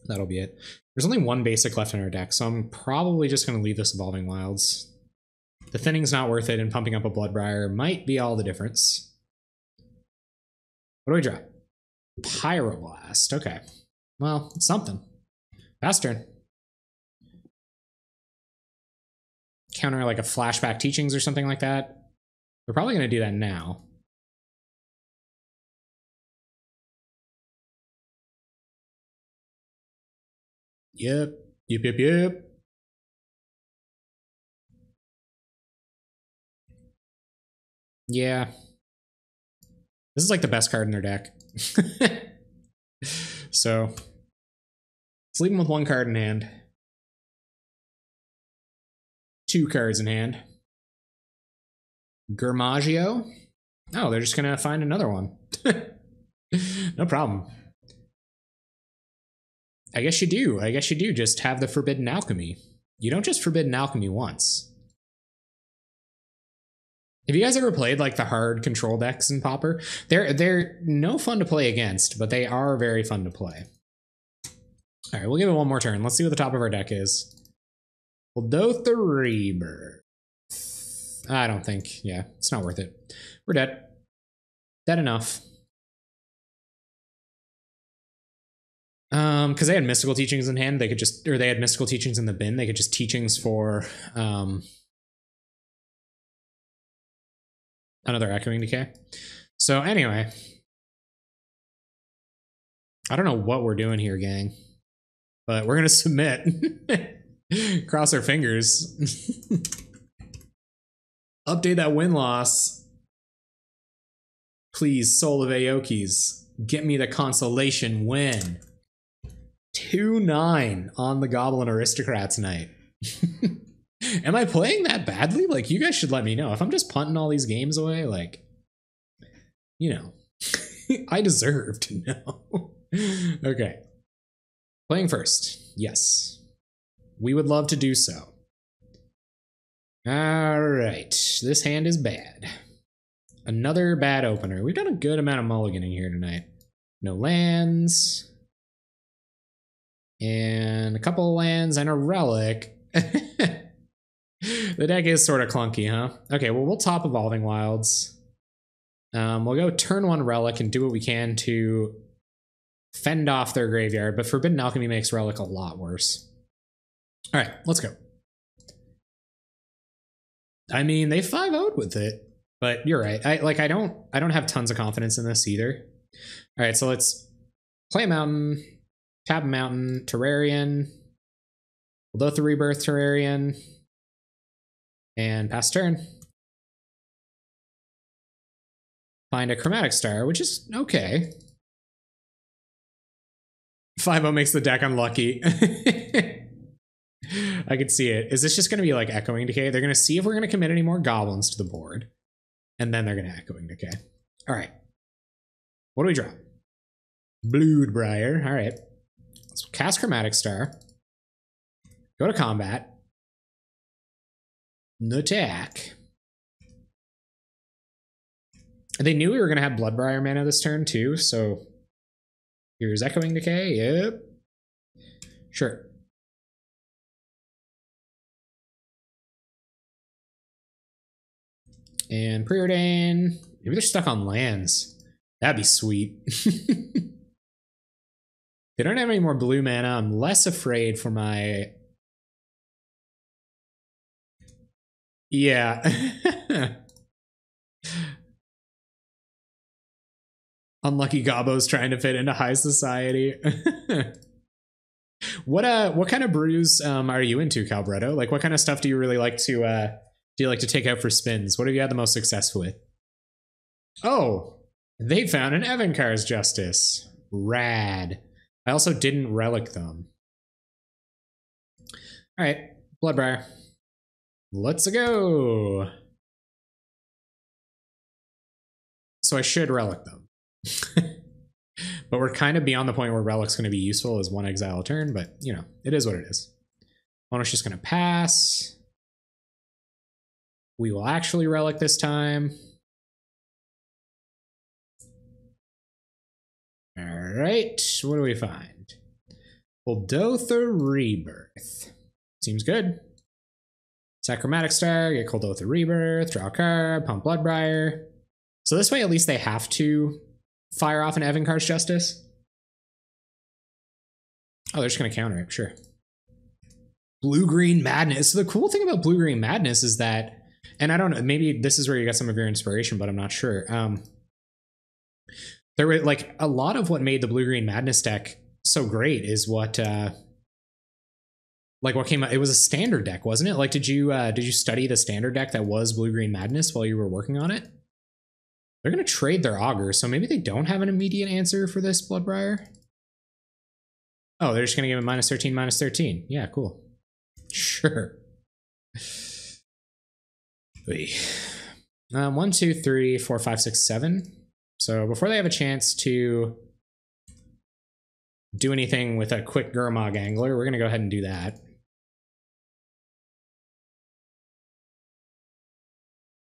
that'll be it. There's only one basic left in our deck, so I'm probably just going to leave this Evolving Wilds. The thinning's not worth it, and pumping up a Bloodbriar might be all the difference. What do we draw? Pyroblast. Okay. Well, it's something. Pass turn. Counter like a Flashback Teachings or something like that. We're probably going to do that now. Yep. Yep. Yeah. This is like the best card in their deck. So, let's leave them with one card in hand. Two cards in hand. Gurmagio. Oh, they're just gonna find another one. No problem. I guess you do. I guess you do just have the Forbidden Alchemy. You don't just Forbidden Alchemy once. Have you guys ever played like the hard control decks in Pauper? They're no fun to play against, but they are very fun to play. All right, we'll give it one more turn. Let's see what the top of our deck is. We'll do the Rebirth. I don't think, yeah, it's not worth it. We're dead. Dead enough. Because they had Mystical Teachings in hand, they could just, or they had Mystical Teachings in the bin, they could just Teachings for, another Echoing Decay. So anyway, I don't know what we're doing here, gang, but we're gonna submit. Cross our fingers. Update that win-loss. Please, Soul of Aokis, get me the consolation win. 2-9 on the Goblin Aristocrats night. Am I playing that badly? Like, you guys should let me know. If I'm just punting all these games away, like, you know, I deserve to know. Okay. Playing first. Yes. We would love to do so. All right. This hand is bad. Another bad opener. We've done a good amount of mulliganing here tonight. No lands. And a couple of lands and a relic. The deck is sort of clunky, huh? Okay, well, we'll top Evolving Wilds. We'll go turn one Relic and do what we can to fend off their graveyard, but Forbidden Alchemy makes Relic a lot worse. All right, let's go. I mean, they 5-0'd with it, but you're right. I don't have tons of confidence in this either. All right, so let's play a mountain, tap a mountain, Terrarian. We'll go through Rebirth Terrarian. And pass turn. Find a Chromatic Star, which is okay. 5-0 makes the deck unlucky. I can see it. Is this just going to be like Echoing Decay? They're going to see if we're going to commit any more goblins to the board. And then they're going to Echoing Decay. All right. What do we draw? Bloodbriar. All right. Let's cast Chromatic Star. Go to combat. Attack. They knew we were going to have Bloodbriar mana this turn too, so here's Echoing Decay. Yep. Sure. And Preordain. Maybe they're stuck on lands. That'd be sweet. They don't have any more blue mana. I'm less afraid for my... Yeah. Unlucky Gobbo's trying to fit into high society. What kind of brews are you into, Calbretto? Like, what kind of stuff do you really like to take out for spins? What have you had the most success with? Oh, they found an Evankar's Justice. Rad. I also didn't relic them. All right, Bloodbriar. Let's go. So I should relic them. But we're kind of beyond the point where relic's going to be useful as one exile a turn, but you know, it is what it is. Opponent's just going to pass. We will actually relic this time. All right, what do we find? Kuldotha Rebirth. Seems good. Sachromatic Star, get Kuldotha Rebirth, draw a card, pump Bloodbriar. So this way at least they have to fire off an Evankar's Justice. Oh, they're just going to counter it, sure. Blue-Green Madness. So the cool thing about Blue-Green Madness is that, and I don't know, maybe this is where you got some of your inspiration, but I'm not sure. There were like a lot of what made the Blue-Green Madness deck so great is what what came out. It was a standard deck, wasn't it? Like, did you study the standard deck that was Blue-Green Madness while you were working on it? They're going to trade their Augur, so maybe they don't have an immediate answer for this Bloodbriar. Oh, they're just going to give it -13, -13. Yeah, cool. Sure. Wait. 1, 2, 3, 4, 5, 6, 7. So before they have a chance to do anything with a quick Gurmag Angler, we're going to go ahead and do that.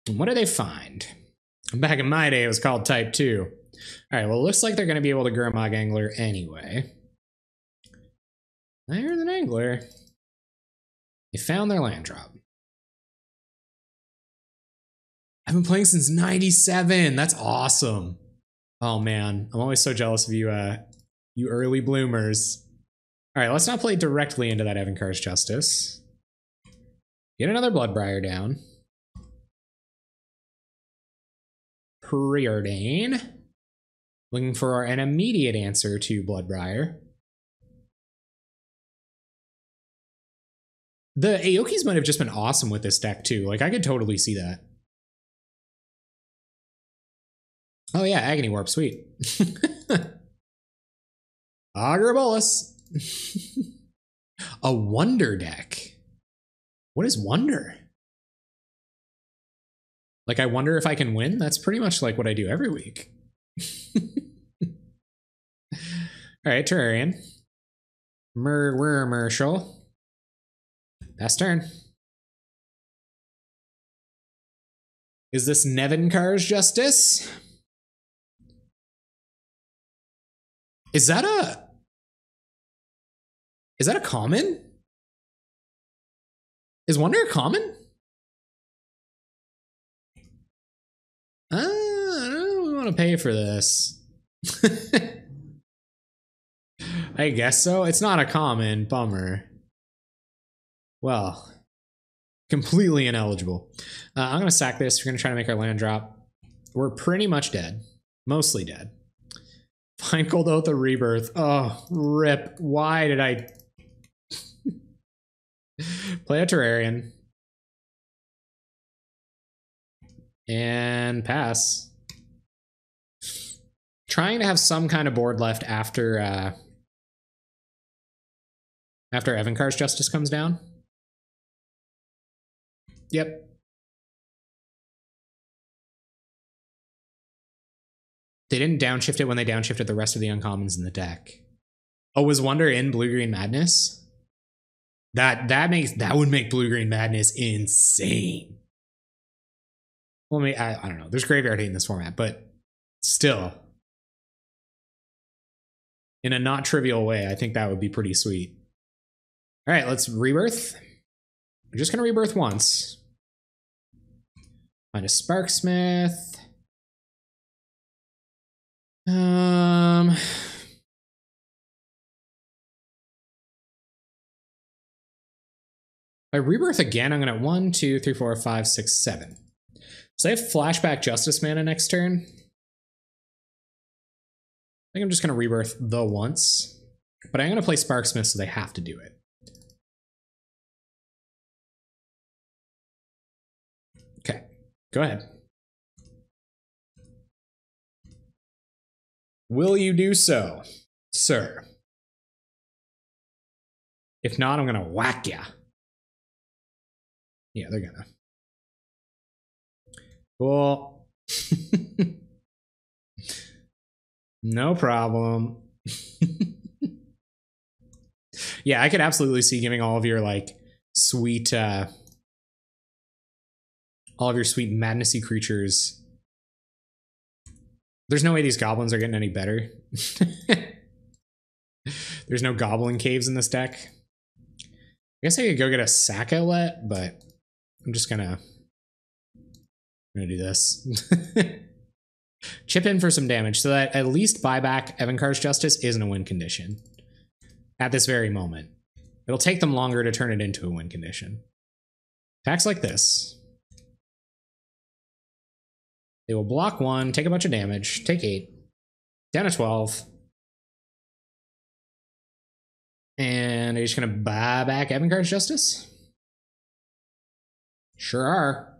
And what do they find? Back in my day, it was called Type 2. All right, well, it looks like they're going to be able to Gurmag Angler anyway. There's an Angler. They found their land drop. I've been playing since 97. That's awesome. Oh, man. I'm always so jealous of you, you early bloomers. All right, let's not play directly into that Evankar's Justice. Get another Bloodbriar down. Preordain. Looking for an immediate answer to Bloodbriar. The Aokis might have just been awesome with this deck too. Like, I could totally see that. Oh yeah, Agony Warp, sweet. Augur Bolus. A Wonder deck. What is Wonder? Like, I wonder if I can win? That's pretty much like what I do every week. Alright, Terrarian. Mershal. Best turn. Is this Nevinkar's Justice? Is that a common? Is Wonder a common? I don't want to pay for this. I guess so. It's not a common. Bummer. Well, completely ineligible. I'm going to sack this. We're going to try to make our land drop. We're pretty much dead. Mostly dead. Find Kuldotha Rebirth. Oh, rip. Why did I... Play a Terrarian. And pass. Trying to have some kind of board left after Evankar's Justice comes down. Yep. They didn't downshift it when they downshifted the rest of the uncommons in the deck. Oh, was Wonder in Blue-Green Madness? That would make blue-green madness insane. Well, I don't know. There's graveyard hate in this format, but still, in a not trivial way, I think that would be pretty sweet. All right, let's rebirth. We're just gonna rebirth once. Find a Sparksmith. If I rebirth again, I'm gonna 1, 2, 3, 4, 5, 6, 7. So I have Flashback Justice mana next turn. I think I'm just gonna rebirth the once, but I'm gonna play Sparksmith, so they have to do it. Okay, go ahead. Will you do so, sir? If not, I'm gonna whack ya. Yeah, they're gonna. Cool. No problem. Yeah, I could absolutely see giving all of your like sweet all of your sweet madnessy creatures. There's no way these goblins are getting any better. There's no goblin caves in this deck. I guess I could go get a sack outlet, but I'm just gonna do this. Chip in for some damage so that at least buyback Evankar's Justice isn't a win condition at this very moment. It'll take them longer to turn it into a win condition. Attacks like this. They will block 1, take a bunch of damage, take 8, down to 12. And are you just gonna buy back Evankar's Justice? Sure are.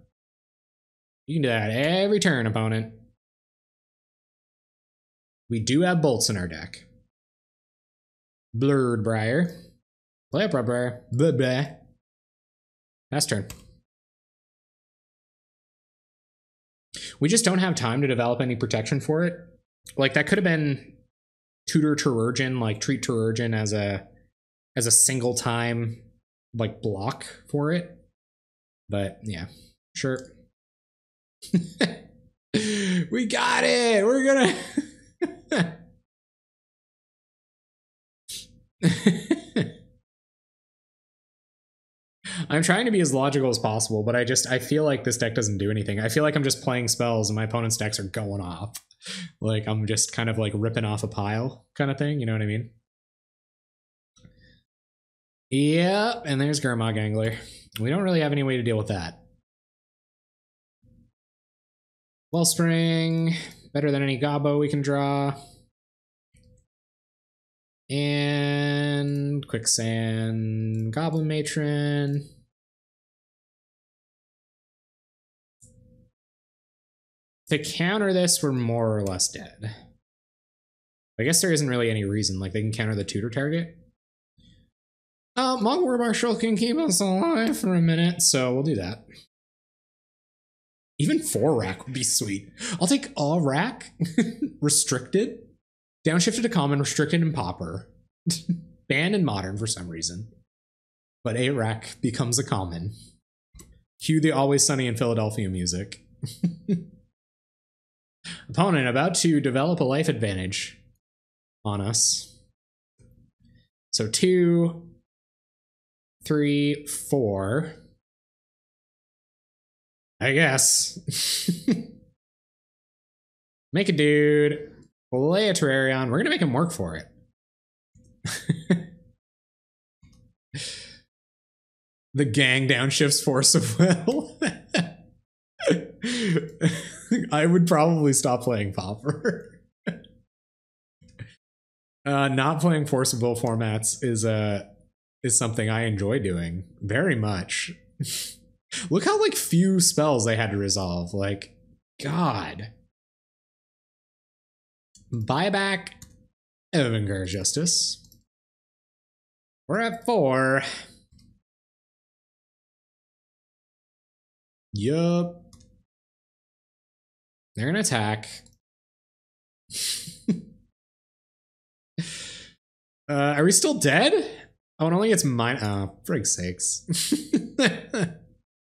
You can do that every turn, opponent. We do have bolts in our deck. Blurred-briar. Play up, Rubbriar. Blah, blah. Last turn. We just don't have time to develop any protection for it. Like, that could have been Tutor Terurgin, like, treat Terurgin as a single time, like, block for it. But, yeah. Sure. We got it! We're gonna... I'm trying to be as logical as possible, but I feel like this deck doesn't do anything. I feel like I'm just playing spells and my opponent's decks are going off. Like, I'm just kind of like ripping off a pile kind of thing, you know what I mean? Yeah, and there's Gurmag Angler. We don't really have any way to deal with that. Wellspring, better than any Gobbo we can draw. And Quicksand, Goblin Matron. To counter this, we're more or less dead. I guess there isn't really any reason. Like, they can counter the tutor target. Monk War Marshal can keep us alive for a minute, so we'll do that. Even 4 rack would be sweet. I'll take all rack. Restricted. Downshifted to common, restricted, and pauper. Banned in modern for some reason. But 8 rack becomes a common. Cue the Always Sunny in Philadelphia music. Opponent about to develop a life advantage on us. So 2, 3, 4. I guess. Make a dude. Play a Terrarion. We're gonna make him work for it. The gang downshifts Force of Will. I would probably stop playing Pauper. Not playing Force of Will formats is something I enjoy doing very much. Look how like few spells they had to resolve. Like, God. Buyback Evankar's Justice. We're at 4. Yup. They're gonna attack. Are we still dead? Oh, it only gets mine. Oh, frig's sakes.